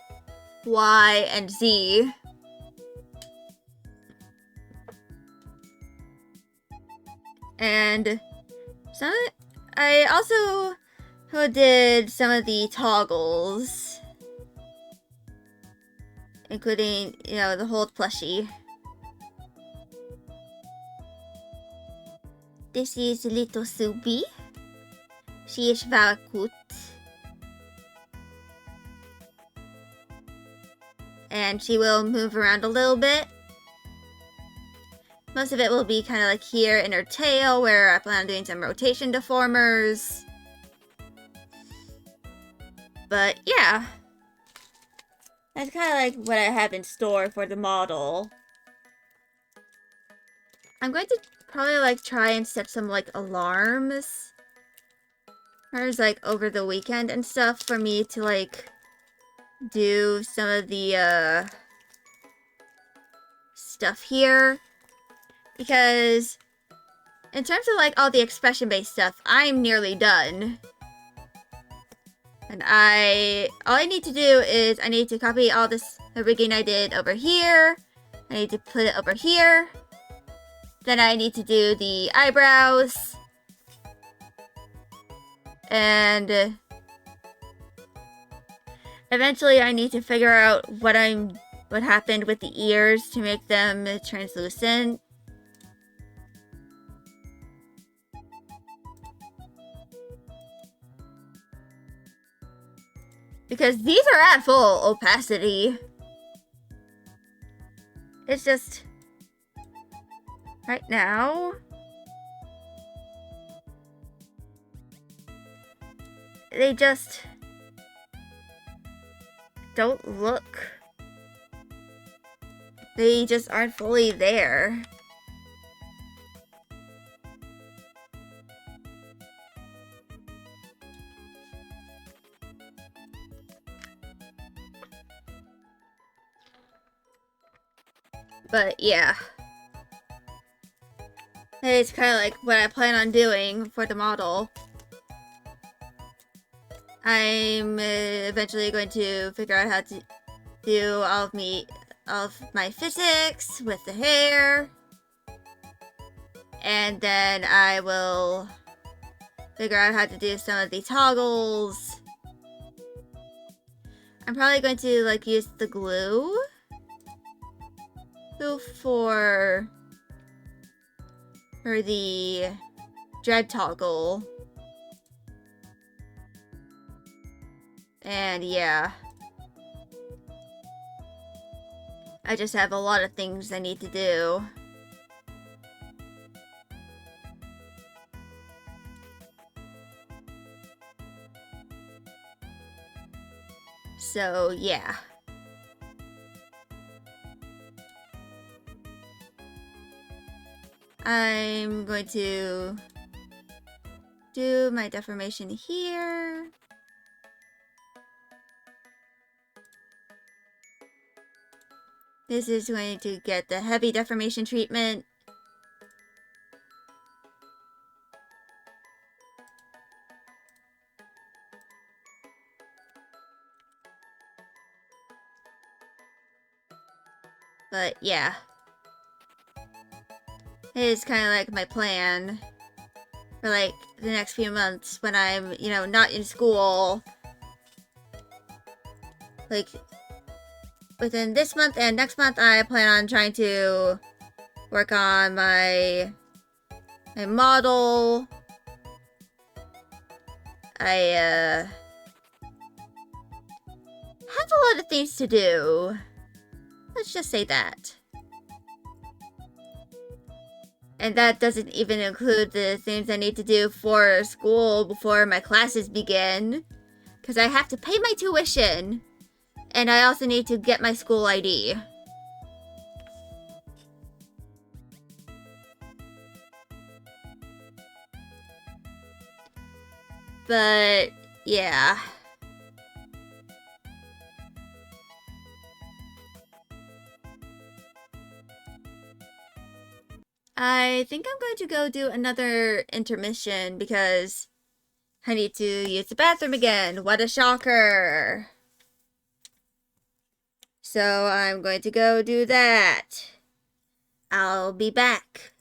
Y, and Z. And I also did some of the toggles, including, the hold plushie. This is little Subi. She is very cute. And she will move around a little bit. Most of it will be kind of like here in her tail, where I plan on doing some rotation deformers. But yeah. That's kind of like what I have in store for the model. I'm going to probably try and set some alarms. Or over the weekend and stuff for me to do some of the stuff here. Because in terms of all the expression-based stuff, I'm nearly done. And all I need to do is I need to copy all the rigging I did over here. I need to put it over here. Then I need to do the eyebrows. And eventually I need to figure out what happened with the ears to make them translucent. Because these are at full opacity. It's just right now they just don't look. They just aren't fully there. But yeah. It's kind of what I plan on doing for the model. I'm eventually going to figure out how to do all of my physics with the hair. And then I will figure out how to do some of the toggles. I'm probably going to use the glue for the dread toggle. And yeah. I just have a lot of things I need to do. So yeah. I'm going to do my deformation here. This is going to get the heavy deformation treatment. But yeah. It is kind of my plan for the next few months when I'm, not in school. Within this month and next month, I plan on trying to work on my model. I have a lot of things to do. Let's just say that. And that doesn't even include the things I need to do for school before my classes begin. Because I have to pay my tuition. And I also need to get my school ID. But Yeah. I think I'm going to go do another intermission because I need to use the bathroom again. What a shocker. So I'm going to go do that. I'll be back.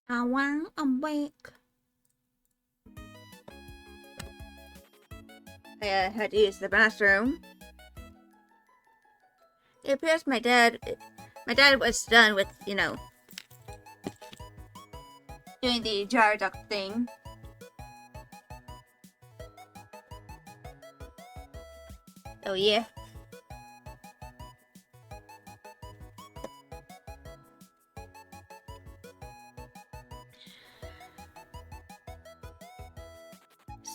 I want awake. I had to use the bathroom. It appears my dad was done with, doing the jar duct thing. Oh yeah.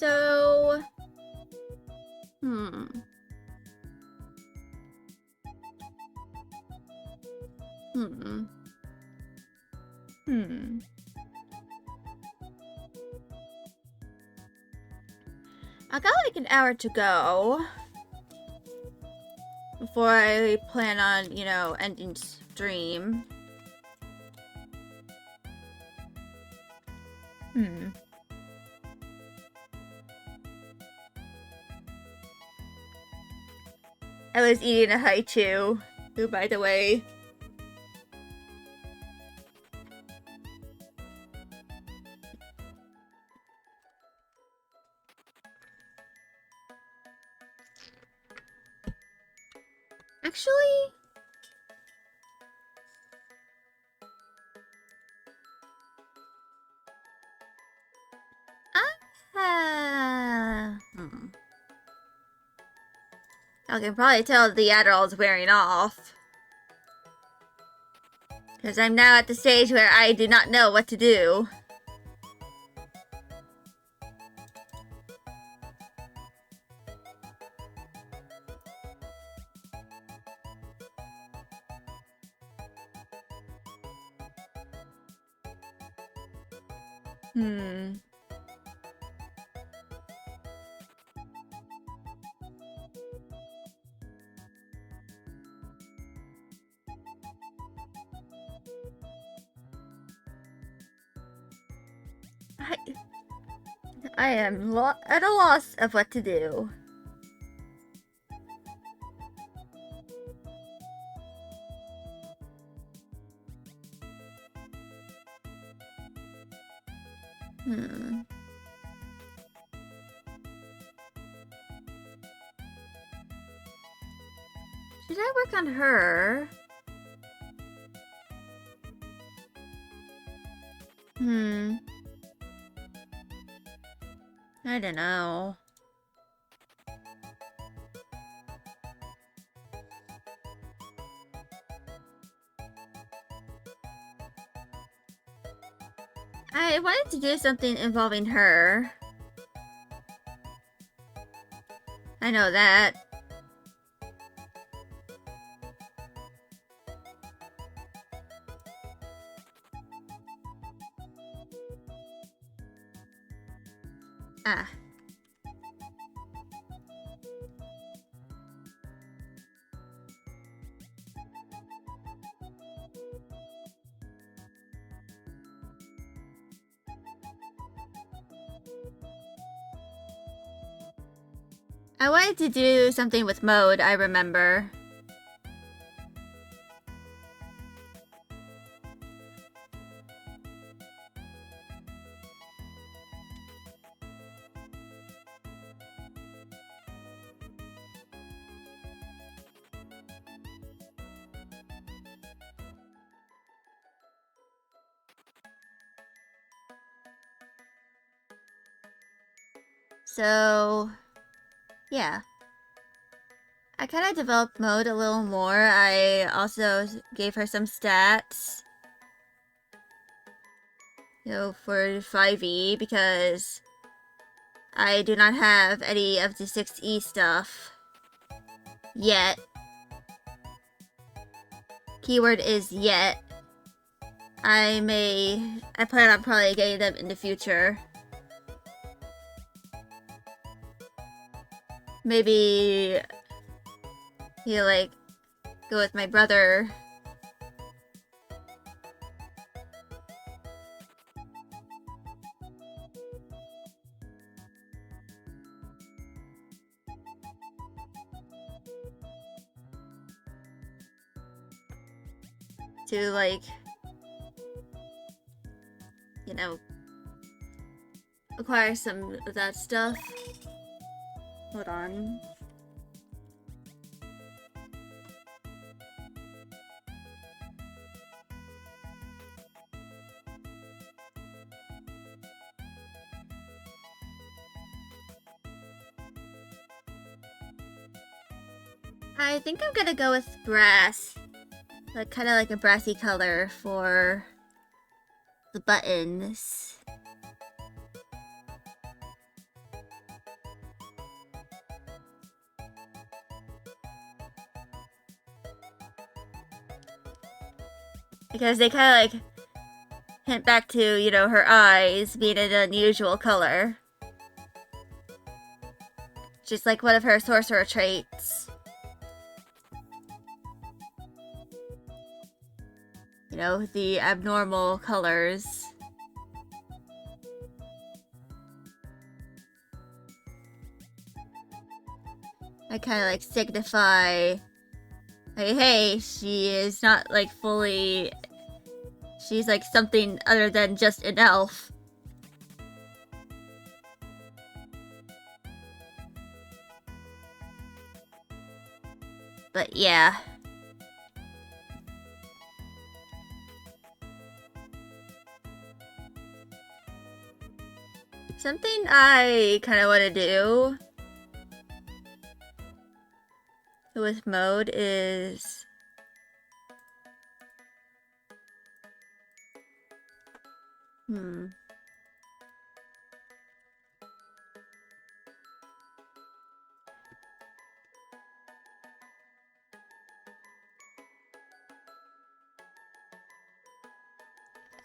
So, hmm. I got like an hour to go before I plan on, ending stream. I was eating a haichu, who, by the way. Actually, I can probably tell the Adderall's wearing off. Because I'm now at the stage where I do not know what to do. I am at a loss of what to do. Should I work on her? I don't know. I wanted to do something involving her. I know that. I wanted to do something with mode, I remember. So, yeah. I kind of developed mode a little more. I also gave her some stats. For 5e, because I do not have any of the 6e stuff yet. Keyword is yet. I plan on probably getting them in the future. Maybe go with my brother. To know, acquire some of that stuff. Hold on. I think I'm gonna go with brass. Like, kind of like a brassy color for the buttons. Because they kind of like hint back to, you know, her eyes being an unusual color. Just like one of her sorcerer traits. You know, the abnormal colors. I kind of like signify, like, hey, she is not like fully, she's like something other than just an elf. But yeah. Something I kind of want to do with mode is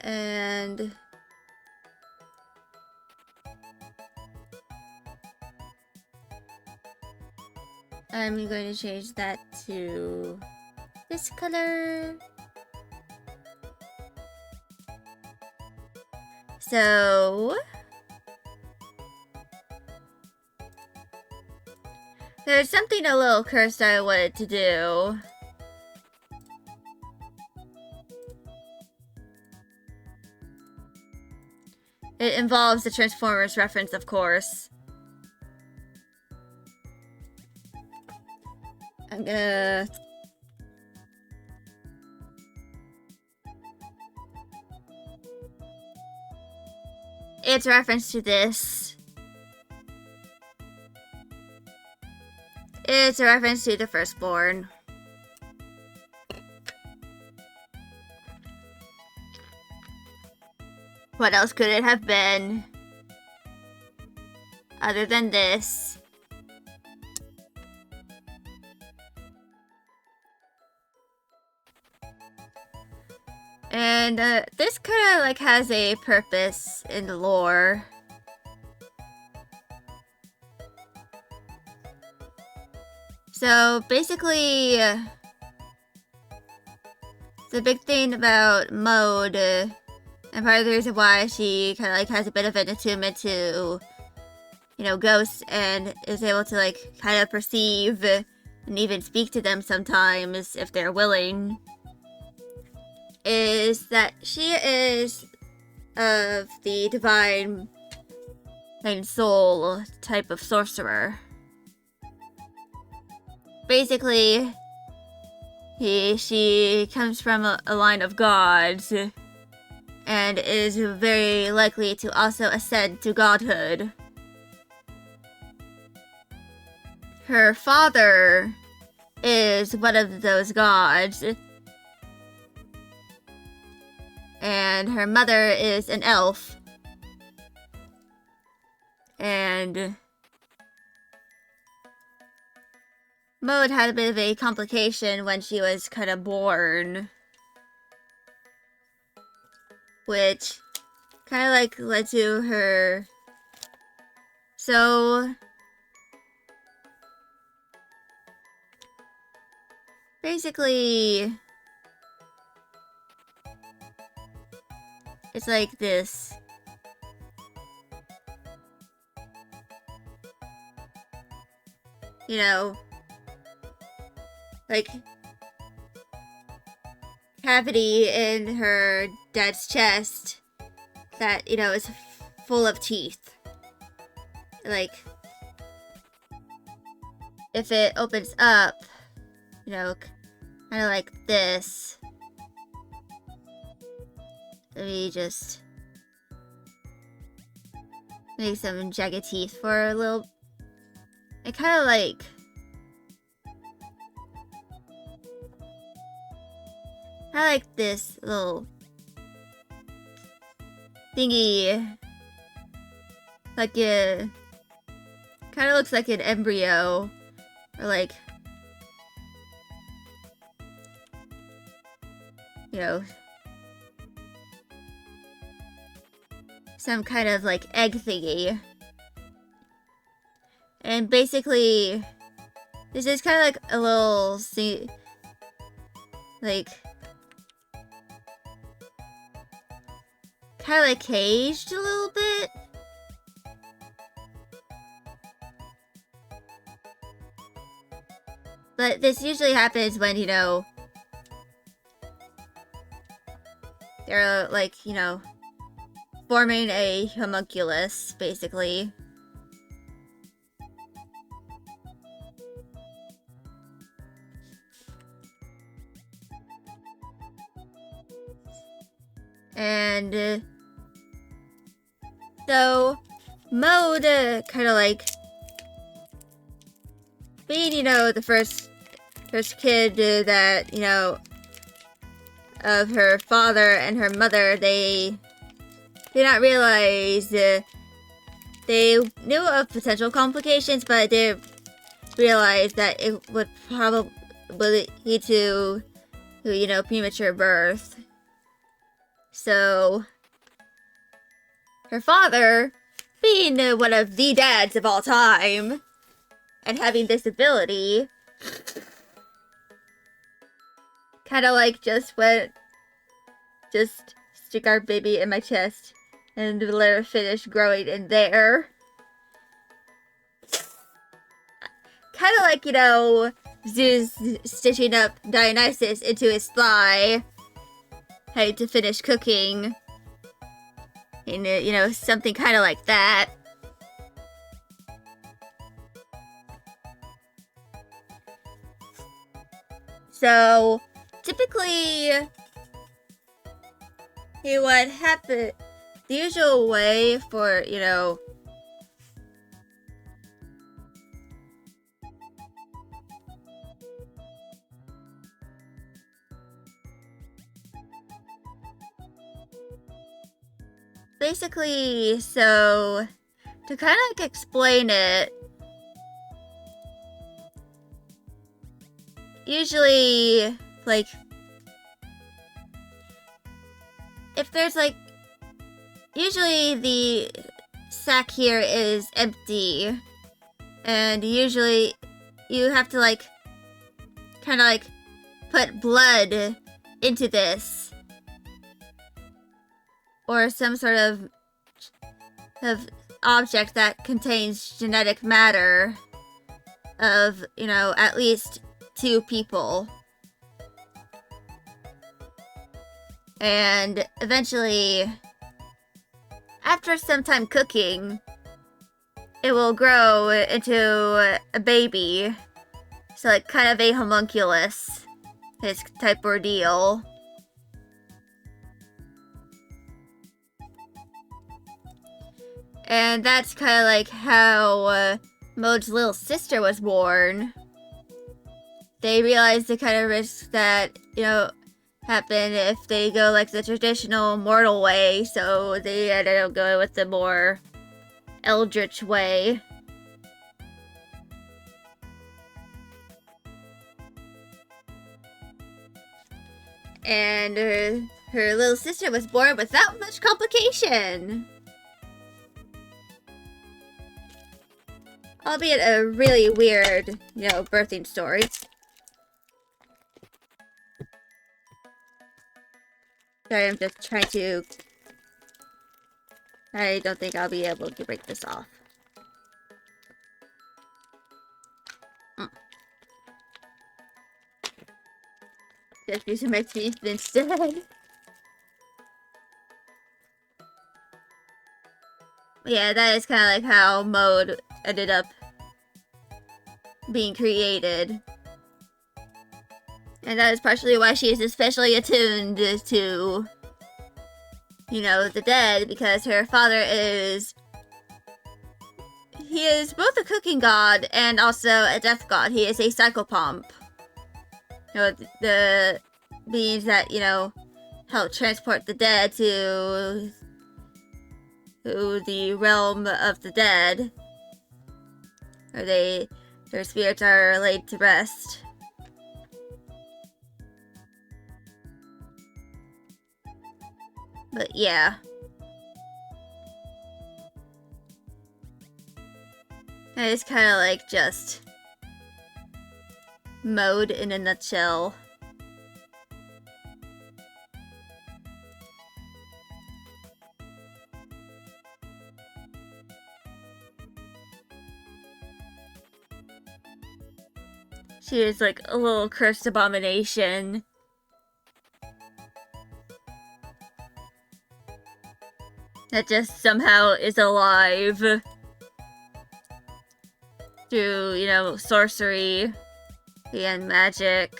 and I'm going to change that to this color. So there's something a little cursed I wanted to do. It involves the Transformers reference, of course. I'm gonna... It's a reference to this. It's a reference to the Firstborn. What else could it have been? Other than this. And this kind of like has a purpose in the lore. So basically, the big thing about Mode, and part of the reason why she kind of like has a bit of an attunement to, you know, ghosts and is able to like kind of perceive and even speak to them sometimes if they're willing, is that she is of the divine and soul type of sorcerer. Basically, she comes from a line of gods and is very likely to also ascend to godhood. Her father is one of those gods, and her mother is an elf. And Mode had a bit of a complication when she was kind of born, which kind of like led to her. So basically, it's like this. You know, like cavity in her dad's chest that, you know, is full of teeth. Like, if it opens up, you know, kind of like this. Let me just make some jagged teeth for a little. It kind of like this little thingy, like a kind of looks like an embryo, or like, you know, some kind of like egg thingy. And basically, this is kind of like a little, like, kind of like caged a little bit. But this usually happens when, you know, they're like, you know, forming a homunculus, basically. And so Mode kind of like being, you know, the first kid that, you know, of her father and her mother, they did not realize they knew of potential complications, but they realized that it would probably lead to, you know, premature birth. So her father, being one of the dads of all time and having this ability, kind of like just stick our baby in my chest and let her finish growing in there. Kind of like, you know, Zeus stitching up Dionysus into his thigh, had to finish cooking. And, you know, something kind of like that. So, typically, what happen, the usual way for, you know, basically, so, to kind of like explain it, usually, like, if there's like, usually the sac here is empty, and usually you have to like, kind of like, put blood into this, or some sort of object that contains genetic matter of, you know, at least 2 people. And eventually, after some time cooking, it will grow into a baby. So like kind of a homunculus, his type ordeal. And that's kind of like how Mode's little sister was born. They realized the kind of risks that, you know, happen if they go like the traditional mortal way, so they ended up going with the more eldritch way. And her little sister was born without much complication. Albeit a really weird, you know, birthing story. Sorry, I'm just trying to... I don't think I'll be able to break this off. Just using my teeth instead. Yeah, that is kind of like how mode ended up being created. And that is partially why she is especially attuned to, you know, the dead, because her father is... He is both a cooking god and also a death god. He is a psychopomp. You know, the beings that, you know, help transport the dead to the realm of the dead, where their spirits are laid to rest. But yeah. That is kind of like just mode in a nutshell. She is like a little cursed abomination. That just somehow is alive. Through, you know, sorcery and magic.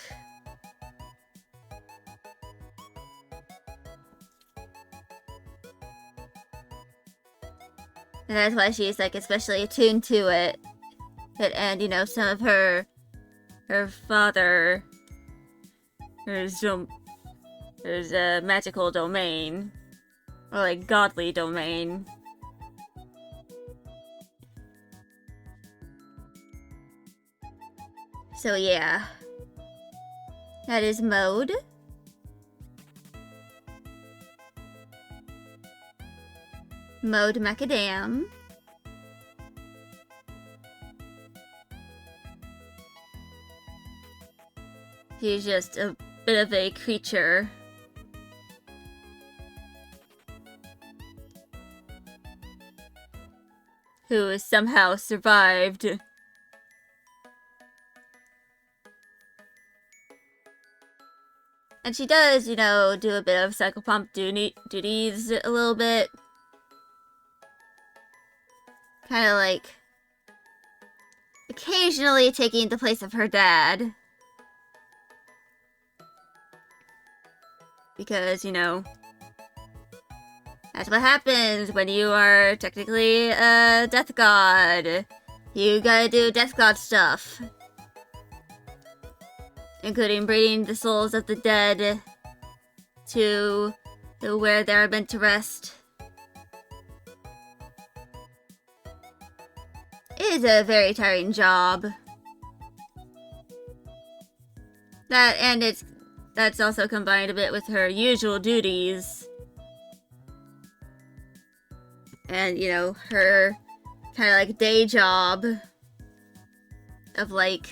And that's why she's like especially attuned to it. And you know, some of her father, there's a magical domain, or like godly domain. So yeah, that is mode. Mode Macadam. He's just a bit of a creature. Who has somehow survived. And she does, you know, do a bit of psychopomp duties a little bit. Kind of like occasionally taking the place of her dad. Because, you know, that's what happens when you are technically a death god. You gotta do death god stuff. Including bringing the souls of the dead to where they're meant to rest. It is a very tiring job. That, and that's also combined a bit with her usual duties. And, you know, her kind of like day job of like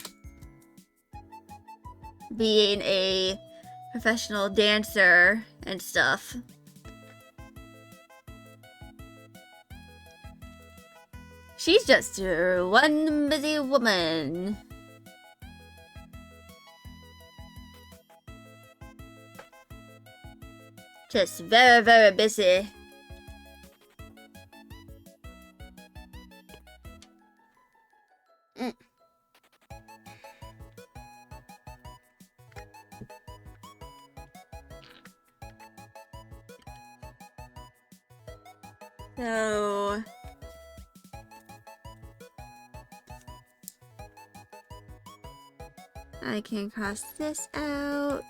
being a professional dancer and stuff. She's just one busy woman. Just very, very busy. So... I can cross this out.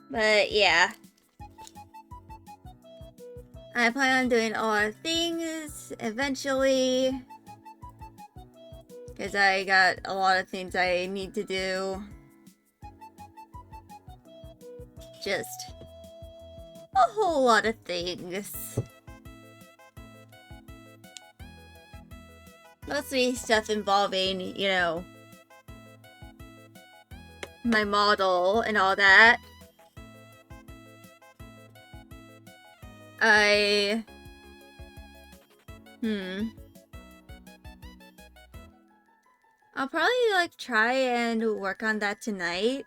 But yeah. I plan on doing all our things eventually. Because I got a lot of things I need to do. Just a whole lot of things. Mostly stuff involving, you know, my model and all that. I'll probably like try and work on that tonight.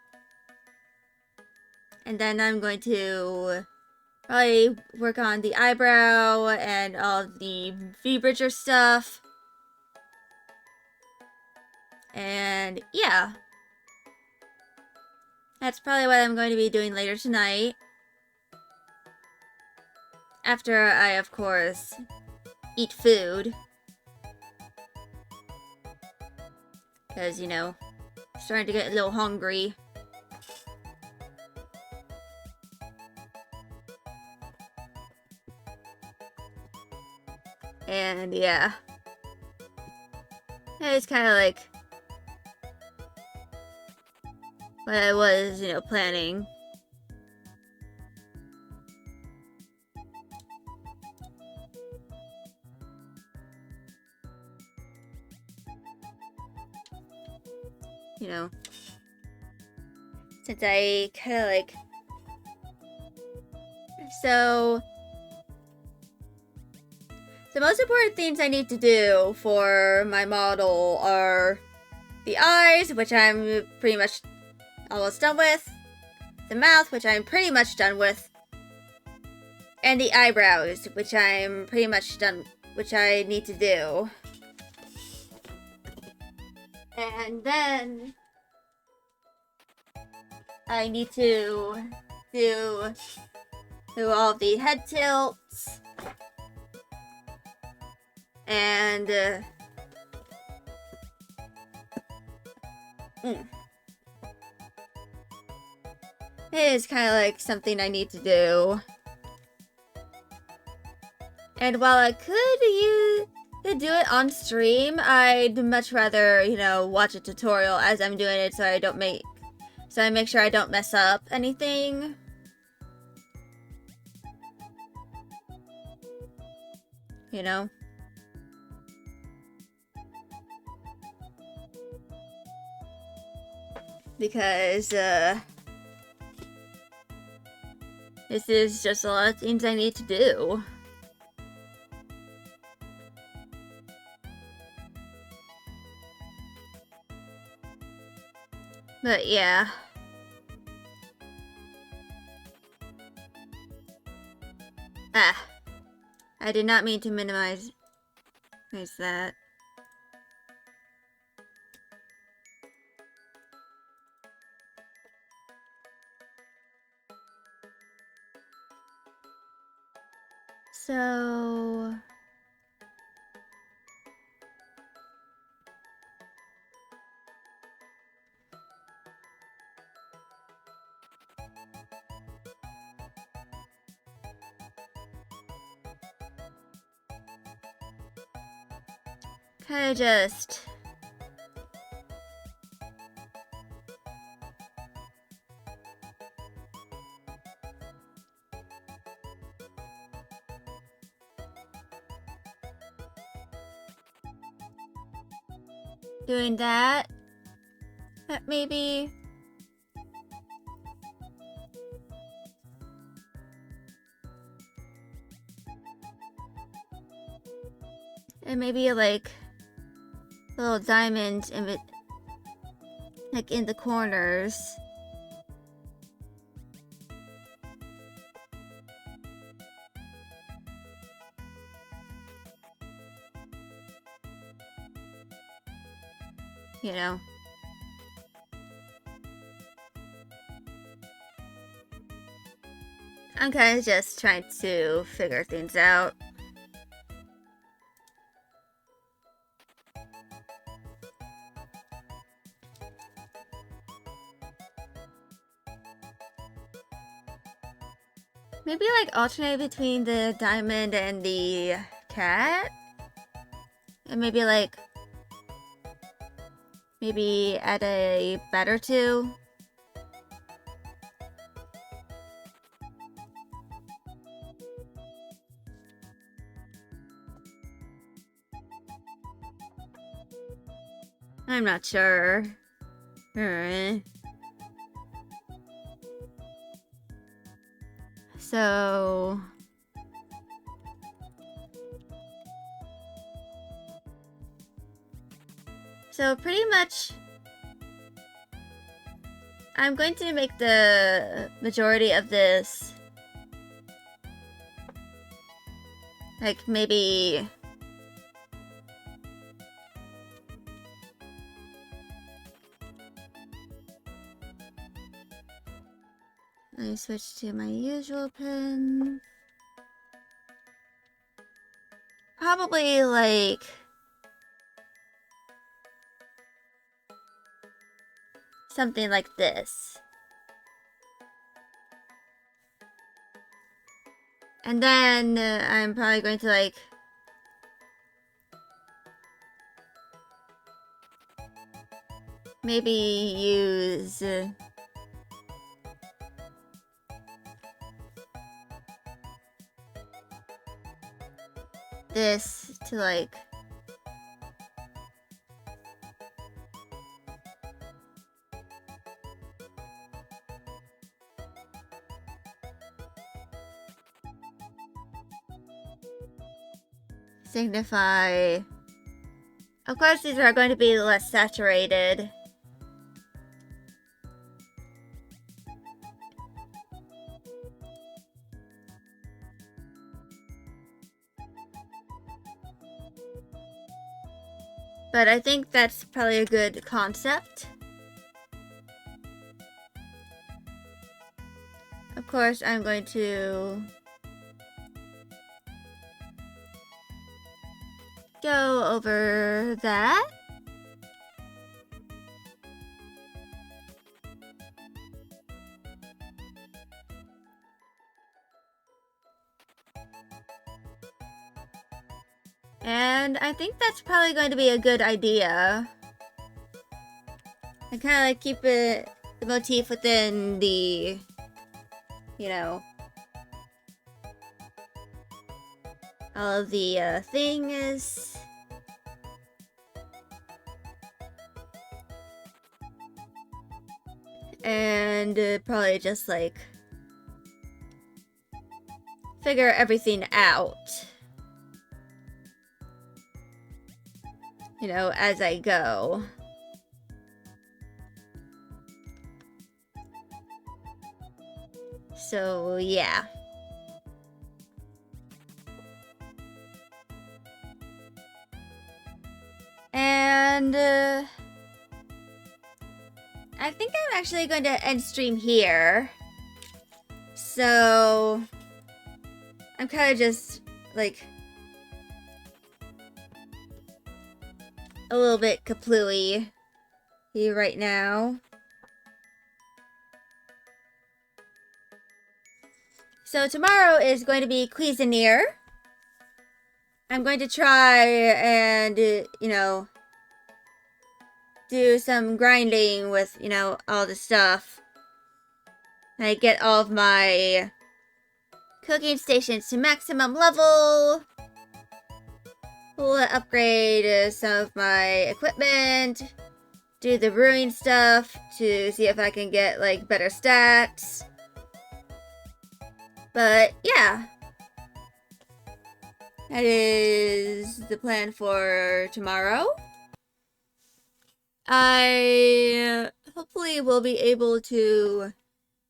And then I'm going to probably work on the eyebrow and all the V-Bridger stuff. And yeah. That's probably what I'm going to be doing later tonight. After I, of course, eat food. Because, you know, starting to get a little hungry. And yeah. It's kind of like what I was, you know, planning. You know, since I kind of like, so the most important things I need to do for my model are the eyes, which I'm pretty much almost done with, the mouth, which I'm pretty much done with, and the eyebrows, which I'm pretty much done, which I need to do. And then I need to do all the head tilts and it is kind of like something I need to do. And while I could do it on stream, I'd much rather, you know, watch a tutorial as I'm doing it so I make sure I don't mess up anything. You know? Because, this is just a lot of things I need to do. But yeah. I did not mean to minimize that. So kind of just doing that. But maybe and maybe like little diamonds in it, like in the corners. You know. I'm kind of just trying to figure things out. Maybe like alternate between the diamond and the cat? And maybe like add a bat or two? I'm not sure. So pretty much I'm going to make the majority of this like maybe let me switch to my usual pen. Probably like something like this. And then I'm probably going to like maybe use this to like signify. Of course, these are going to be less saturated. But I think that's probably a good concept. Of course, I'm going to go over that. And I think that's probably going to be a good idea. I kind of like keep it, the motif within the, you know, all of the things. And probably just like figure everything out, you know, as I go. So yeah. And I think I'm actually going to end stream here. So I'm kind of just like a little bit kaplooey here right now. So tomorrow is going to be Cuisinier. I'm going to try and, you know, do some grinding with, you know, all the stuff. I get all of my cooking stations to maximum level. We'll upgrade some of my equipment. Do the brewing stuff to see if I can get, like, better stats. But, yeah. That is the plan for tomorrow. I hopefully will be able to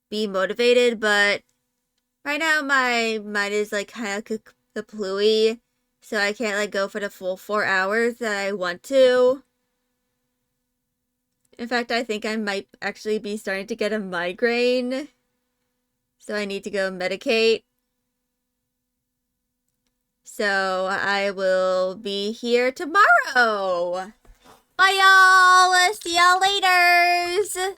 be motivated, but right now my mind is like kind of kaplooey, so I can't like go for the full 4 hours that I want to. In fact, I think I might actually be starting to get a migraine, so I need to go medicate. So I will be here tomorrow. Bye, y'all. See y'all later.